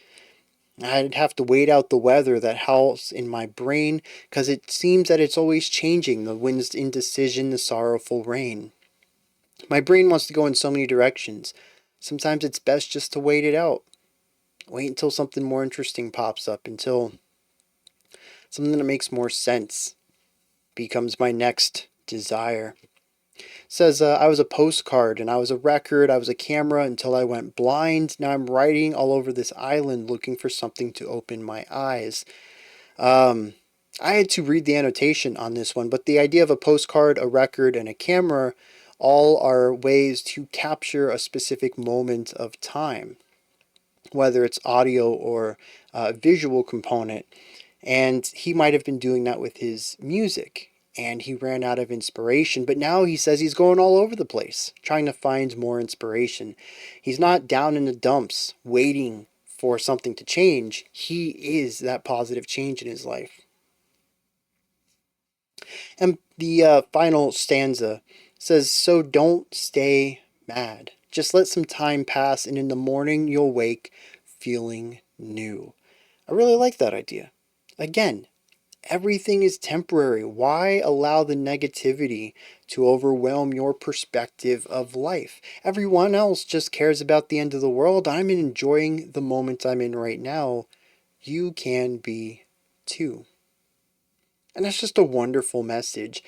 I'd have to wait out the weather that howls in my brain, because it seems that it's always changing, the wind's indecision, the sorrowful rain. My brain wants to go in so many directions. Sometimes it's best just to wait it out. Wait until something more interesting pops up, until something that makes more sense becomes my next desire. It says, I was a postcard, and I was a record, I was a camera until I went blind. Now I'm writing all over this island looking for something to open my eyes. I had to read the annotation on this one, but the idea of a postcard, a record, and a camera all are ways to capture a specific moment of time, whether it's audio or visual component. And he might have been doing that with his music, and he ran out of inspiration. But now he says he's going all over the place, trying to find more inspiration. He's not down in the dumps, waiting for something to change. He is that positive change in his life. And the final stanza says, so don't stay mad. Just let some time pass, and in the morning you'll wake feeling new. I really like that idea. Again, everything is temporary. Why allow the negativity to overwhelm your perspective of life? Everyone else just cares about the end of the world. I'm enjoying the moment I'm in right now. You can be too. And that's just a wonderful message.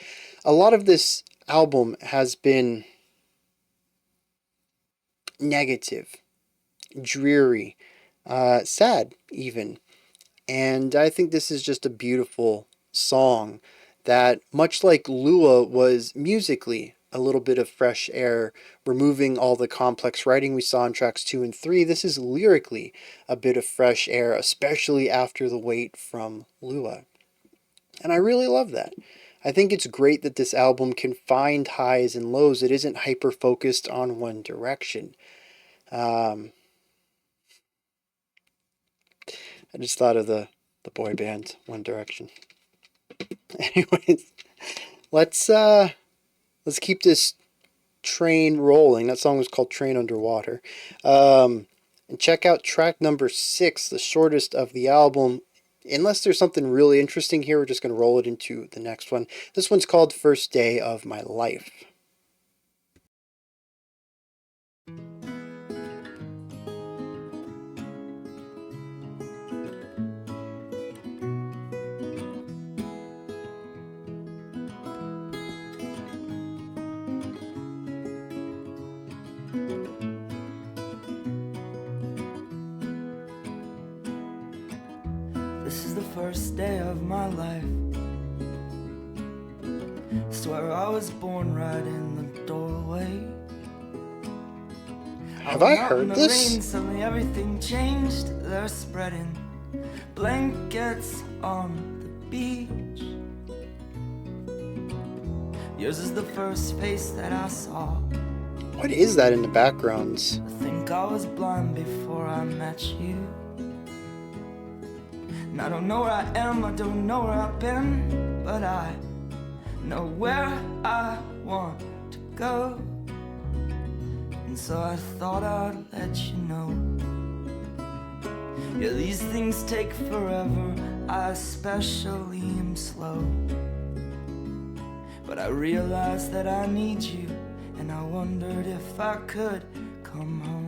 A lot of this album has been negative, dreary, sad even. And I think this is just a beautiful song that, much like Lua was musically a little bit of fresh air, removing all the complex writing we saw in tracks 2 and 3, this is lyrically a bit of fresh air, especially after the wait from Lua. And I really love that. I think it's great that this album can find highs and lows. It isn't hyper-focused on one direction. I just thought of the boy band One Direction. Anyways, let's keep this train rolling. That song was called Train Underwater. And check out track number 6, the shortest of the album. Unless there's something really interesting here, we're just going to roll it into the next one. This one's called First Day of My Life. This is the first day of my life. Swear I was born right in the doorway. Have I heard this? Rain, suddenly everything changed. They're spreading blankets on the beach. Yours is the first face that I saw. What is that in the background? I think I was blind before I met you. And I don't know where I am, I don't know where I've been, but I know where I want to go. And so I thought I'd let you know. Yeah, these things take forever, I especially am slow. But I realized that I need you, and I wondered if I could come home.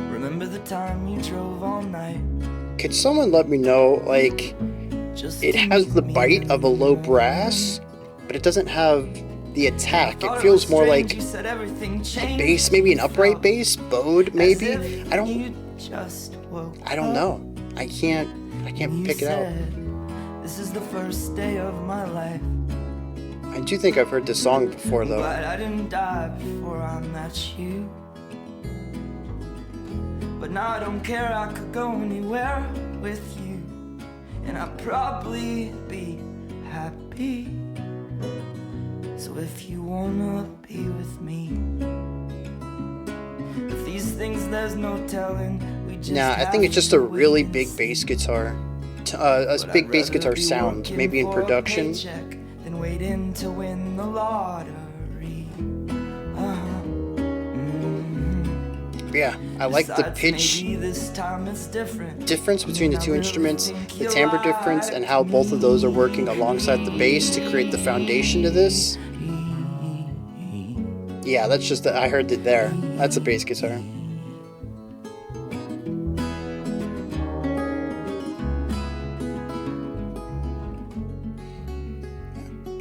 Remember the time you drove all night? Could someone let me know, like, it has the bite of a low brass, but it doesn't have the attack. It feels more like a bass, maybe an upright bass, bowed maybe. I don't know. I can't pick it out. This is the first day of my life. I do think I've heard this song before though. But I didn't die before I met you. But now I don't care, I could go anywhere with you. and I'd probably be happy. So if you wanna be with me, if these things there's no telling, we just Nah, I think it's just a really big bass guitar. A big bass guitar sound, maybe in production. Then waiting to win the lottery. Yeah, I like the pitch difference between the two instruments, the timbre difference, and how both of those are working alongside the bass to create the foundation to this. Yeah, that's just I heard it there. That's a bass guitar.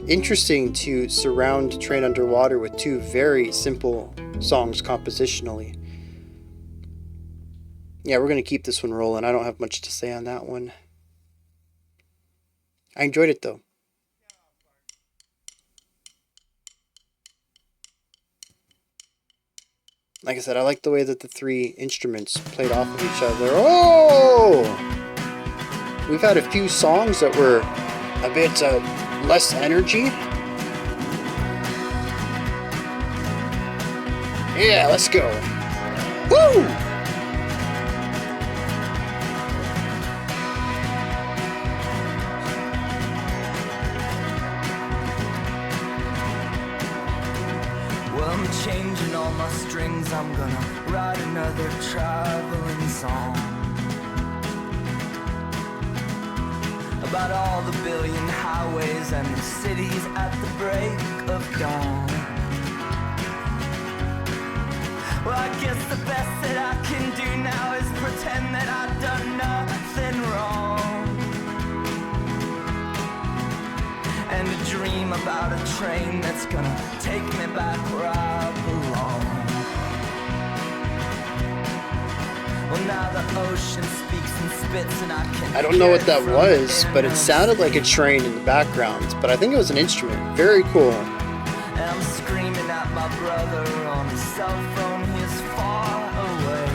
Interesting to surround Train Underwater with two very simple songs compositionally. Yeah, we're going to keep this one rolling. I don't have much to say on that one. I enjoyed it though. Like I said, I like the way that the three instruments played off of each other. Oh! We've had a few songs that were a bit less energy. Yeah, let's go. Woo! Well, I'm changing all my strings. I'm gonna write another traveling song about all the billion highways and the cities at the break of dawn. Well, I guess the best that I can do now is pretend that I've done nothing wrong, and to dream about a train that's gonna take me back where I belong. Well, now the ocean speaks and spits and I can. I don't know what that was, but it sounded like a train in the background, but I think it was an instrument. Very cool. And I'm screaming at my brother on his cell phone, he's far away.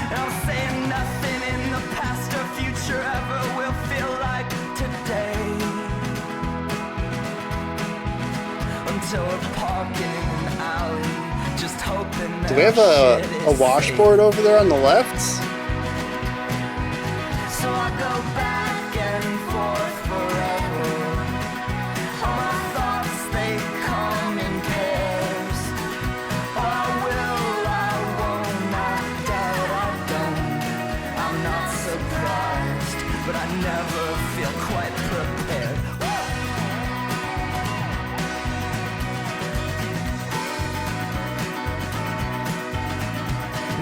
And I'm saying nothing in the past or future ever will feel like today, until we're parking in an alley, just hoping that. Do we have a washboard over there on the left? So I go back and forth forever. All my thoughts, they come in pairs. I will, I won't, I doubt I don't. I'm not surprised, but I never feel quite prepared.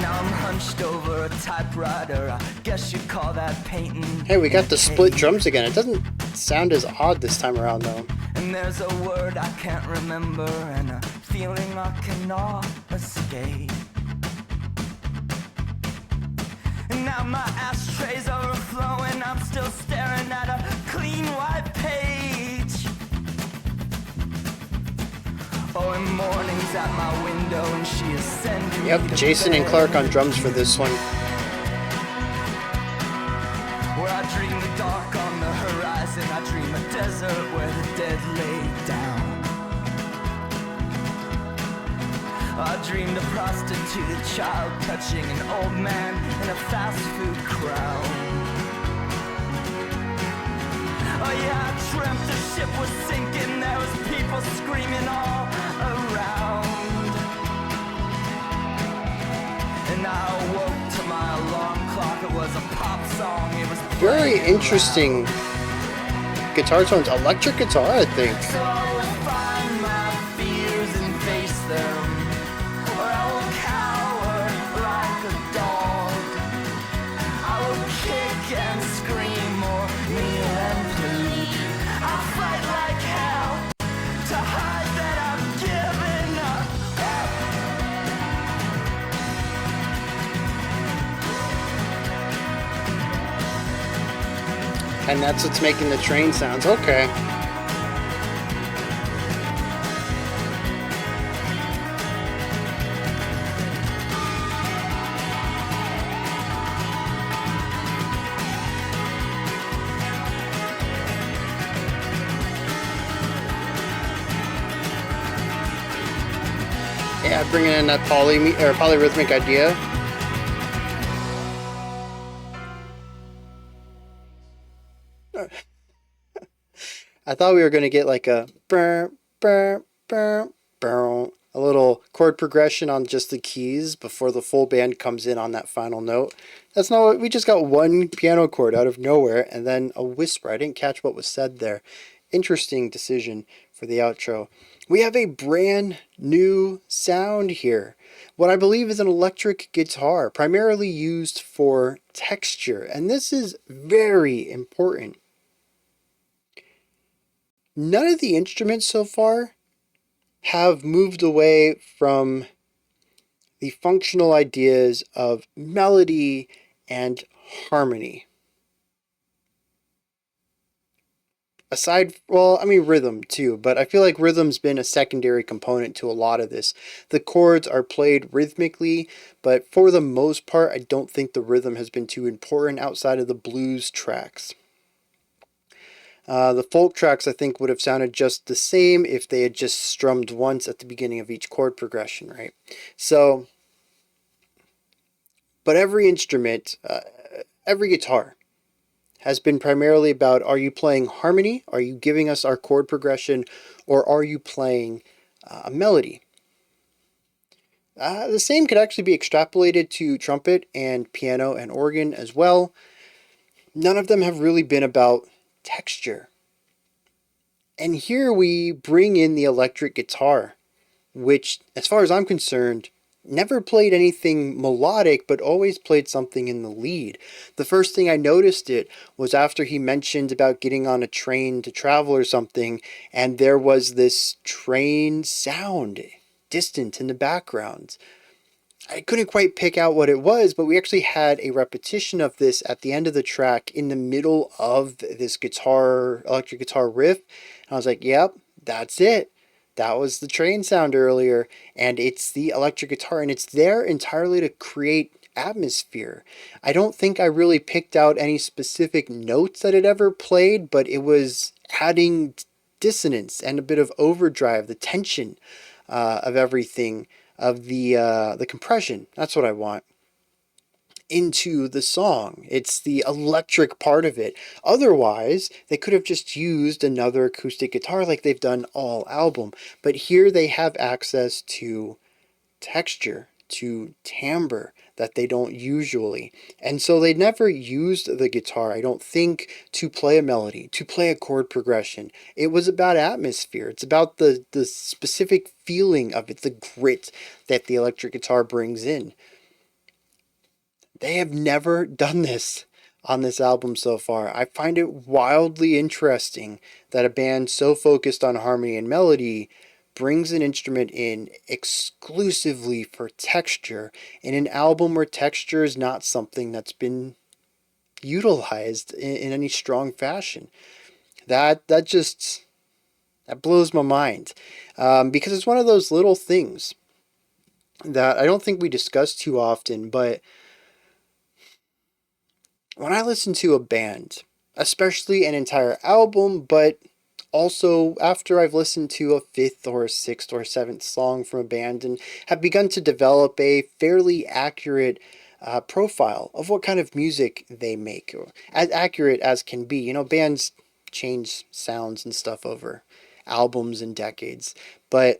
Now I'm hunched over a typewriter. I guess you'd call that painting. Hey, we got the split drums again. It doesn't sound as odd this time around though. And there's a word I can't remember and a feeling I cannot escape. And now my ashtray's overflowing. I'm still staring at a clean white page. Oh, and morning's at my window and she is sending Yep, me to Jason and bed. Clark on drums for this one. Where I dream the dark on the horizon, I dream a desert where the dead lay down. I dreamed a prostituted child touching an old man in a fast food crowd. Oh yeah, I dreamt the ship was sinking, there was people screaming all around. And I awoke to my alarm clock, it was a pop song, it was Very interesting guitar tones. Electric guitar, I think. so I will find my fears and face them, or I will cower like a dog. I will kick and scream or kneel and plead. I'll fight like hell to hide that I've given up. And that's what's making the train sounds. Okay. bringing in that polyrhythmic idea. I thought we were going to get like a a little chord progression on just the keys before the full band comes in on that final note. That's not what we just got. One piano chord out of nowhere and then a whisper. I didn't catch what was said there. Interesting decision for the outro. We have a brand new sound here. What I believe is an electric guitar, primarily used for texture, and this is very important. None of the instruments so far have moved away from the functional ideas of melody and harmony. Rhythm too, but I feel like rhythm's been a secondary component to a lot of this. The chords are played rhythmically, but for the most part, I don't think the rhythm has been too important outside of the blues tracks. The folk tracks, I think, would have sounded just the same if they had just strummed once at the beginning of each chord progression, right? So, but every instrument, every guitar, has been primarily about, are you playing harmony? Are you giving us our chord progression? Or are you playing a melody? The same could actually be extrapolated to trumpet and piano and organ as well. None of them have really been about texture. And here we bring in the electric guitar, which, as far as I'm concerned, never played anything melodic, but always played something in the lead. The first thing I noticed it was after he mentioned about getting on a train to travel or something, and there was this train sound distant in the background. I couldn't quite pick out what it was, but we actually had a repetition of this at the end of the track in the middle of this electric guitar riff. And I was like, yep, that's it. That was the train sound earlier, and it's the electric guitar, and it's there entirely to create atmosphere. I don't think I really picked out any specific notes that it ever played, but it was adding dissonance and a bit of overdrive, the tension of everything, of the compression. That's what I want into the song. It's the electric part of it. Otherwise, they could have just used another acoustic guitar like they've done all album. But here they have access to texture, to timbre that they don't usually. And so they never used the guitar, I don't think, to play a melody, to play a chord progression. It was about atmosphere. It's about the specific feeling of it, the grit that the electric guitar brings in. They have never done this on this album so far. I find it wildly interesting that a band so focused on harmony and melody brings an instrument in exclusively for texture in an album where texture is not something that's been utilized in any strong fashion. That blows my mind, because it's one of those little things that I don't think we discuss too often, but when I listen to a band, especially an entire album, but also after I've listened to a fifth or a sixth or seventh song from a band and have begun to develop a fairly accurate profile of what kind of music they make, or as accurate as can be. You know, bands change sounds and stuff over albums and decades, but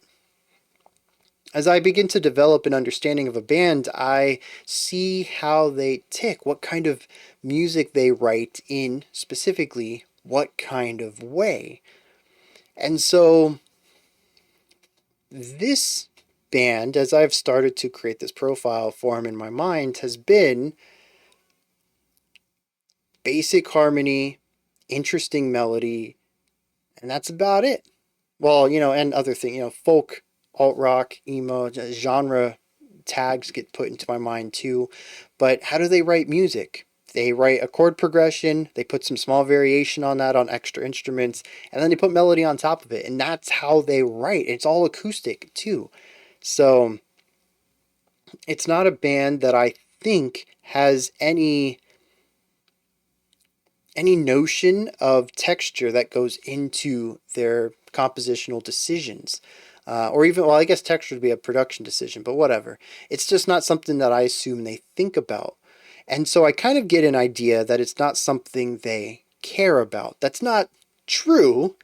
as I begin to develop an understanding of a band, I see how they tick, what kind of music they write in specifically what kind of way. And so this band, as I've started to create this profile for him in my mind, has been basic harmony, interesting melody, and that's about it. Well, and other things, folk, alt rock, emo, genre tags get put into my mind too. But how do they write music? They write a chord progression, they put some small variation on that on extra instruments, and then they put melody on top of it. And that's how they write. It's all acoustic too. So it's not a band that I think has any notion of texture that goes into their compositional decisions. or even, well, I guess texture would be a production decision, but whatever. It's just not something that I assume they think about. And so I kind of get an idea that it's not something they care about. That's not true.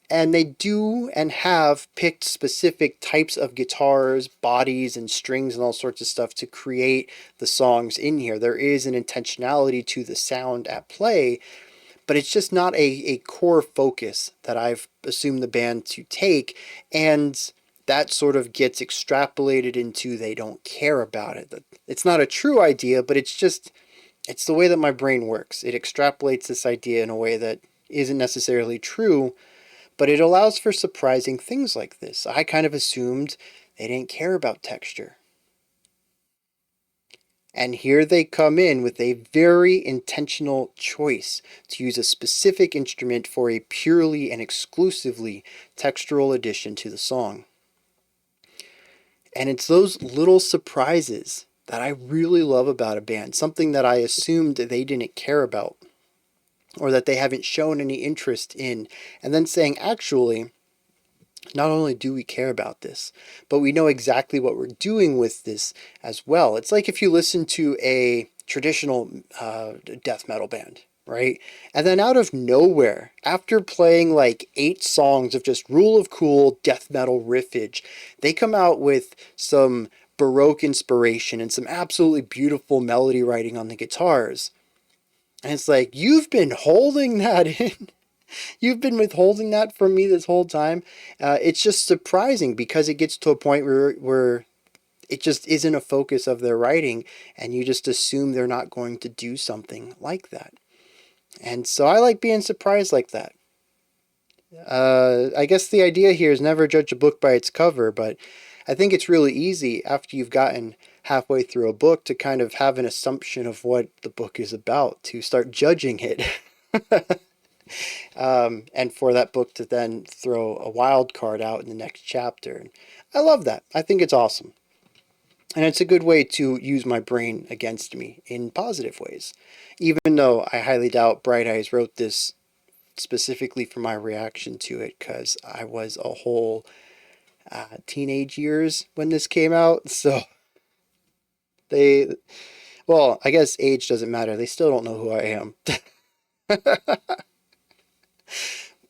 And they do and have picked specific types of guitars, bodies, and strings and all sorts of stuff to create the songs in here. There is an intentionality to the sound at play, but it's just not a core focus that I've assumed the band to take. And that sort of gets extrapolated into they don't care about it. It's not a true idea, but it's the way that my brain works. It extrapolates this idea in a way that isn't necessarily true, but it allows for surprising things like this. I kind of assumed they didn't care about texture. And here they come in with a very intentional choice to use a specific instrument for a purely and exclusively textural addition to the song. And it's those little surprises that I really love about a band, something that I assumed they didn't care about or that they haven't shown any interest in, and then saying, actually, not only do we care about this, but we know exactly what we're doing with this as well. It's like if you listen to a traditional death metal band, right? And then out of nowhere, after playing like 8 songs of just rule of cool death metal riffage, they come out with some Baroque inspiration and some absolutely beautiful melody writing on the guitars. And it's like, you've been holding that in. You've been withholding that from me this whole time. It's just surprising because it gets to a point where it just isn't a focus of their writing, and you just assume they're not going to do something like that. And so I like being surprised like that. I guess the idea here is never judge a book by its cover, but I think it's really easy after you've gotten halfway through a book to kind of have an assumption of what the book is about, to start judging it. And for that book to then throw a wild card out in the next chapter. And I love that. I think it's awesome. And it's a good way to use my brain against me in positive ways. Even though I highly doubt Bright Eyes wrote this specifically for my reaction to it, because I was a whole teenage years when this came out. So well, I guess age doesn't matter. They still don't know who I am.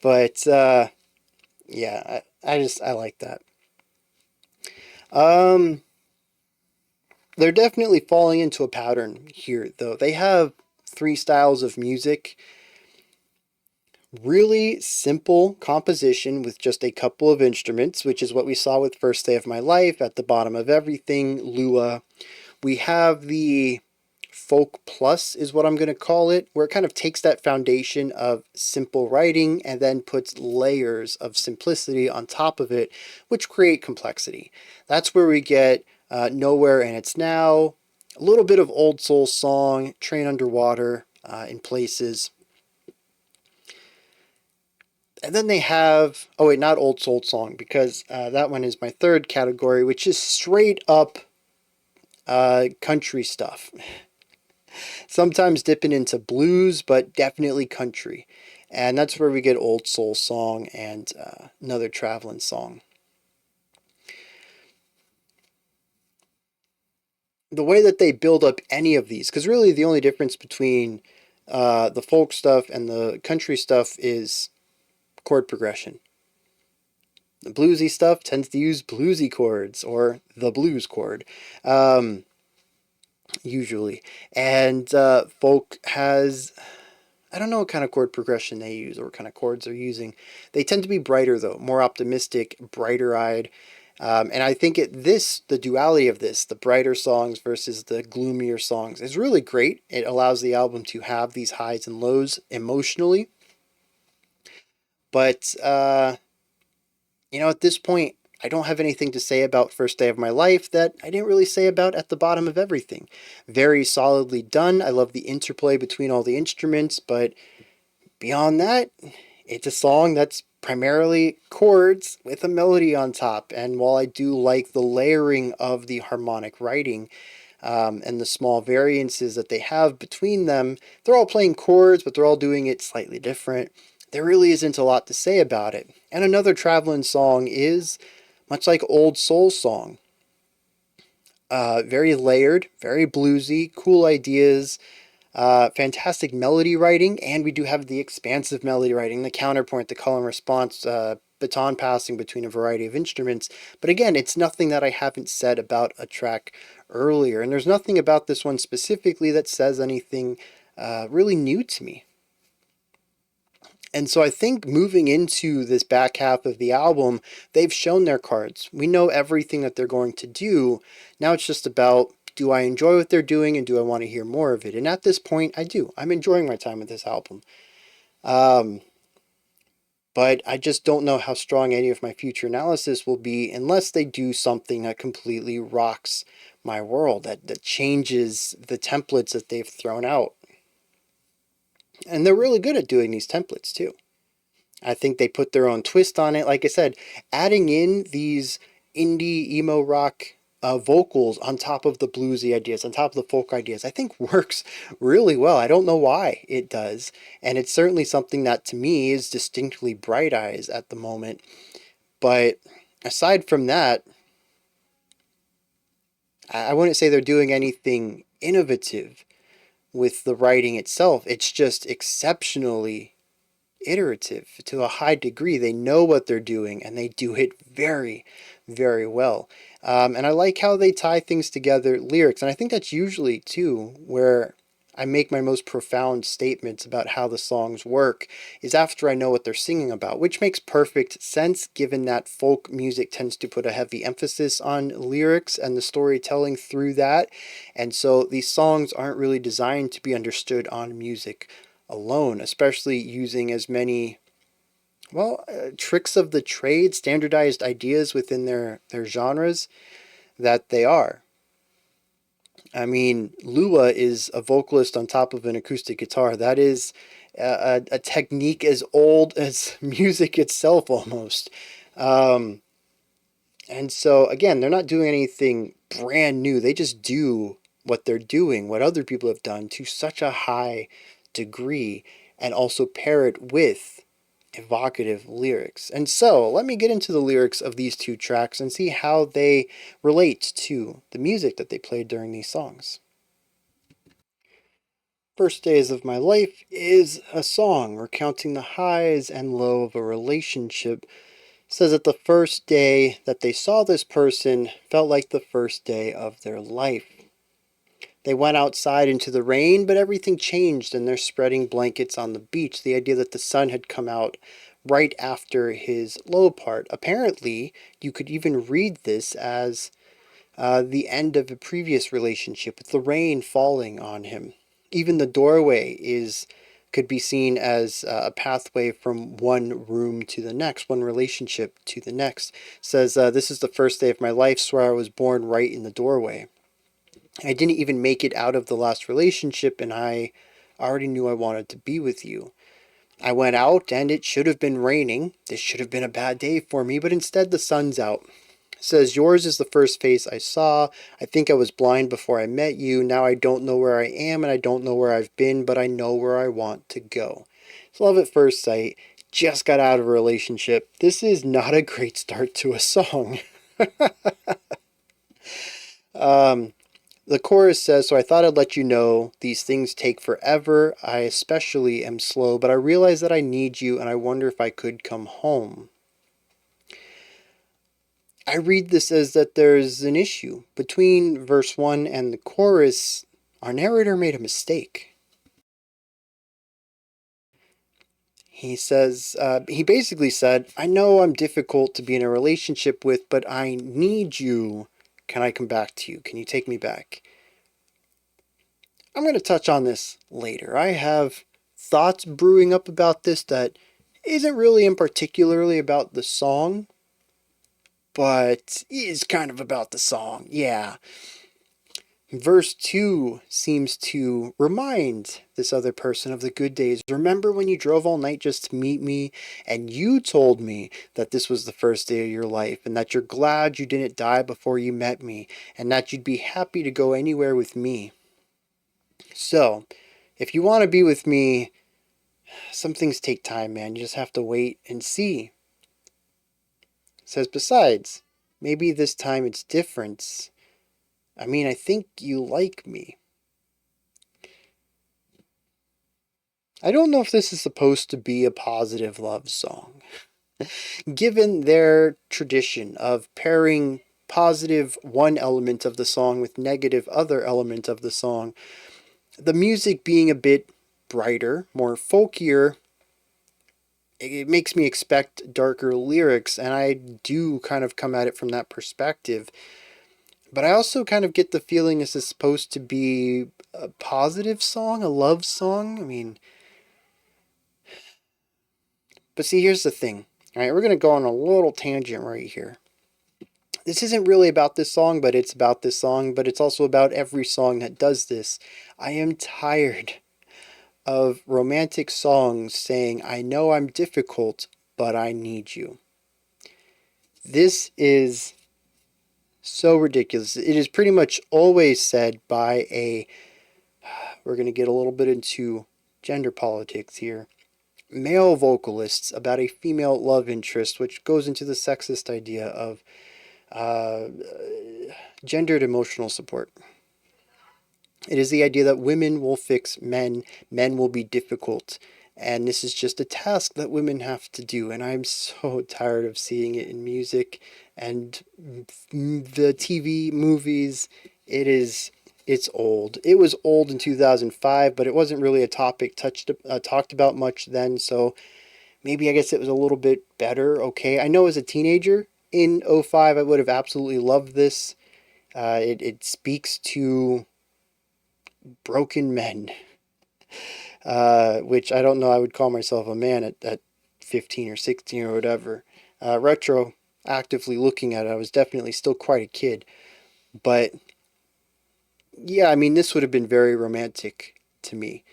But yeah, I like that. They're definitely falling into a pattern here, though. They have 3 styles of music. Really simple composition with just a couple of instruments, which is what we saw with First Day of My Life, At the Bottom of Everything, Lua. We have the folk plus is what I'm going to call it, where it kind of takes that foundation of simple writing and then puts layers of simplicity on top of it, which create complexity. That's where we get Nowhere and It's Now, a little bit of Old Soul Song, Train Underwater in places. And then they have, oh wait, not Old Soul Song, because that one is my third category, which is straight up country stuff. Sometimes dipping into blues, but definitely country. And that's where we get Old Soul Song and another Travelin song. The way that they build up any of these, because really the only difference between the folk stuff and the country stuff is chord progression. The bluesy stuff tends to use bluesy chords, or the blues chord. Usually. And folk has, I don't know what kind of chord progression they use or what kind of chords they're using. They tend to be brighter though, more optimistic, brighter eyed. And I think the duality of this, the brighter songs versus the gloomier songs, is really great. It allows the album to have these highs and lows emotionally. But, at this point, I don't have anything to say about First Day of My Life that I didn't really say about At the Bottom of Everything. Very solidly done. I love the interplay between all the instruments, but beyond that, it's a song that's primarily chords with a melody on top. And while I do like the layering of the harmonic writing and the small variances that they have between them, they're all playing chords, but they're all doing it slightly different. There really isn't a lot to say about it. And another Travelin song is much like old soul song. Very layered, very bluesy, cool ideas, fantastic melody writing, and we do have the expansive melody writing, the counterpoint, the call and response, baton passing between a variety of instruments. But again, it's nothing that I haven't said about a track earlier, and there's nothing about this one specifically that says anything really new to me. And so I think moving into this back half of the album, they've shown their cards. We know everything that they're going to do. Now it's just about, do I enjoy what they're doing and do I want to hear more of it? And at this point, I do. I'm enjoying my time with this album. But I just don't know how strong any of my future analysis will be unless they do something that completely rocks my world, that changes the templates that they've thrown out. And they're really good at doing these templates too. I think they put their own twist on it. Like I said, adding in these indie emo rock vocals on top of the bluesy ideas, on top of the folk ideas, I think works really well. I don't know why it does. And it's certainly something that to me is distinctly Bright Eyes at the moment. But aside from that, I wouldn't say they're doing anything innovative with the writing itself. It's just exceptionally iterative to a high degree. They know what they're doing and they do it very, very well. And I like how they tie things together, lyrics. And I think that's usually too where I make my most profound statements about how the songs work, is after I know what they're singing about, which makes perfect sense given that folk music tends to put a heavy emphasis on lyrics and the storytelling through that. And so these songs aren't really designed to be understood on music alone, especially using as many, tricks of the trade, standardized ideas within their genres that they are. I mean, Lua is a vocalist on top of an acoustic guitar. That is a technique as old as music itself almost. And so, again, they're not doing anything brand new. They just do what they're doing, what other people have done to such a high degree, and also pair it with evocative lyrics. And so, let me get into the lyrics of these two tracks and see how they relate to the music that they played during these songs. First Days of My Life is a song recounting the highs and low of a relationship. It says that the first day that they saw this person felt like the first day of their life. They went outside into the rain, but everything changed and they're spreading blankets on the beach. The idea that the sun had come out right after his low part. Apparently, you could even read this as the end of a previous relationship with the rain falling on him. Even the doorway could be seen as a pathway from one room to the next, one relationship to the next. It says, this is the first day of my life, swear I was born right in the doorway. I didn't even make it out of the last relationship and I already knew I wanted to be with you. I went out and it should have been raining. This should have been a bad day for me, but instead the sun's out. It says, yours is the first face I saw. I think I was blind before I met you. Now I don't know where I am and I don't know where I've been, but I know where I want to go. It's love at first sight. Just got out of a relationship. This is not a great start to a song. The chorus says, so I thought I'd let you know these things take forever. I especially am slow, but I realize that I need you and I wonder if I could come home. I read this as that there's an issue. Between verse 1 and the chorus, our narrator made a mistake. He says, he basically said, I know I'm difficult to be in a relationship with, but I need you. Can I come back to you? Can you take me back? I'm going to touch on this later. I have thoughts brewing up about this that isn't really in particularly about the song, but is kind of about the song. Yeah. Verse 2 seems to remind this other person of the good days. Remember when you drove all night just to meet me and you told me that this was the first day of your life and that you're glad you didn't die before you met me and that you'd be happy to go anywhere with me. So, if you want to be with me, some things take time, man. You just have to wait and see. It says, besides, maybe this time it's different. I mean, I think you like me. I don't know if this is supposed to be a positive love song. Given their tradition of pairing positive one element of the song with negative other element of the song, the music being a bit brighter, more folkier, it makes me expect darker lyrics, and I do kind of come at it from that perspective. But I also kind of get the feeling this is supposed to be a positive song, a love song. I mean, but see, here's the thing. All right, we're going to go on a little tangent right here. This isn't really about this song, but it's about this song, but it's also about every song that does this. I am tired of romantic songs saying, I know I'm difficult, but I need you. This is so ridiculous. It is pretty much always said by a, we're going to get a little bit into gender politics here, male vocalists about a female love interest, which goes into the sexist idea of uh, gendered emotional support. It is the idea that women will fix men, men will be difficult, and this is just a task that women have to do. And I'm so tired of seeing it in music and the TV, movies. It's old. It was old in 2005, but it wasn't really a topic talked about much then. So maybe I guess it was a little bit better. Okay, I know as a teenager in '05, I would have absolutely loved this. It speaks to broken men, which I don't know I would call myself a man at 15 or 16 or whatever. Retro actively looking at it, I was definitely still quite a kid. But yeah, I mean, this would have been very romantic to me.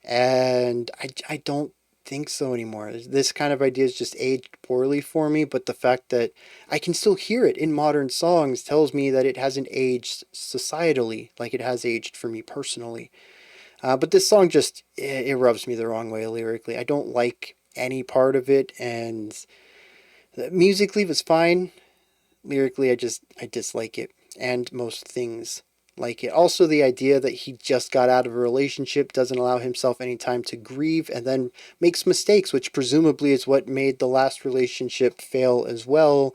And I don't think so anymore. This kind of idea has just aged poorly for me, but the fact that I can still hear it in modern songs tells me that it hasn't aged societally like it has aged for me personally. But this song just, it rubs me the wrong way lyrically. I don't like any part of it, and musically was fine. Lyrically, I dislike it, and most things like it. Also, the idea that he just got out of a relationship, doesn't allow himself any time to grieve, and then makes mistakes, which presumably is what made the last relationship fail as well.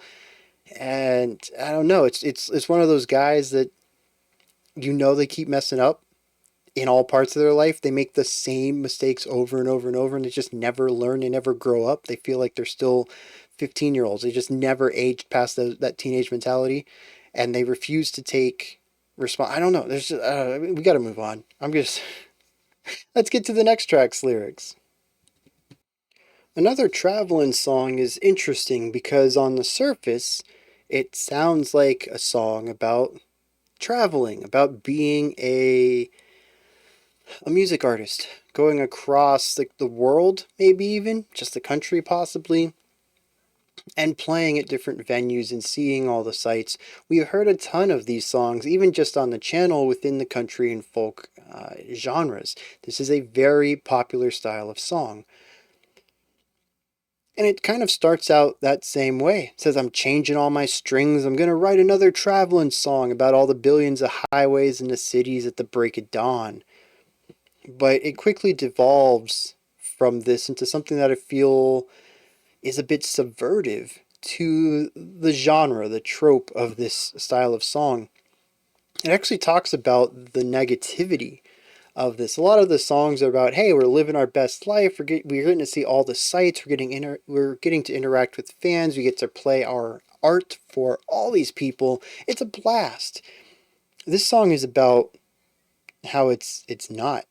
And I don't know, it's one of those guys that they keep messing up in all parts of their life. They make the same mistakes over and over and over, and they just never learn. They never grow up. They feel like they're still 15-year-olds. They just never aged past that teenage mentality, and they refuse to take response. I don't know. There's just, we got to move on. Let's get to the next track's lyrics. Another Travelin song is interesting because on the surface, it sounds like a song about traveling, about being a music artist going across the world, maybe even just the country possibly, and playing at different venues and seeing all the sights. We've heard a ton of these songs, even just on the channel within the country and folk genres. This is a very popular style of song. And it kind of starts out that same way. It says, I'm changing all my strings. I'm going to write another traveling song about all the billions of highways and the cities at the break of dawn. But it quickly devolves from this into something that I feel is a bit subversive to the genre, the trope of this style of song. It actually talks about the negativity of this. A lot of the songs are about, hey, we're living our best life. We're getting to see all the sights. We're getting to interact with fans. We get to play our art for all these people. It's a blast. This song is about how it's not.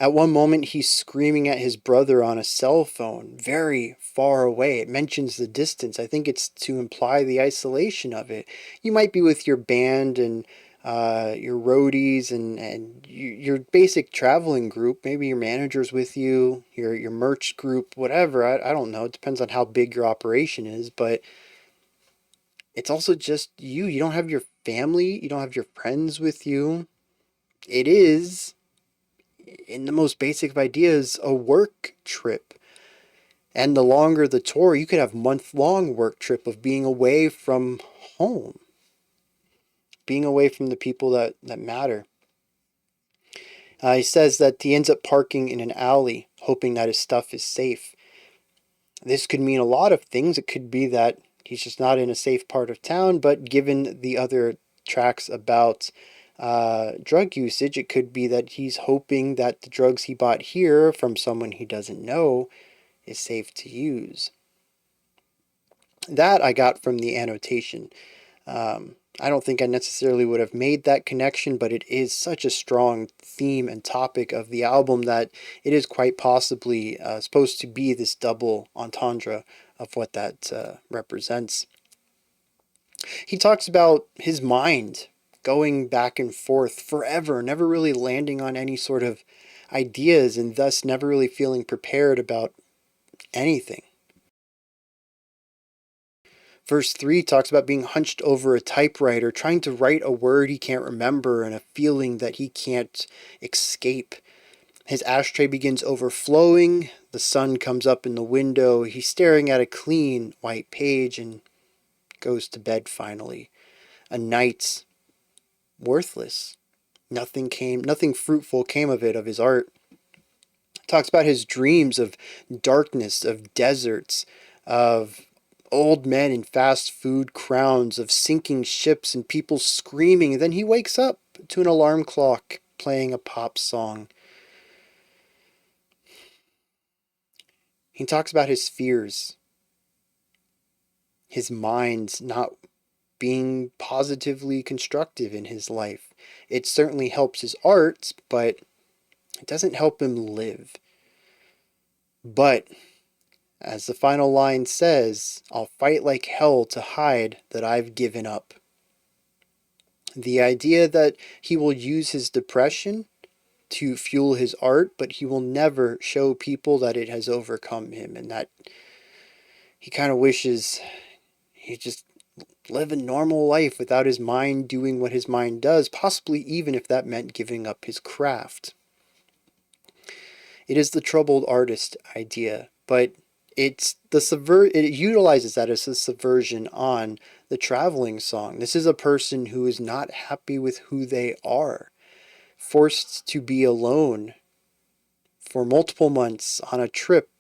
At one moment, he's screaming at his brother on a cell phone, very far away. It mentions the distance. I think it's to imply the isolation of it. You might be with your band and your roadies and your basic traveling group. Maybe your manager's with you, your merch group, whatever. I don't know. It depends on how big your operation is, but it's also just you. You don't have your family. You don't have your friends with you. It is, in the most basic of ideas, a work trip. And the longer the tour, you could have month-long work trip of being away from home, being away from the people that matter. He says that he ends up parking in an alley, hoping that his stuff is safe. This could mean a lot of things. It could be that he's just not in a safe part of town, but given the other tracks about drug usage, it could be that he's hoping that the drugs he bought here from someone he doesn't know is safe to use. That I got from the annotation. I don't think I necessarily would have made that connection, but it is such a strong theme and topic of the album that it is quite possibly supposed to be this double entendre of what that represents. He talks about his mind going back and forth forever, never really landing on any sort of ideas, and thus never really feeling prepared about anything. Verse 3 talks about being hunched over a typewriter, trying to write a word he can't remember and a feeling that he can't escape. His ashtray begins overflowing. The sun comes up in the window. He's staring at a clean white page and goes to bed finally. A night worthless. Nothing fruitful came of it, of his art. Talks about his dreams of darkness, of deserts, of old men in fast food crowns, of sinking ships and people screaming. And then he wakes up to an alarm clock playing a pop song. He talks about his fears, his mind not being positively constructive in his life. It certainly helps his art, but it doesn't help him live. But as the final line says, I'll fight like hell to hide that I've given up. The idea that he will use his depression to fuel his art, but he will never show people that it has overcome him, and that he kind of wishes he just live a normal life without his mind doing what his mind does, possibly even if that meant giving up his craft. It is the troubled artist idea, but it utilizes that as a subversion on the Travelin song. This is a person who is not happy with who they are, forced to be alone for multiple months on a trip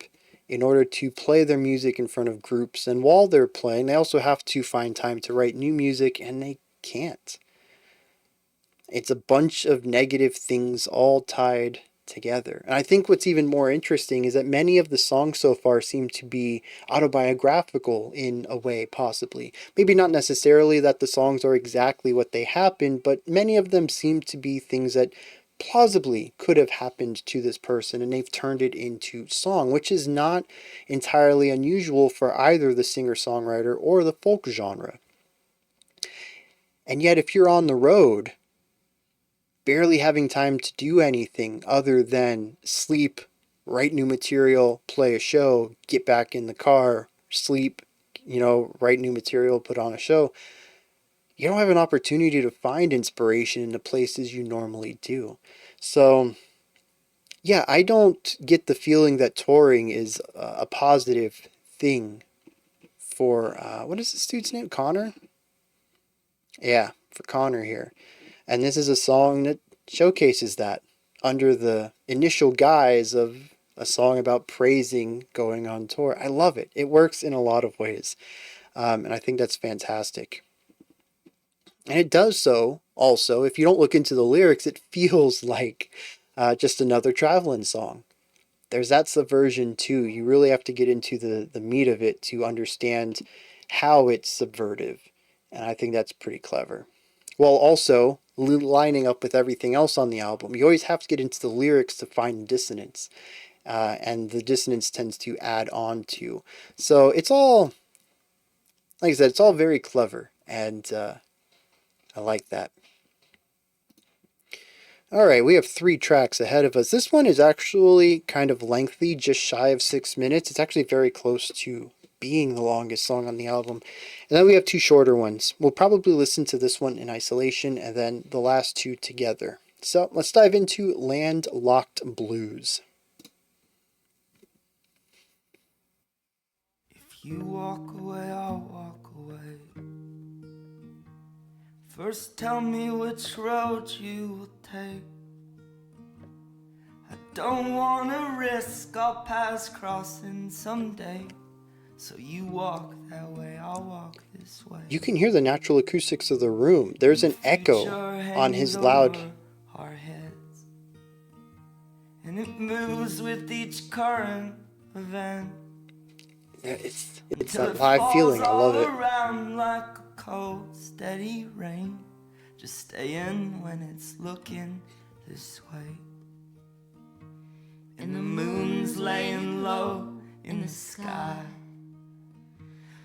in order to play their music in front of groups. And while they're playing, they also have to find time to write new music, and they can't. It's a bunch of negative things all tied together. And I think what's even more interesting is that many of the songs so far seem to be autobiographical in a way, possibly. Maybe not necessarily that the songs are exactly what they happened, but many of them seem to be things that plausibly could have happened to this person, and they've turned it into song, which is not entirely unusual for either the singer-songwriter or the folk genre. And yet, if you're on the road, barely having time to do anything other than sleep, write new material, play a show, get back in the car, sleep, write new material, put on a show, you don't have an opportunity to find inspiration in the places you normally do. So, yeah, I don't get the feeling that touring is a positive thing for, what is this dude's name? Connor? Yeah, for Connor here. And this is a song that showcases that under the initial guise of a song about praising going on tour. I love it. It works in a lot of ways. And I think that's fantastic. And it does so also. If you don't look into the lyrics, it feels like just another Travelin song. There's that subversion too. You really have to get into the meat of it to understand how it's subvertive. And I think that's pretty clever. While also lining up with everything else on the album. You always have to get into the lyrics to find dissonance. And the dissonance tends to add on to. So it's all, like I said, it's all very clever. And I like that. Alright, we have 3 tracks ahead of us. This one is actually kind of lengthy, just shy of 6 minutes. It's actually very close to being the longest song on the album. And then we have 2 shorter ones. We'll probably listen to this one in isolation and then the last 2 together. So let's dive into Landlocked Blues. you walk away, I'll walk away. First tell me which road you will take. I don't wanna risk our paths crossing someday. So you walk that way, I'll walk this way. You can hear the natural acoustics of the room. There's an echo on his loud. Our heads, and it moves with each current event. Yeah, it's that live feeling. I love it. Around like a cold, steady rain, just staying when it's looking this way. And the moon's laying low in the sky,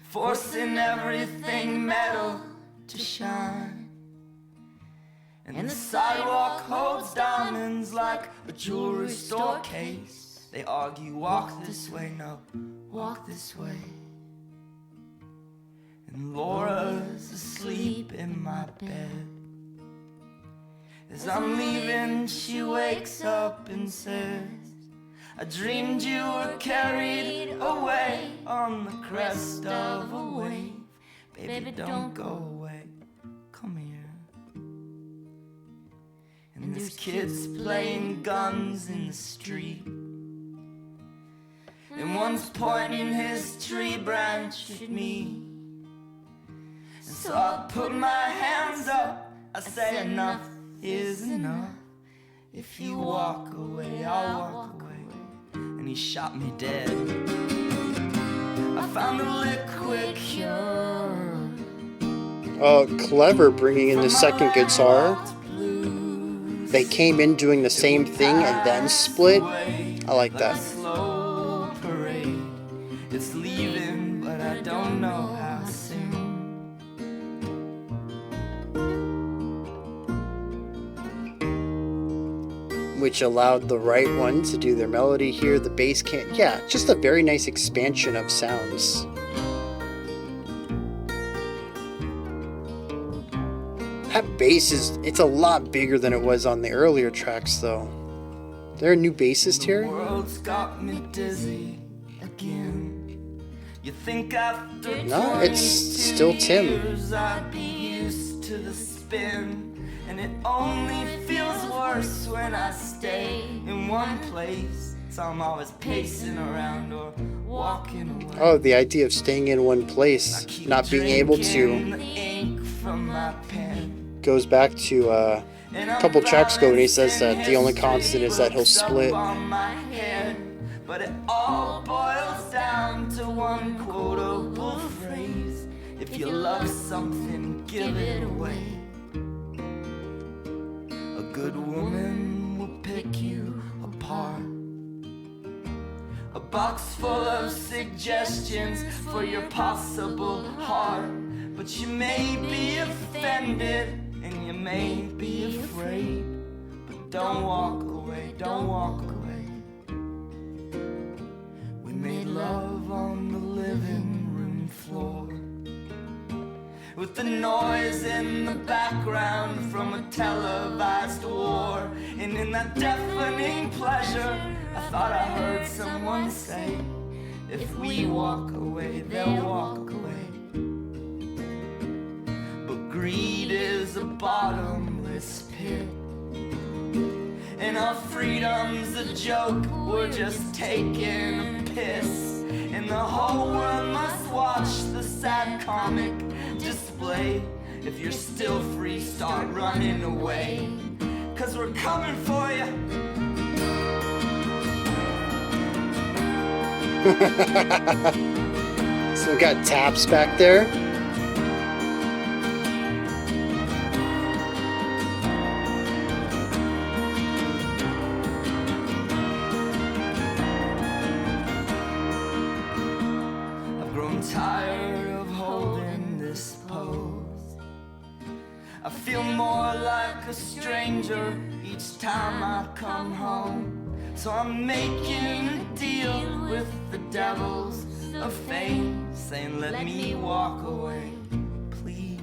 forcing everything metal to shine. And the sidewalk holds diamonds like a jewelry store case. They argue, walk this way, no, walk this way. And Laura's asleep in my bed. As I'm leaving, she wakes up and says, I dreamed you were carried away on the crest of a wave. Baby, don't go away, come here. And there's kids playing guns in the street, and one's pointing his tree branch at me. And so I put my hands up, I say enough is enough. If you walk away, I'll walk away. And he shot me dead. I found a liquid cure. Oh, clever, bringing in the second guitar. They came in doing the same thing and then split. I like that. It's leaving, but I don't know how soon. Which allowed the right one to do their melody here. The bass can't. Yeah, just a very nice expansion of sounds. That bass it's a lot bigger than it was on the earlier tracks, though. There a new bassist here? The world's got me dizzy again. You think after No, it's still Tim. years I'd be used to the spin. And it only feels worse when I stay in one place. So I'm always pacing around or walking away. Oh, the idea of staying in one place, not being able to, the ink from my pen. goes back to a couple tracks ago when he says that the only constant is that he'll split. But it all boils down to one quotable phrase: if you love something, give it away. A good woman will pick you apart. A box full of suggestions for your possible heart. But you may be offended and you may be afraid. But don't walk away, don't walk away. We made love on the living room floor, with the noise in the background from a televised war. And in that deafening pleasure, I thought I heard someone say, if we walk away, they'll walk away. But greed is a bottomless pit, and our freedom's a joke, we're just taking a piss. And the whole world must watch the sad comic display. If you're still free, start running away, 'cause we're coming for you. So we got taps back there. I've grown tired of holding this pose. I feel more like a stranger each time I come home. So I'm making a deal with the devils of fame, saying let me walk away, please.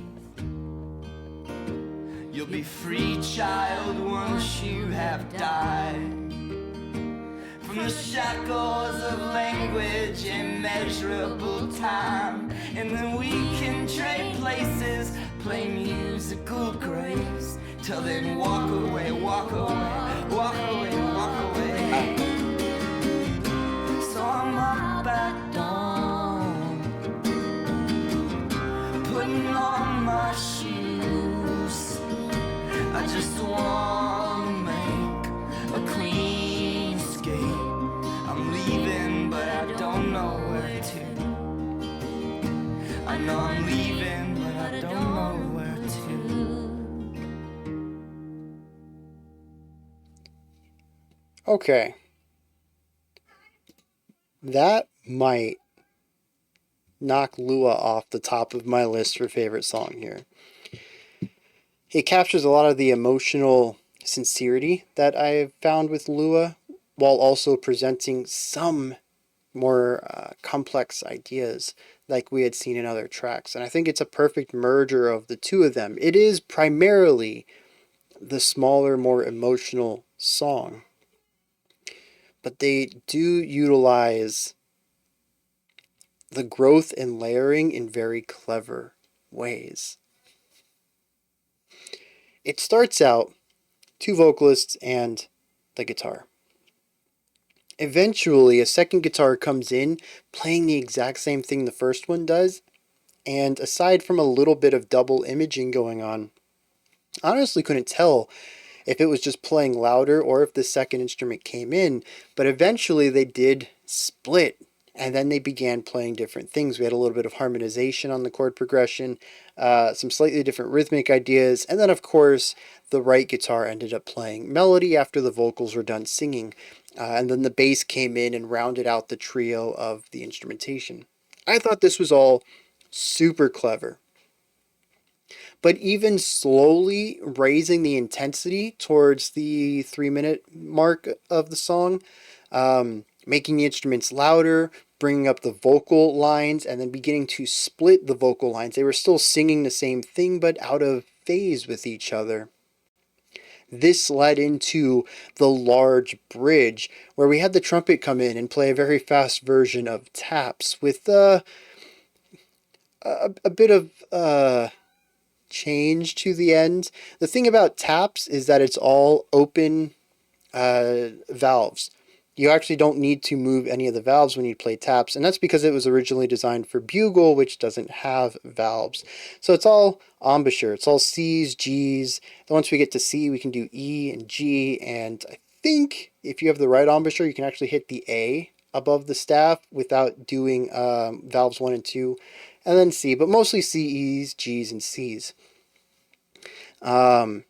You'll be free, child, once you have died. from the shackles of language, immeasurable time. And then we can trade places, play musical grace. Till then walk away, walk away, walk away, walk away. So I'm up at dawn, putting on my shoes. I just wanna make a clean escape. I'm leaving, but I don't know where to. I know I'm leaving, but I don't know where to. Okay. That might knock Lua off the top of my list for favorite song here. It captures a lot of the emotional sincerity that I've found with Lua, while also presenting some more complex ideas like we had seen in other tracks. And I think it's a perfect merger of the two of them. It is primarily the smaller, more emotional song, but they do utilize the growth and layering in very clever ways. It starts out two vocalists and the guitar. Eventually, a second guitar comes in, playing the exact same thing the first one does, and aside from a little bit of double imaging going on, I honestly couldn't tell if it was just playing louder or if the second instrument came in, but eventually they did split, and then they began playing different things. We had a little bit of harmonization on the chord progression, some slightly different rhythmic ideas, and then of course the right guitar ended up playing melody after the vocals were done singing, and then the bass came in and rounded out the trio of the instrumentation. I thought this was all super clever. But even slowly raising the intensity towards the 3-minute mark of the song, making the instruments louder, bringing up the vocal lines, and then beginning to split the vocal lines. They were still singing the same thing, but out of phase with each other. This led into the large bridge, where we had the trumpet come in and play a very fast version of taps with a bit of change to the end. The thing about taps is that it's all open valves. You actually don't need to move any of the valves when you play taps, and that's because it was originally designed for bugle, which doesn't have valves. So it's all embouchure. It's all C's, G's. Then once we get to C, we can do E and G, and I think if you have the right embouchure, you can actually hit the A above the staff without doing valves 1 and 2, and then C, but mostly C, E's, G's, and C's. But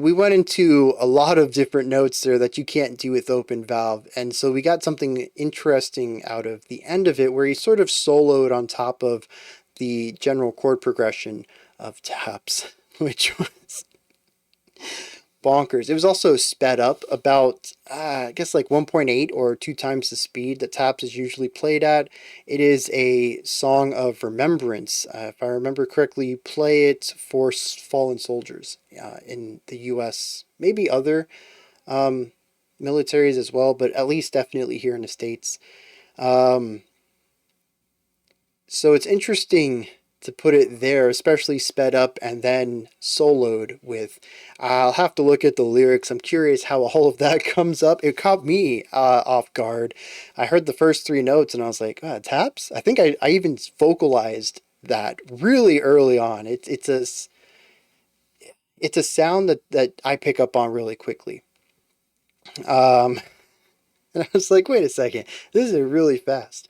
we went into a lot of different notes there that you can't do with open valve, and so we got something interesting out of the end of it where he sort of soloed on top of the general chord progression of taps, which was bonkers. It was also sped up about, I guess like 1.8 or 2 times the speed that taps is usually played at. It is a song of remembrance. If I remember correctly, you play it for fallen soldiers in the U.S., maybe other militaries as well, but at least definitely here in the States. So it's interesting to put it there, especially sped up and then soloed with. I'll have to look at the lyrics. I'm curious how all of that comes up. It caught me off guard. I heard the first 3 notes and I was like, taps? I think I even vocalized that really early on. It's a sound that I pick up on really quickly. And I was like, wait a second, this is really fast.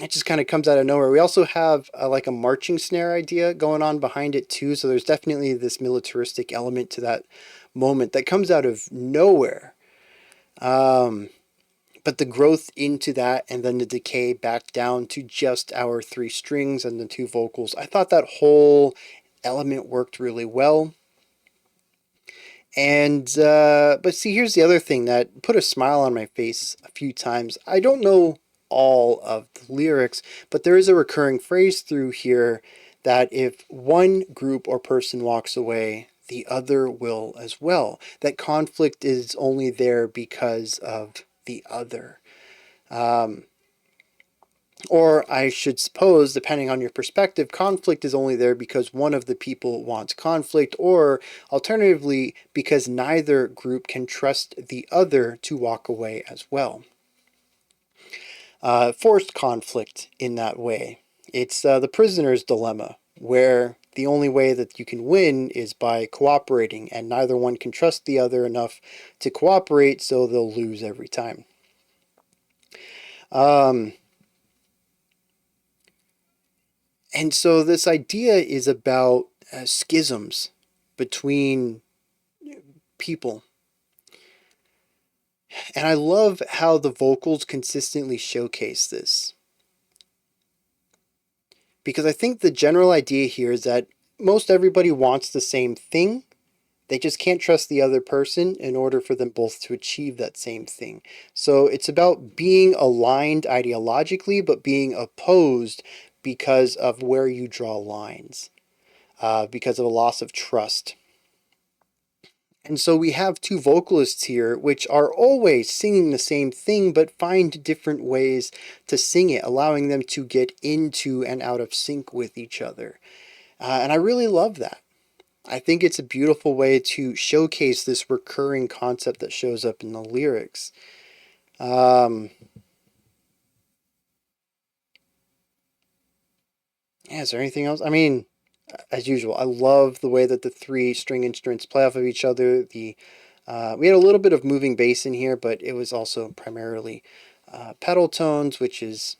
It just kind of comes out of nowhere. We also have like a marching snare idea going on behind it too, so there's definitely this militaristic element to that moment that comes out of nowhere. But the growth into that and then the decay back down to just our 3 strings and the 2 vocals, I thought that whole element worked really well. And but see, here's the other thing that put a smile on my face a few times. I don't know all of the lyrics, but there is a recurring phrase through here that if one group or person walks away, the other will as well. That conflict is only there because of the other. Or I should suppose, depending on your perspective, conflict is only there because one of the people wants conflict, or alternatively, because neither group can trust the other to walk away as well. Forced conflict in that way. It's the prisoner's dilemma, where the only way that you can win is by cooperating, and neither one can trust the other enough to cooperate, so they'll lose every time. And so this idea is about schisms between people. And I love how the vocals consistently showcase this. Because I think the general idea here is that most everybody wants the same thing. They just can't trust the other person in order for them both to achieve that same thing. So it's about being aligned ideologically, but being opposed because of where you draw lines, because of a loss of trust. And so we have two vocalists here, which are always singing the same thing, but find different ways to sing it, allowing them to get into and out of sync with each other. And I really love that. I think it's a beautiful way to showcase this recurring concept that shows up in the lyrics. Is there anything else? I mean, as usual, I love the way that the three string instruments play off of each other. We had a little bit of moving bass in here, but it was also primarily pedal tones, which is,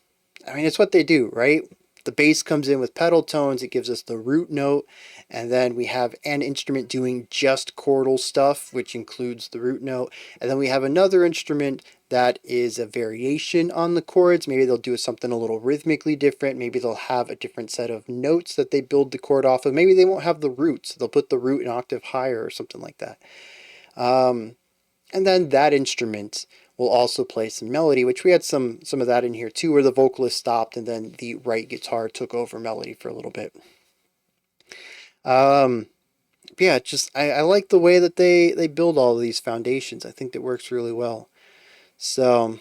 I mean, it's what they do, right? The bass comes in with pedal tones, it gives us the root note, and then we have an instrument doing just chordal stuff, which includes the root note, and then we have another instrument that is a variation on the chords. Maybe they'll do something a little rhythmically different, maybe they'll have a different set of notes that they build the chord off of, maybe they won't have the roots, they'll put the root an octave higher or something like that. And then that instrument will also play some melody, which we had some of that in here too, where the vocalist stopped and then the right guitar took over melody for a little bit. Yeah, just I like the way that they build all of these foundations. I think that works really well. So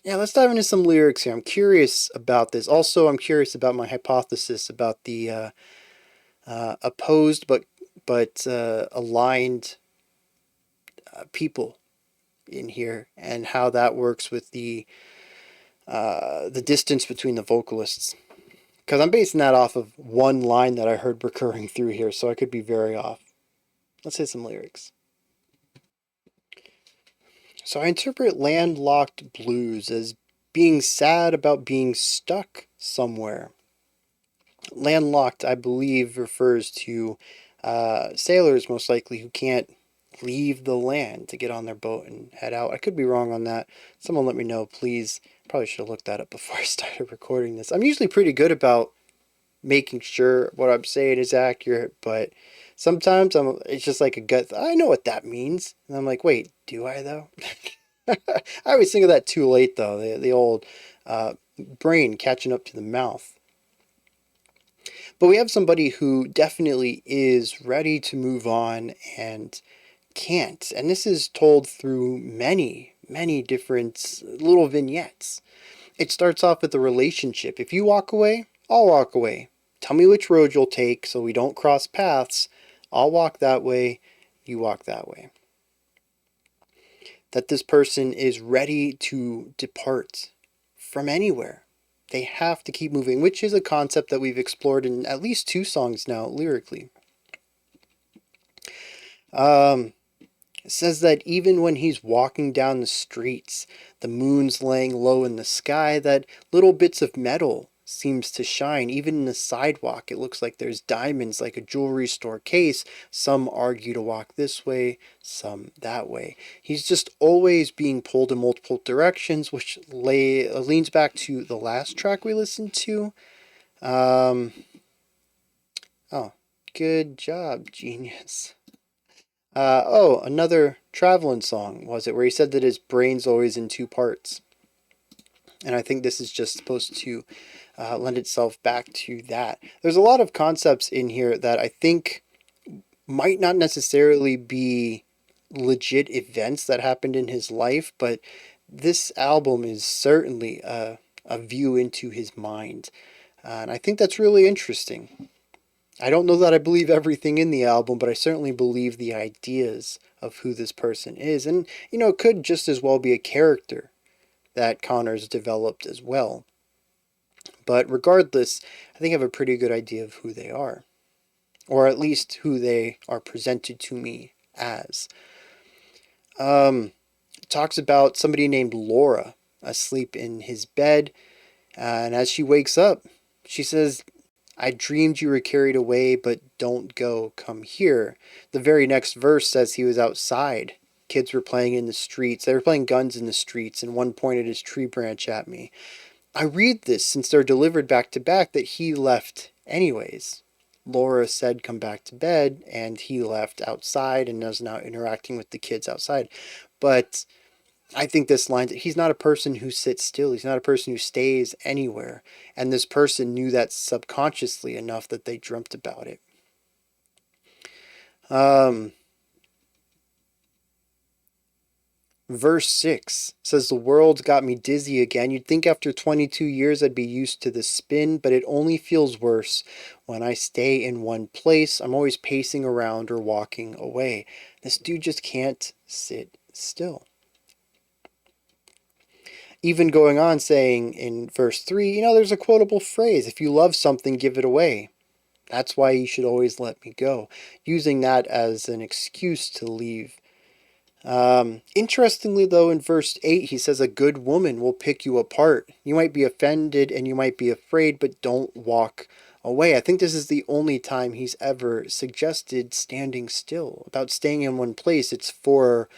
yeah, let's dive into some lyrics here. I'm curious about this. Also, I'm curious about my hypothesis about the opposed but aligned people in here, and how that works with the distance between the vocalists. Because I'm basing that off of one line that I heard recurring through here, so I could be very off. Let's hit some lyrics. So I interpret landlocked blues as being sad about being stuck somewhere. Landlocked, I believe, refers to sailors, most likely, who can't leave the land to get on their boat and head out. I could be wrong on that. Someone let me know, please. Probably should have looked that up before I started recording this. I'm usually pretty good about making sure what I'm saying is accurate, but sometimes it's just like a gut. I know what that means, and I'm like, wait, do I though? I always think of that too late though. The old brain catching up to the mouth. But we have somebody who definitely is ready to move on and can't. And this is told through many, many different little vignettes. It starts off with a relationship. If you walk away, I'll walk away. Tell me which road you'll take so we don't cross paths. I'll walk that way, you walk that way. That this person is ready to depart from anywhere. They have to keep moving, which is a concept that we've explored in at least 2 songs now, lyrically. It says that even when he's walking down the streets, the moon's laying low in the sky, that little bits of metal seems to shine. Even in the sidewalk, it looks like there's diamonds, like a jewelry store case. Some argue to walk this way, some that way. He's just always being pulled in multiple directions, which leans back to the last track we listened to. Oh, good job, genius. Another Travelin song, was it, where he said that his brain's always in 2 parts. And I think this is just supposed to lend itself back to that. There's a lot of concepts in here that I think might not necessarily be legit events that happened in his life, but this album is certainly a view into his mind. And I think that's really interesting. I don't know that I believe everything in the album, but I certainly believe the ideas of who this person is. And, it could just as well be a character that Connor's developed as well. But regardless, I think I have a pretty good idea of who they are, or at least who they are presented to me as. Talks about somebody named Laura asleep in his bed, and as she wakes up, she says, I dreamed you were carried away, but don't go, come here. The very next verse says he was outside. Kids were playing in the streets. They were playing guns in the streets, and one pointed his tree branch at me. I read this, since they're delivered back to back, that he left anyways. Laura said come back to bed, and he left outside and is now interacting with the kids outside. But I think this line, he's not a person who sits still. He's not a person who stays anywhere. And this person knew that subconsciously enough that they dreamt about it. Verse 6 says, the world got me dizzy again. You'd think after 22 years I'd be used to the spin, but it only feels worse when I stay in one place. I'm always pacing around or walking away. This dude just can't sit still. Even going on saying in verse 3, there's a quotable phrase, if you love something, give it away. That's why you should always let me go. Using that as an excuse to leave. Interestingly, though, in verse 8, he says, a good woman will pick you apart. You might be offended and you might be afraid, but don't walk away. I think this is the only time he's ever suggested standing still. About staying in one place, it's for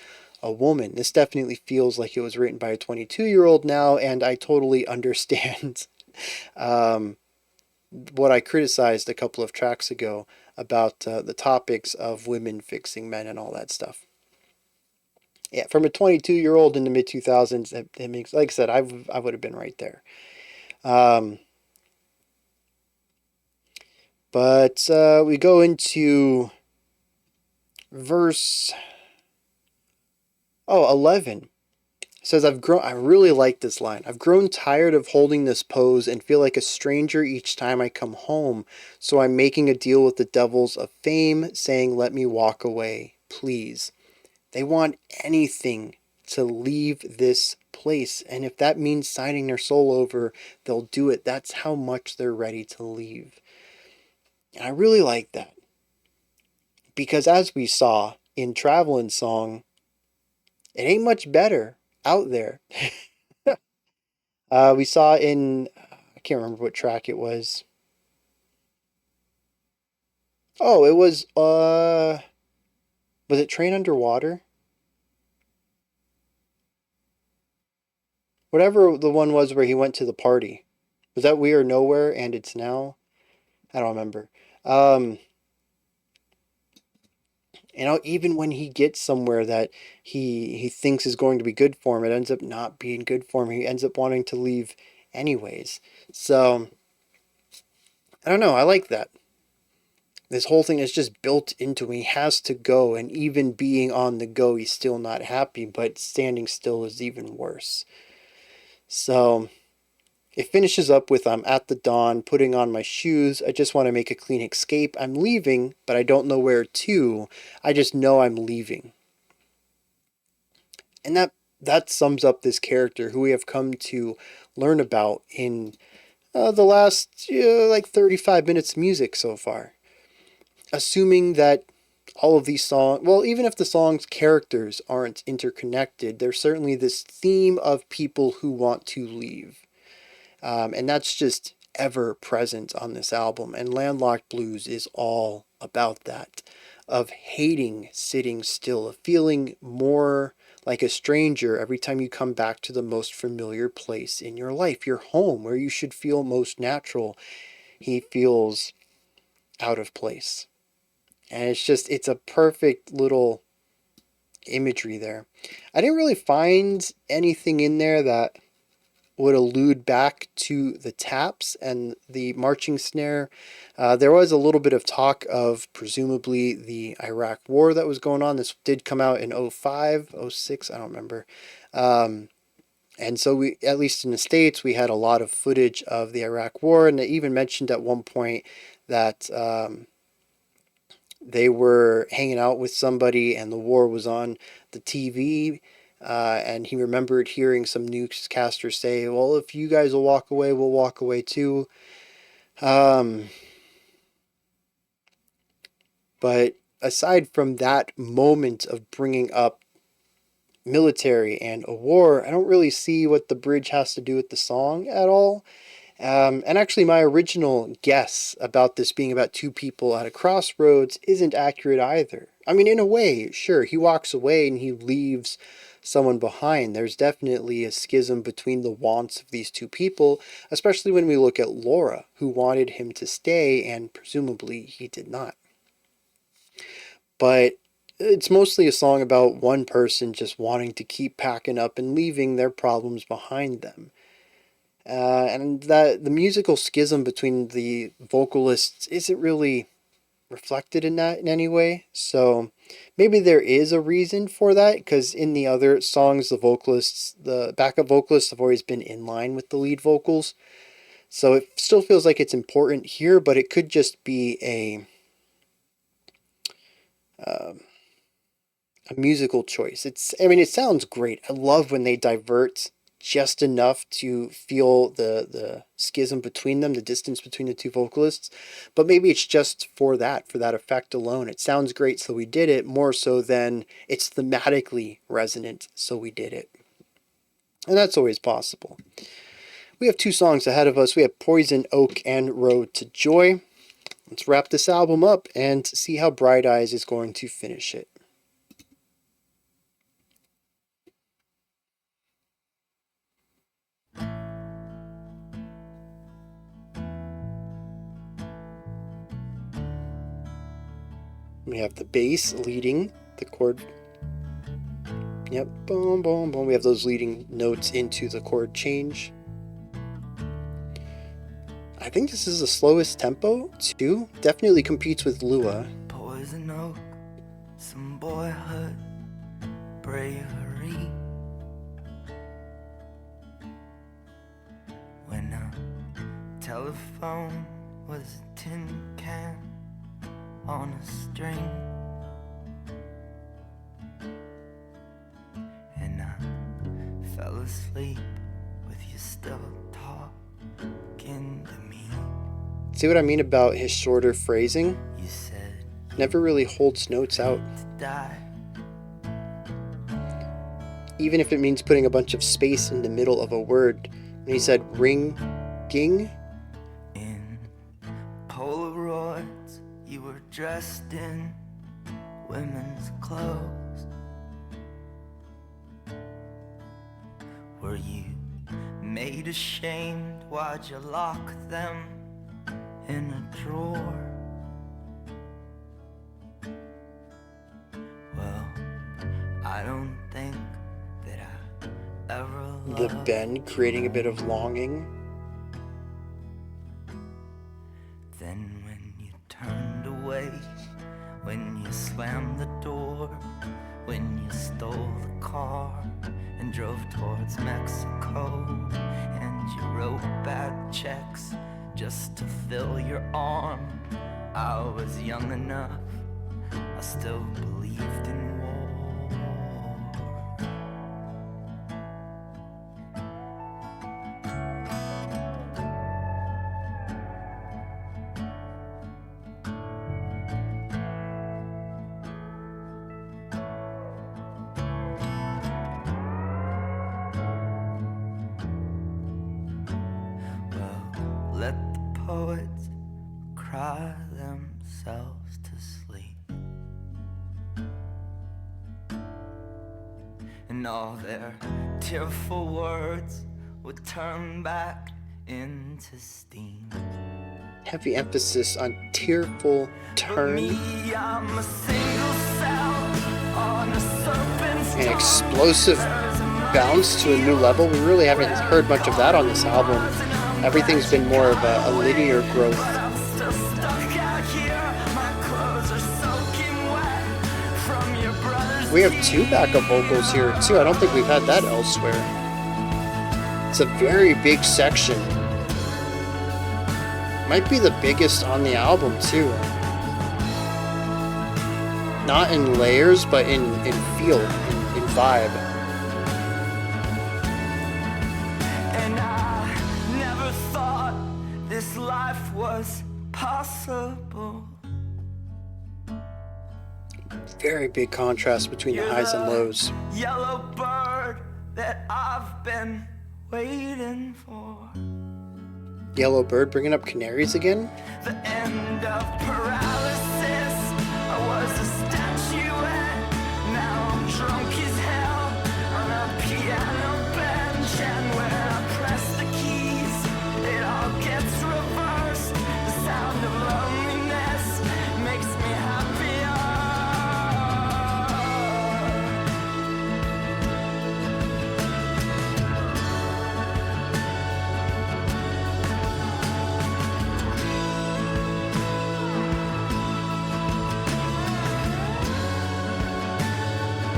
a woman. This definitely feels like it was written by a 22-year-old now, and I totally understand what I criticized a couple of tracks ago about the topics of women fixing men and all that stuff. Yeah, from a 22-year-old in the mid-2000s, it makes, like I said, I would have been right there. But we go into verse 11. It says, I really like this line. I've grown tired of holding this pose and feel like a stranger each time I come home. So I'm making a deal with the devils of fame, saying, let me walk away, please. They want anything to leave this place. And if that means signing their soul over, they'll do it. That's how much they're ready to leave. And I really like that. Because as we saw in Travelin's song, it ain't much better out there. We saw in, I can't remember what track it was. Oh, it was it Train Underwater? Whatever the one was where he went to the party. Was that We Are Nowhere and It's Now? I don't remember. Even when he gets somewhere that he thinks is going to be good for him, it ends up not being good for him. He ends up wanting to leave anyways. So, I don't know. I like that. This whole thing is just built into him. He has to go, and even being on the go, he's still not happy, but standing still is even worse. So, it finishes up with, I'm at the dawn, putting on my shoes. I just want to make a clean escape. I'm leaving, but I don't know where to. I just know I'm leaving. And that sums up this character who we have come to learn about in the last 35 minutes of music so far. Assuming that all of these songs, well, even if the song's characters aren't interconnected, there's certainly this theme of people who want to leave. And that's just ever present on this album. And Landlocked Blues is all about that. Of hating sitting still, of feeling more like a stranger every time you come back to the most familiar place in your life, your home, where you should feel most natural. He feels out of place. And it's a perfect little imagery there. I didn't really find anything in there that would allude back to the taps and the marching snare. There was a little bit of talk of presumably the Iraq War that was going on. This did come out in 05, 06, I don't remember. And so we, at least in the States, we had a lot of footage of the Iraq War, and they even mentioned at one point that they were hanging out with somebody and the war was on the TV. And he remembered hearing some newscasters say, well, if you guys will walk away, we'll walk away too. But aside from that moment of bringing up military and a war, I don't really see what the bridge has to do with the song at all. And actually, my original guess about this being about two people at a crossroads isn't accurate either. I mean, in a way, sure, he walks away and he leaves someone behind. There's definitely a schism between the wants of these two people, especially when we look at Laura, who wanted him to stay, and presumably he did not. But it's mostly a song about one person just wanting to keep packing up and leaving their problems behind them. And that the musical schism between the vocalists isn't really reflected in that in any way. So maybe there is a reason for that, because in the other songs, the backup vocalists have always been in line with the lead vocals. So it still feels like it's important here, but it could just be a musical choice. It sounds great. I love when they divert just enough to feel the schism between them, the distance between the two vocalists. But maybe it's just for that effect alone. It sounds great, so we did it, more so than it's thematically resonant, so we did it. And that's always possible. We have 2 songs ahead of us. We have Poison Oak and Road to Joy. Let's wrap this album up and see how Bright Eyes is going to finish it. We have the bass leading the chord. Yep, boom, boom, boom. We have those leading notes into the chord change. I think this is the slowest tempo, too. Definitely competes with Lua. Poison oak, some boyhood, bravery. When a telephone was a tin can on a string, and I fell asleep with you still talking to me. See what I mean about his shorter phrasing? You said never really holds notes out. die. Even if it means putting a bunch of space in the middle of a word. When he said ring, ging. In Polaroids, you were dressed in women's clothes. Were you made ashamed? Why'd you lock them in a drawer? Well, I don't think that I ever The loved bend creating a bit of longing. Then when you turned away, when you slammed the door, when you stole the car and drove towards Mexico, and you wrote bad checks just to fill your arm. I was young enough, I still believed in war. Let the poets cry themselves to sleep, and all their tearful words would turn back into steam. Heavy emphasis on tearful turn. Me, I'm a single cell on a serpent's And explosive tongue. bounce to a new level. We really haven't heard much of that on this album. Everything's been more of a linear growth. We have 2 backup vocals here too. I don't think we've had that elsewhere. It's a very big section. Might be the biggest on the album too. Not in layers, but in feel, in vibe. And I never thought this life was possible. Very big contrast between the highs and lows. Yellow bird that I've been waiting for. Yellow bird bringing up canaries again? The end of paralysis. I was a statuette. Now I'm drunk as hell on a piano bench. And when I press the keys, it all gets reversed. The sound of loneliness makes me happier.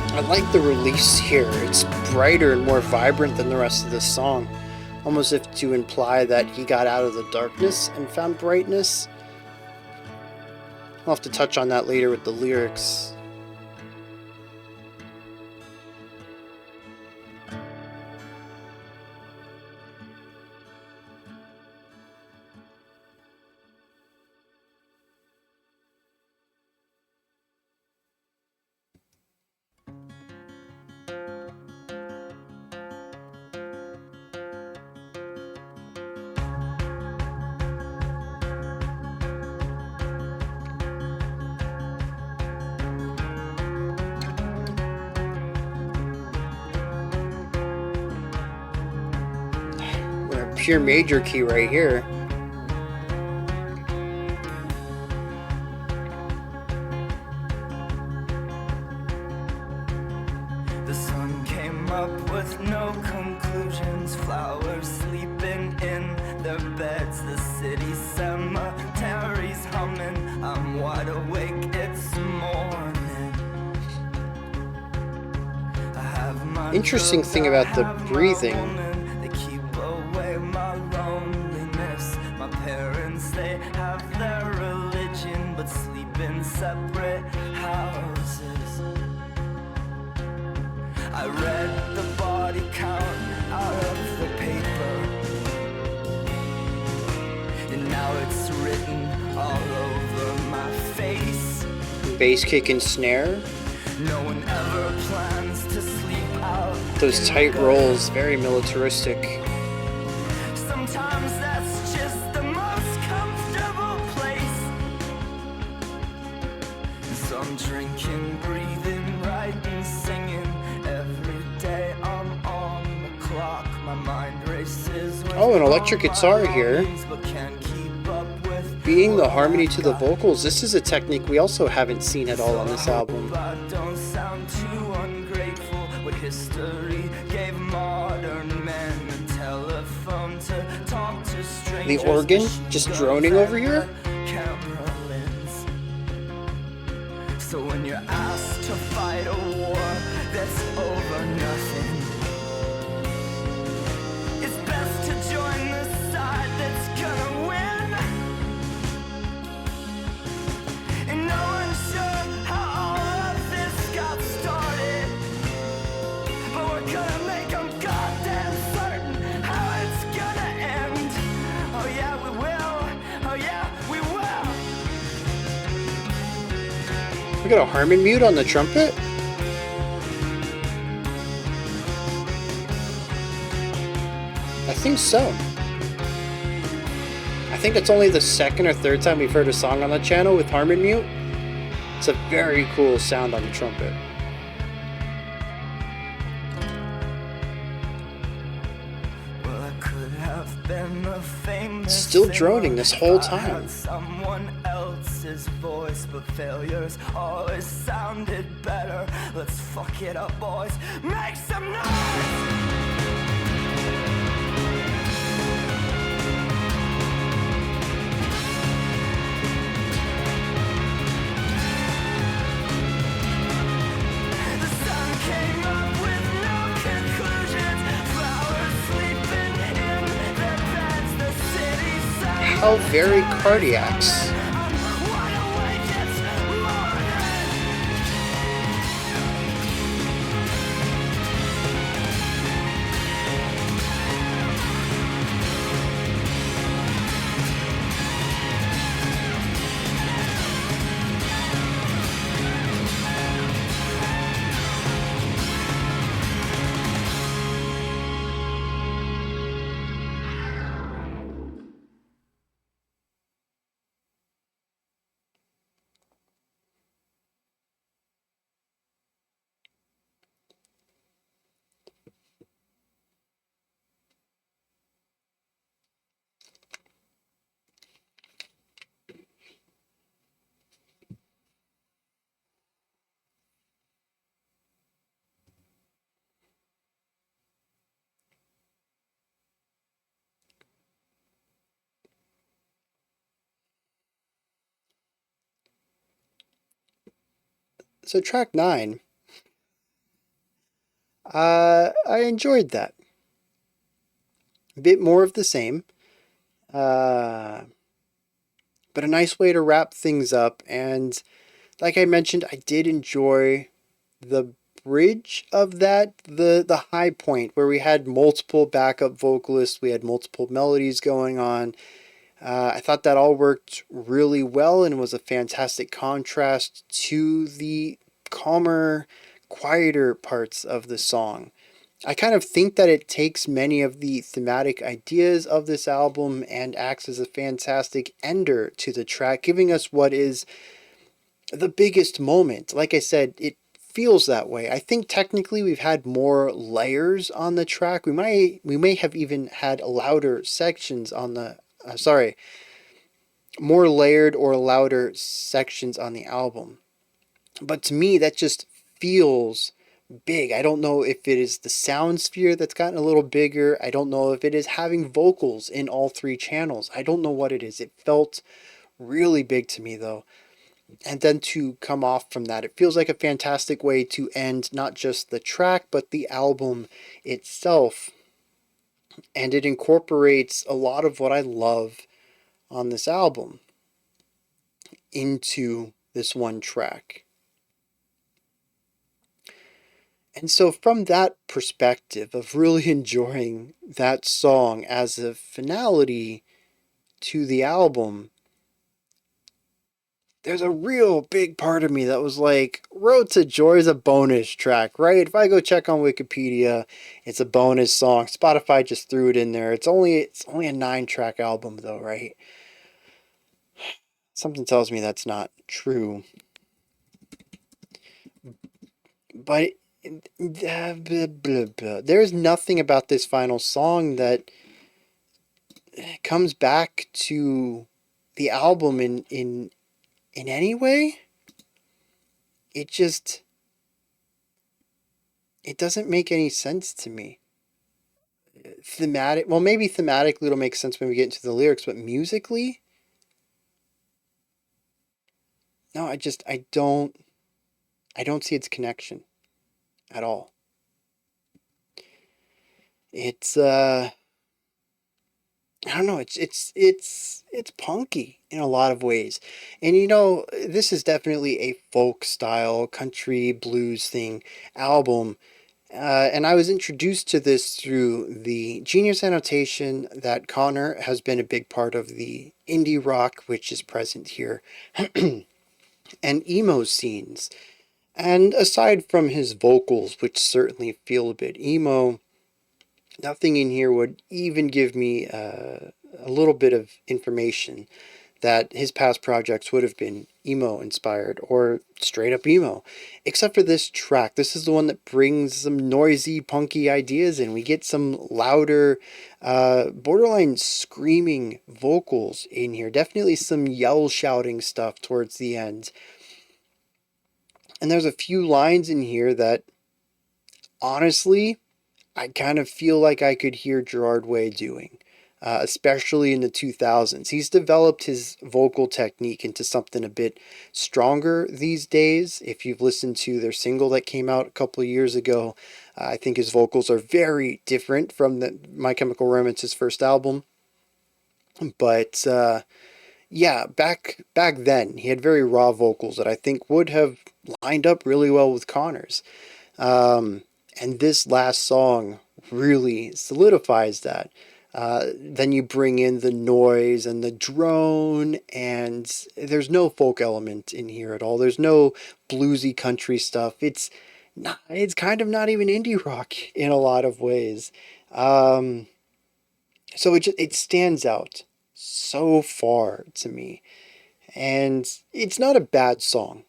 I like the release here. It's brighter and more vibrant than the rest of this song. Almost as if to imply that he got out of the darkness and found brightness. I'll have to touch on that later with the lyrics. Pure major key right here. The sun came up with no conclusions. Flowers sleeping in their beds. The city cemeteries humming. I'm wide awake, it's morning. I have my Interesting girls, thing I about the have my breathing. woman. They keep away my loneliness. My parents, they have their religion, but sleep in separate houses. I read the body count out of the paper, and now it's written all over my face. Bass kick and snare. No one ever plans to sleep out. Those tight rolls, very militaristic. Sometimes that's just the most comfortable place. So I'm drinking, breathing, writing, singing. Every day I'm on the clock. My mind races. Oh, an electric guitar here. But can't keep up with Being the harmony to the vocals, this is a technique we also haven't seen at all on this album. I don't sound too ungrateful. What history gave modern men a telephone to talk to strangers. The organ just droning over here. Camera lens. So when you're asked to fight a war that's over nothing, it's best to join the side that's gonna win. And no one's sure how all of this got started, but we're gonna make them goddamn certain how it's gonna end. Oh yeah, we will. Oh yeah, we will. We got a harmon mute on the trumpet. I think so. I think it's only the second or third time we've heard a song on the channel with harmon mute. It's a very cool sound on the trumpet. Well, I could have been the famous Still droning this whole if I had time. someone else's voice, but failures always sounded better. Let's fuck it up, boys. Make some noise! How very Cardiacs. So track 9, I enjoyed that. A bit more of the same, but a nice way to wrap things up. And like I mentioned, I did enjoy the bridge of that, the high point where we had multiple backup vocalists, we had multiple melodies going on. I thought that all worked really well and was a fantastic contrast to the calmer, quieter parts of the song. I kind of think that it takes many of the thematic ideas of this album and acts as a fantastic ender to the track, giving us what is the biggest moment. Like I said, it feels that way. I think technically we've had more layers on the track. We may have even had louder sections on the more layered or louder sections on the album. But to me, that just feels big. I don't know if it is the sound sphere that's gotten a little bigger. I don't know if it is having vocals in all 3 channels. I don't know what it is. It felt really big to me though. And then to come off from that, it feels like a fantastic way to end not just the track, but the album itself. And it incorporates a lot of what I love on this album into this one track. And so from that perspective of really enjoying that song as a finality to the album, there's a real big part of me that was like, Road to Joy is a bonus track, right? If I go check on Wikipedia, it's a bonus song. Spotify just threw it in there. It's only a 9-track album though, right? Something tells me that's not true. But there's nothing about this final song that comes back to the album in any way. It doesn't make any sense to me. Maybe thematically it'll make sense when we get into the lyrics, but musically, no, I don't see its connection at all. It's I don't know, it's punky in a lot of ways. And this is definitely a folk style country blues thing album. And I was introduced to this through the Genius Annotation that Connor has been a big part of the indie rock, which is present here, and emo scenes. And aside from his vocals, which certainly feel a bit emo, nothing in here would even give me a little bit of information that his past projects would have been emo inspired or straight up emo. Except for this track. This is the one that brings some noisy, punky ideas in. We get some louder, borderline screaming vocals in here. Definitely some yell shouting stuff towards the end. And there's a few lines in here that, honestly, I kind of feel like I could hear Gerard Way doing, especially in the 2000s. He's developed his vocal technique into something a bit stronger these days. If you've listened to their single that came out a couple of years ago, I think his vocals are very different from My Chemical Romance's first album. But yeah, back then he had very raw vocals that I think would have lined up really well with Connor's. Um, and this last song really solidifies that. Then you bring in the noise and the drone, and there's no folk element in here at all. There's no bluesy country stuff. It's kind of not even indie rock in a lot of ways. Um, so it stands out so far to me, and it's not a bad song.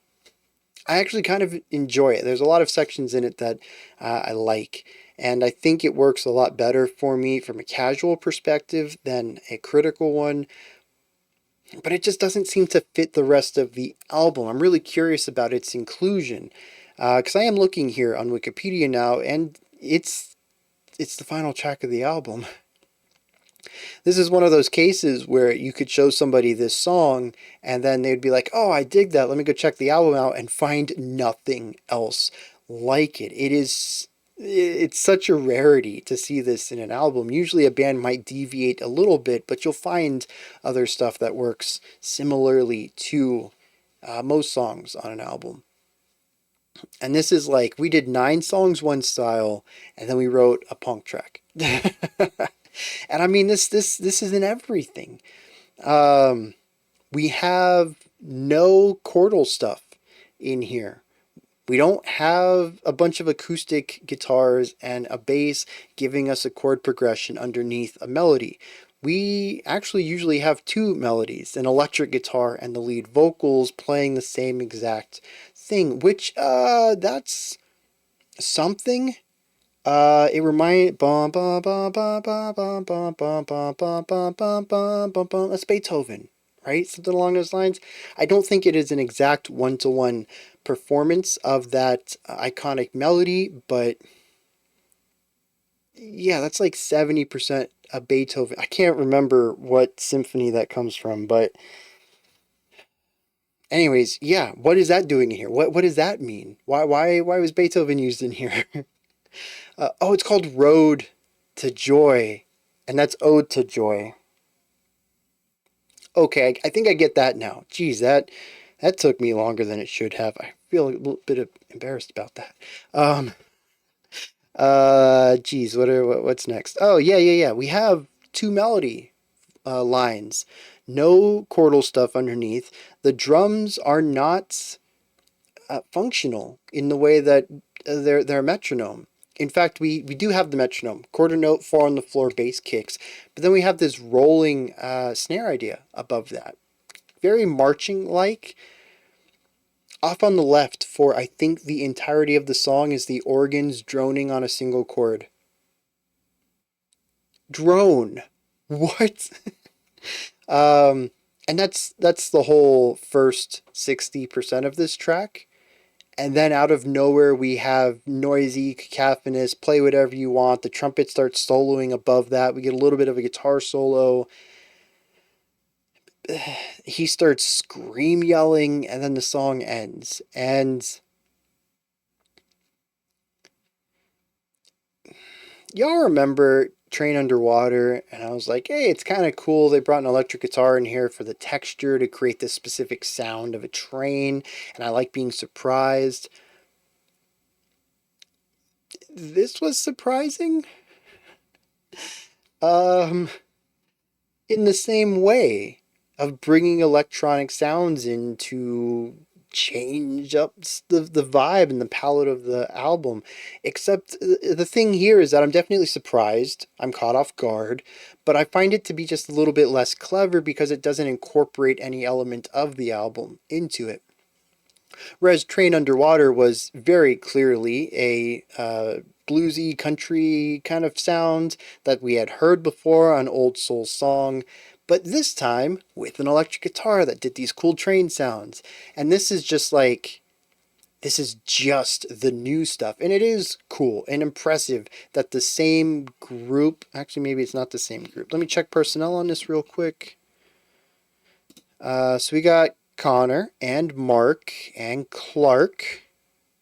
I actually kind of enjoy it. There's a lot of sections in it that I like, and I think it works a lot better for me from a casual perspective than a critical one, but it just doesn't seem to fit the rest of the album. I'm really curious about its inclusion, because I am looking here on Wikipedia now, and it's the final track of the album. This is one of those cases where you could show somebody this song and then they'd be like, oh, I dig that. Let me go check the album out and find nothing else like it. It's such a rarity to see this in an album. Usually a band might deviate a little bit, but you'll find other stuff that works similarly to most songs on an album. And this is like, we did 9 songs one style, and then we wrote a punk track. And I mean, this isn't everything. We have no chordal stuff in here. We don't have a bunch of acoustic guitars and a bass giving us a chord progression underneath a melody. We actually usually have 2 melodies, an electric guitar and the lead vocals playing the same exact thing, which that's something. It reminded bum bum bum bum bum bum bum bum bum bum bum bum bum bum bum. That's Beethoven, right? Something along those lines. I don't think it is an exact one-to-one performance of that iconic melody, but yeah, that's like 70% a Beethoven. I can't remember what symphony that comes from, but anyways, yeah, what is that doing in here? What does that mean? Why was Beethoven used in here? Oh, it's called Road to Joy, and that's Ode to Joy. Okay, I think I get that now. Geez, that took me longer than it should have. I feel a little bit embarrassed about that. Um, geez, what's next? Oh, yeah. We have 2 melody lines, no chordal stuff underneath. The drums are not functional in the way that they're a metronome. In fact, we do have the metronome, quarter note, 4 on the floor, bass kicks, but then we have this rolling snare idea above that. Very marching like. Off on the left for I think the entirety of the song is the organs droning on a single chord. Drone. What? And that's the whole first 60% of this track. And then out of nowhere, we have noisy, cacophonous, play whatever you want. The trumpet starts soloing above that. We get a little bit of a guitar solo. He starts scream yelling, and then the song ends. And y'all remember Train Underwater? And I was like, hey, it's kind of cool. They brought an electric guitar in here for the texture to create this specific sound of a train. And I like being surprised. This was surprising. In the same way of bringing electronic sounds in to change up the vibe and the palette of the album. Except the thing here is that I'm definitely surprised. I'm caught off guard, but I find it to be just a little bit less clever because it doesn't incorporate any element of the album into it. Whereas Train Underwater was very clearly a bluesy country kind of sound that we had heard before on Old Soul Song, but this time with an electric guitar that did these cool train sounds. And this is just like, this is just the new stuff. And it is cool and impressive that the same group, actually, maybe it's not the same group. Let me check personnel on this real quick. So we got Connor and Mark and Clark.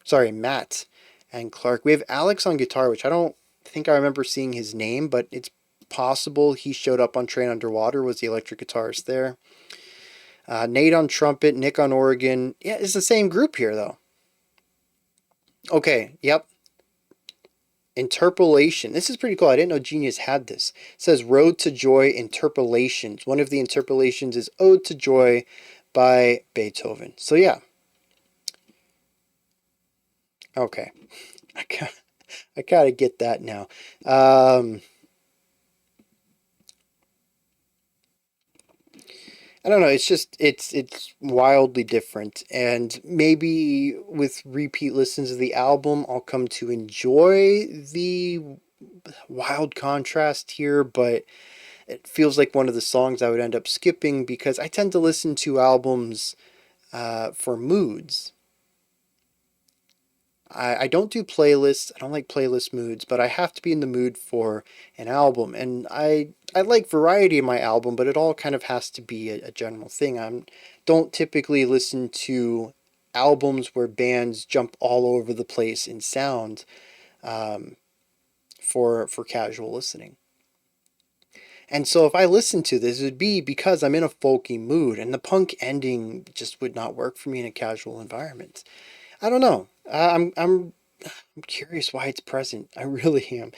Sorry, Matt and Clark. We have Alex on guitar, which I don't think I remember seeing his name, but it's possible he showed up on Train Underwater, was the electric guitarist there. Nate on trumpet, Nick on organ. Yeah, it's the same group here, though. Okay, yep. Interpolation. This is pretty cool. I didn't know Genius had this. It says Road to Joy Interpolations. One of the interpolations is Ode to Joy by Beethoven. So yeah. Okay. I gotta get that now. I don't know. It's just it's wildly different, and maybe with repeat listens of the album, I'll come to enjoy the wild contrast here. But it feels like one of the songs I would end up skipping because I tend to listen to albums for moods. I don't do playlists. I don't like playlist moods, but I have to be in the mood for an album. And I like variety in my album, but it all kind of has to be a general thing. I don't typically listen to albums where bands jump all over the place in sound um, for casual listening. And so if I listen to this, it would be because I'm in a folky mood, and the punk ending just would not work for me in a casual environment. I don't know. I'm curious why it's present. I really am.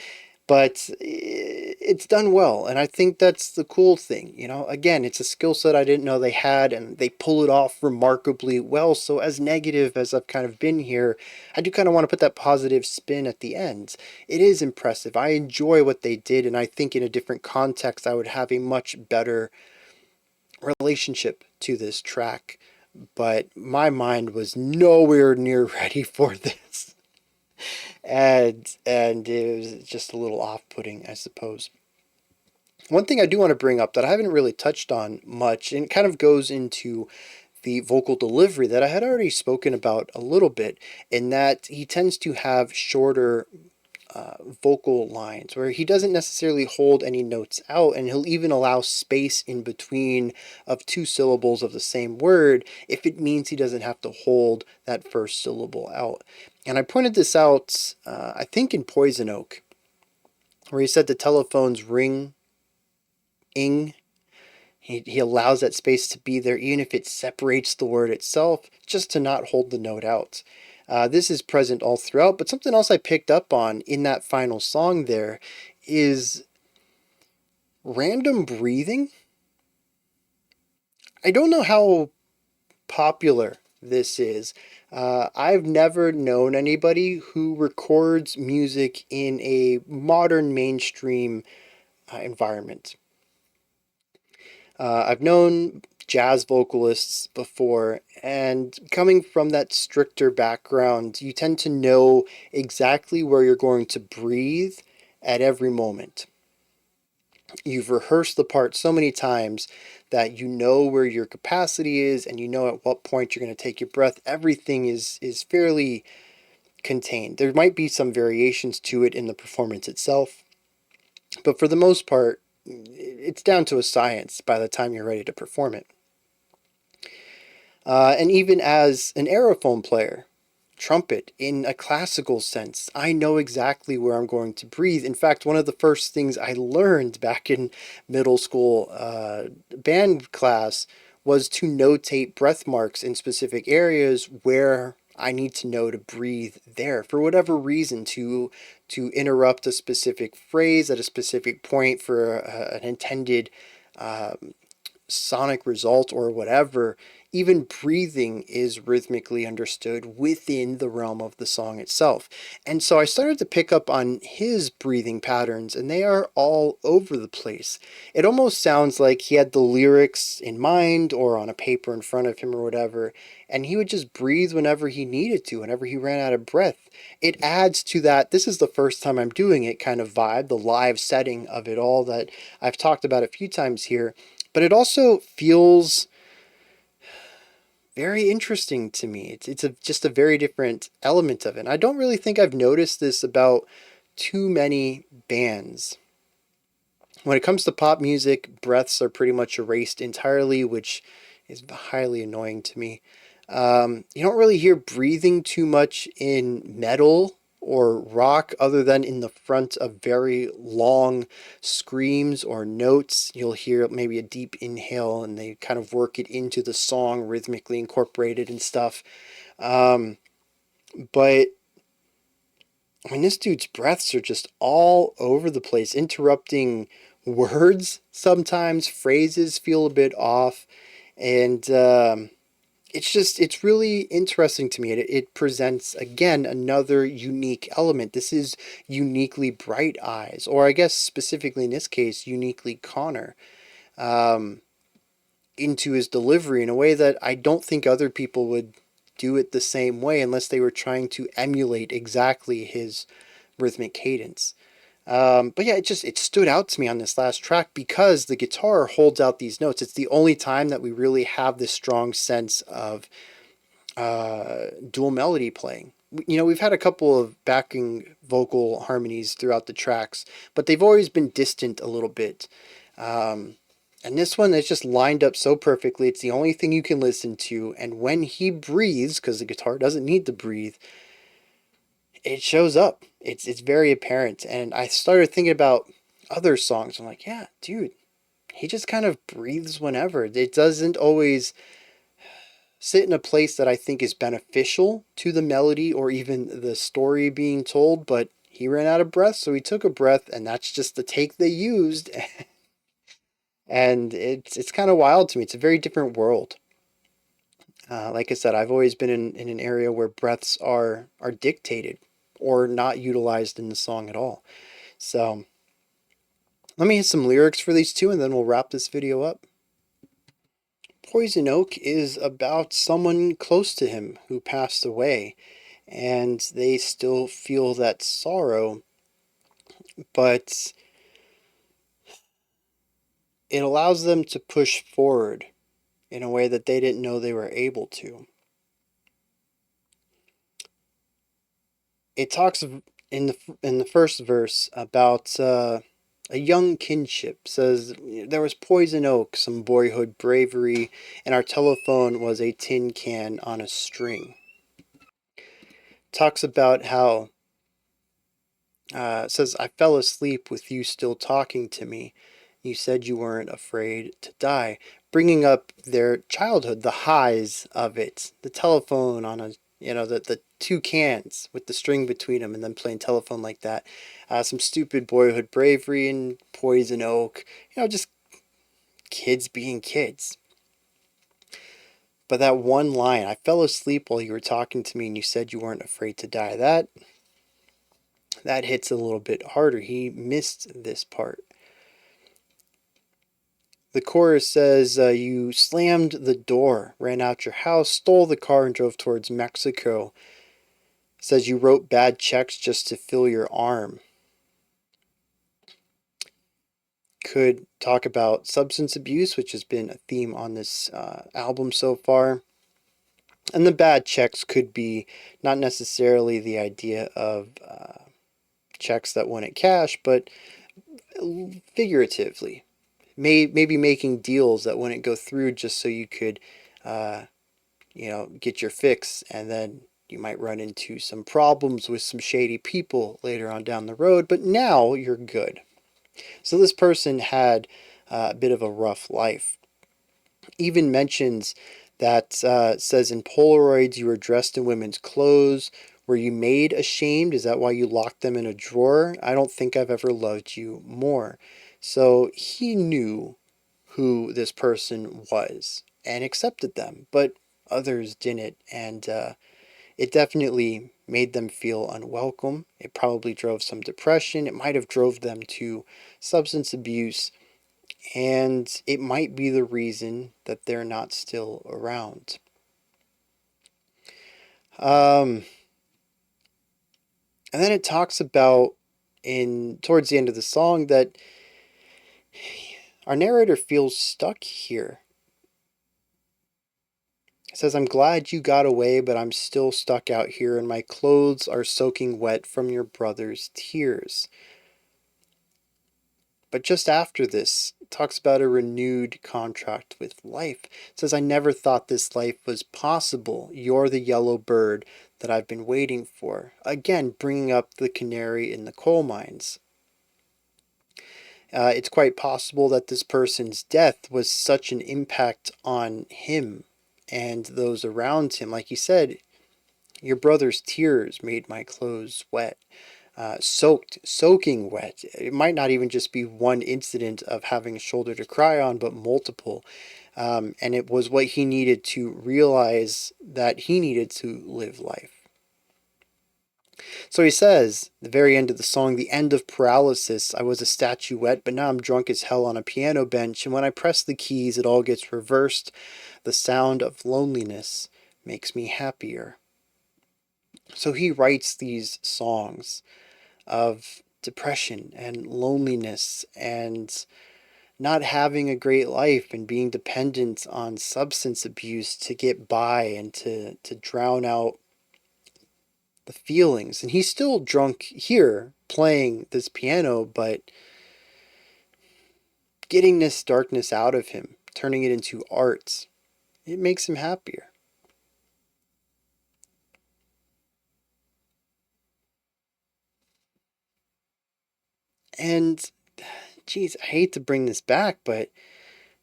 But it's done well, and I think that's the cool thing. You know, again, it's a skill set I didn't know they had, and they pull it off remarkably well. So, as negative as I've kind of been here, I do kind of want to put that positive spin at the end. It is impressive. I enjoy what they did, and I think in a different context, I would have a much better relationship to this track. But my mind was nowhere near ready for this. And it was just a little off-putting, I suppose. One thing I do want to bring up that I haven't really touched on much, and it kind of goes into the vocal delivery that I had already spoken about a little bit, in that he tends to have shorter vocal lines where he doesn't necessarily hold any notes out, and he'll even allow space in between of two syllables of the same word if it means he doesn't have to hold that first syllable out. And I pointed this out, I think in Poison Oak, where he said the telephone's ring, ing. He allows that space to be there, even if it separates the word itself, just to not hold the note out. This is present all throughout, but something else I picked up on in that final song there is random breathing. I don't know how popular this is. I've never known anybody who records music in a modern mainstream environment. I've known jazz vocalists before, and coming from that stricter background, you tend to know exactly where you're going to breathe at every moment. You've rehearsed the part so many times that you know where your capacity is, and you know at what point you're going to take your breath. Everything is fairly contained. There might be some variations to it in the performance itself, but for the most part, it's down to a science by the time you're ready to perform it. And even as an aerophone player, trumpet, in a classical sense, I know exactly where I'm going to breathe. In fact, one of the first things I learned back in middle school band class was to notate breath marks in specific areas where I need to know to breathe there for whatever reason, to interrupt a specific phrase at a specific point for an intended sonic result or whatever. even breathing is rhythmically understood within the realm of the song itself. And so I started to pick up on his breathing patterns, and they are all over the place. It almost sounds like he had the lyrics in mind or on a paper in front of him or whatever, and he would just breathe whenever he needed to, whenever he ran out of breath. It adds to that, this is the first time I'm doing it kind of vibe, the live setting of it all that I've talked about a few times here, but it also feels very interesting to me. Just a very different element of it. And I don't really think I've noticed this about too many bands. When it comes to pop music, breaths are pretty much erased entirely, which is highly annoying to me. You don't really hear breathing too much in metal or rock other than in the front of very long screams or notes. You'll hear maybe a deep inhale and they kind of work it into the song, rhythmically incorporated and stuff. But I mean, this dude's breaths are just all over the place, interrupting words sometimes, phrases feel a bit off, and it's really interesting to me. It presents, again, another unique element. This is uniquely Bright Eyes, or I guess specifically in this case, uniquely Connor, into his delivery in a way that I don't think other people would do it the same way unless they were trying to emulate exactly his rhythmic cadence. But yeah, it stood out to me on this last track because the guitar holds out these notes. It's the only time that we really have this strong sense of dual melody playing. You know, we've had a couple of backing vocal harmonies throughout the tracks, but they've always been distant a little bit. And this one is just lined up so perfectly. It's the only thing you can listen to. And when he breathes, because the guitar doesn't need to breathe, it shows up. It's very apparent. And I started thinking about other songs. I'm like, yeah, dude, he just kind of breathes whenever. It doesn't always sit in a place that I think is beneficial to the melody or even the story being told, but he ran out of breath, so he took a breath, and that's just the take they used. And it's kind of wild to me. It's a very different world. Like I said, I've always been in an area where breaths are dictated or not utilized in the song at all. So let me hit some lyrics for these two and then we'll wrap this video up. Poison Oak is about someone close to him who passed away, and they still feel that sorrow, but it allows them to push forward in a way that they didn't know they were able to. It talks in the first verse about a young kinship. Says there was poison oak, some boyhood bravery, and our telephone was a tin can on a string. Talks about how says I fell asleep with you still talking to me. You said you weren't afraid to die, bringing up their childhood, the highs of it, the telephone on a the two cans with the string between them, and then playing telephone like that. Some stupid boyhood bravery and poison oak, just kids being kids. But that one line, I fell asleep while you were talking to me and you said you weren't afraid to die, that hits a little bit harder. He missed this part. The chorus says, you slammed the door, ran out your house, stole the car, and drove towards Mexico. Says you wrote bad checks just to fill your arm. Could talk about substance abuse, which has been a theme on this album so far. And the bad checks could be not necessarily the idea of checks that wouldn't cash, but figuratively. Maybe making deals that wouldn't go through just so you could, get your fix, and then you might run into some problems with some shady people later on down the road, but now you're good. So this person had a bit of a rough life. Even mentions that says in Polaroids you were dressed in women's clothes. Were you made ashamed? Is that why you locked them in a drawer? I don't think I've ever loved you more. So he knew who this person was. and accepted them, but others didn't. And it definitely made them feel unwelcome. It probably drove some depression. It might have drove them to substance abuse. And it might be the reason that they're not still around. And then it talks about in towards the end of the song that our narrator feels stuck here. It says, I'm glad you got away, but I'm still stuck out here, and my clothes are soaking wet from your brother's tears. But just after this, it talks about a renewed contract with life. It says, I never thought this life was possible. You're the yellow bird that I've been waiting for. Again, bringing up the canary in the coal mines. It's quite possible that this person's death was such an impact on him and those around him. Like he said, your brother's tears made my clothes wet. Soaking wet. It might not even just be one incident of having a shoulder to cry on, but multiple. And it was what he needed to realize that he needed to live life. So he says, the very end of the song, the end of paralysis. I was a statuette, but now I'm drunk as hell on a piano bench. And when I press the keys, it all gets reversed. The sound of loneliness makes me happier. So he writes these songs of depression and loneliness and not having a great life and being dependent on substance abuse to get by and to drown out the feelings. And he's still drunk here playing this piano, but getting this darkness out of him, turning it into art, it makes him happier. And geez, I hate to bring this back, but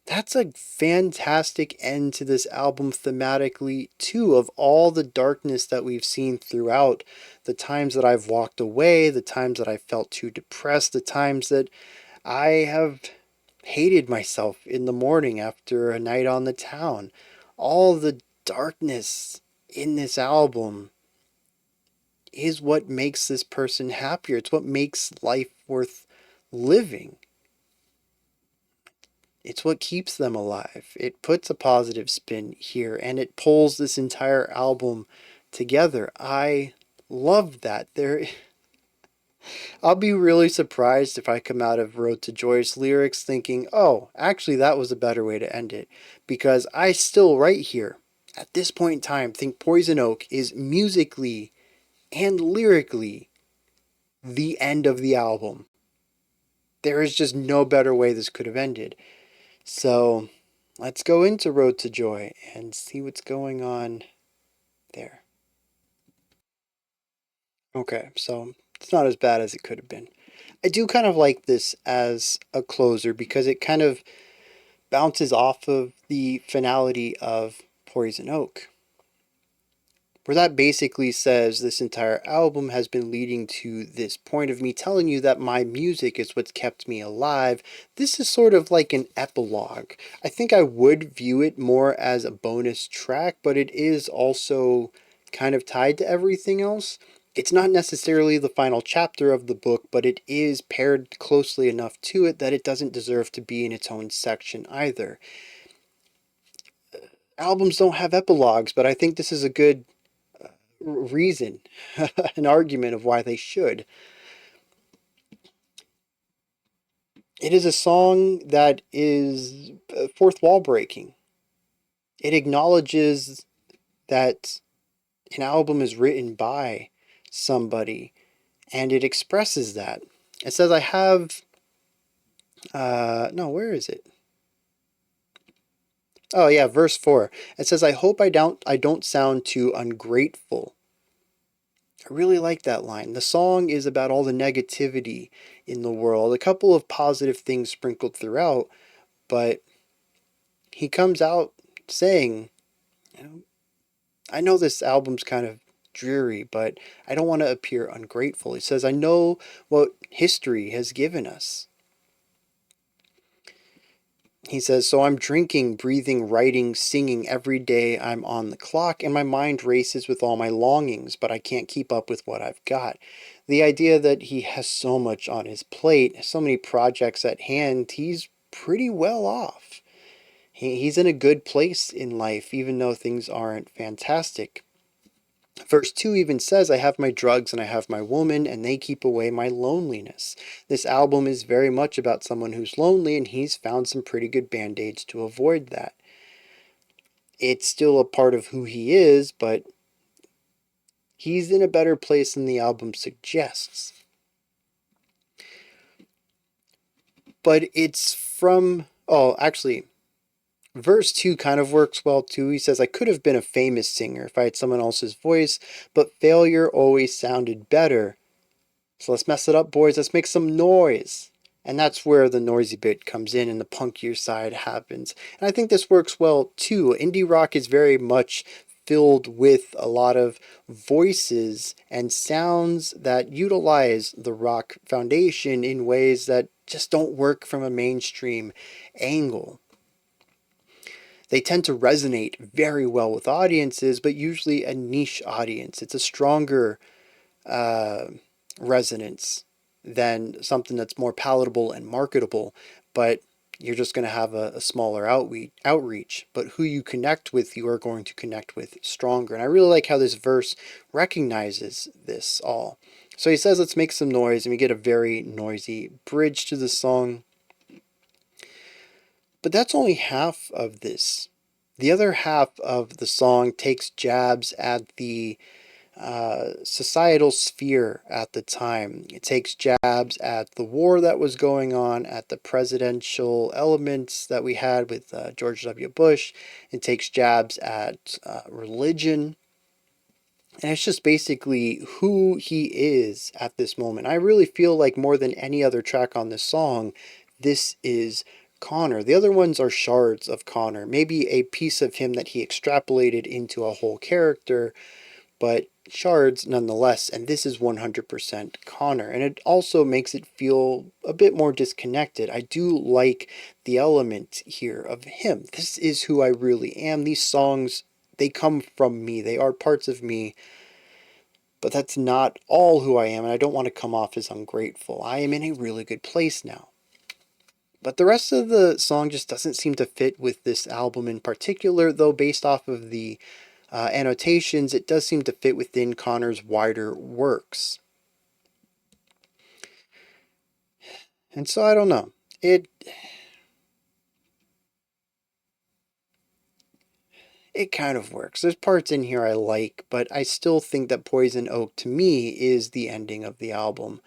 that's a fantastic end to this album thematically, too, of all the darkness that we've seen throughout. The times that I've walked away, the times that I felt too depressed, the times that I have hated myself in the morning after a night on the town. All the darkness in this album is what makes this person happier. It's what makes life worth living. It's what keeps them alive. It puts a positive spin here and it pulls this entire album together. I love that. I'll be really surprised if I come out of Road to Joy's lyrics thinking, oh, actually that was a better way to end it. Because I still right here, at this point in time, think Poison Oak is musically and lyrically the end of the album. There is just no better way this could have ended. So let's go into Road to Joy and see what's going on there. Okay, so it's not as bad as it could have been. I do kind of like this as a closer because it kind of bounces off of the finality of Poison Oak, where that basically says this entire album has been leading to this point of me telling you that my music is what's kept me alive. This is sort of like an epilogue. I think I would view it more as a bonus track, but it is also kind of tied to everything else. It's not necessarily the final chapter of the book, but it is paired closely enough to it that it doesn't deserve to be in its own section either. Albums don't have epilogues, but I think this is a good reason, an argument of why they should. It is a song that is fourth wall breaking. It acknowledges that an album is written by somebody and it expresses that. It says, I have, no, where is it? Oh yeah, verse 4. It says, I hope I don't sound too ungrateful. I really like that line. The song is about all the negativity in the world, a couple of positive things sprinkled throughout, but he comes out saying, you know, I know this album's kind of dreary, but I don't want to appear ungrateful. He says, I know what history has given us. He says, so I'm drinking, breathing, writing, singing every day. I'm on the clock and my mind races with all my longings, but I can't keep up with what I've got. The idea that he has so much on his plate, so many projects at hand, he's pretty well off. He's in a good place in life, even though things aren't fantastic. Verse 2 even says, I have my drugs and I have my woman, and they keep away my loneliness. This album is very much about someone who's lonely, and he's found some pretty good band-aids to avoid that. It's still a part of who he is, but he's in a better place than the album suggests. But it's from... Oh, actually, verse 2 kind of works well too. He says, I could have been a famous singer if I had someone else's voice, but failure always sounded better. So let's mess it up, boys. Let's make some noise. And that's where the noisy bit comes in and the punkier side happens. And I think this works well too. Indie rock is very much filled with a lot of voices and sounds that utilize the rock foundation in ways that just don't work from a mainstream angle. They tend to resonate very well with audiences, but usually a niche audience. It's a stronger resonance than something that's more palatable and marketable, but you're just going to have a smaller outreach. But who you connect with, you are going to connect with stronger. And I really like how this verse recognizes this all. So he says, let's make some noise, and we get a very noisy bridge to the song. But that's only half of this. The other half of the song takes jabs at the societal sphere at the time. It takes jabs at the war that was going on, at the presidential elements that we had with George W. Bush. It takes jabs at religion. And it's just basically who he is at this moment. I really feel like more than any other track on this song, this is Connor. The other ones are shards of Connor, maybe a piece of him that he extrapolated into a whole character, but shards nonetheless, and this is 100% Connor. And it also makes it feel a bit more disconnected. I do like the element here of him. This is who I really am. These songs, they come from me. They are parts of me. But that's not all who I am, and I don't want to come off as ungrateful. I am in a really good place now. But the rest of the song just doesn't seem to fit with this album in particular, though based off of the annotations, it does seem to fit within Connor's wider works. And so I don't know. It kind of works. There's parts in here I like, but I still think that Poison Oak to me is the ending of the album.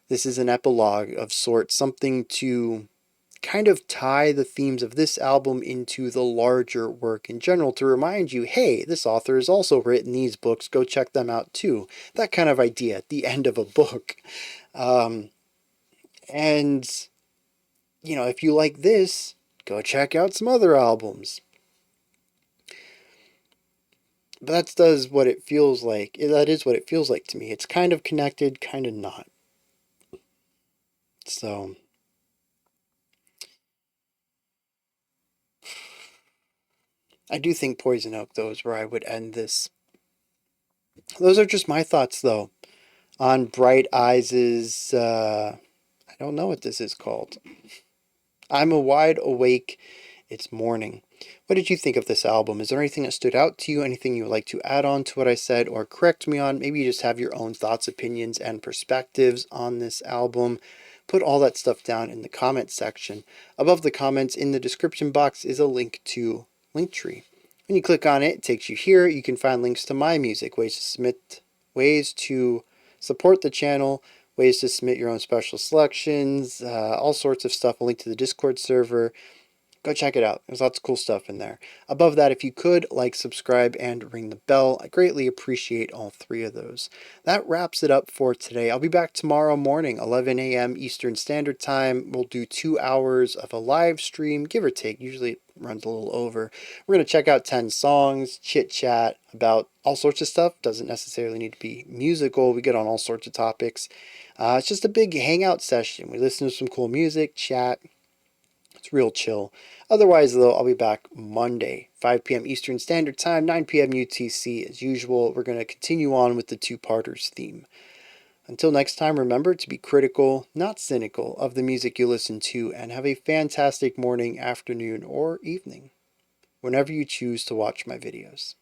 This is an epilogue of sorts, something to kind of tie the themes of this album into the larger work in general, to remind you, hey, this author has also written these books, go check them out too. That kind of idea at the end of a book. And, you know, if you like this, go check out some other albums. But that does what it feels like. That is what it feels like to me. It's kind of connected, kind of not. So I do think Poison Oak, though, is where I would end this. Those are just my thoughts, though, on Bright Eyes' I don't know what this is called. I'm a wide awake. It's morning. What did you think of this album? Is there anything that stood out to you? Anything you would like to add on to what I said or correct me on? Maybe you just have your own thoughts, opinions, and perspectives on this album. Put all that stuff down in the comments section. Above the comments in the description box is a link to Linktree. When you click on it, it takes you here. You can find links to my music, ways to submit, ways to support the channel, ways to submit your own special selections, all sorts of stuff, a link to the Discord server. Go check it out. There's lots of cool stuff in there. Above that, if you could, like, subscribe, and ring the bell. I greatly appreciate all three of those. That wraps it up for today. I'll be back tomorrow morning, 11 a.m. Eastern Standard Time. We'll do 2 hours of a live stream, give or take. Usually it runs a little over. We're going to check out 10 songs, chit-chat about all sorts of stuff. Doesn't necessarily need to be musical. We get on all sorts of topics. It's just a big hangout session. We listen to some cool music, chat. It's It's real chill. Otherwise, though, I'll be back Monday, 5 p.m. Eastern Standard Time, 9 p.m. UTC. As usual, we're going to continue on with the two-parters theme. Until next time, remember to be critical, not cynical, of the music you listen to, and have a fantastic morning, afternoon, or evening, whenever you choose to watch my videos.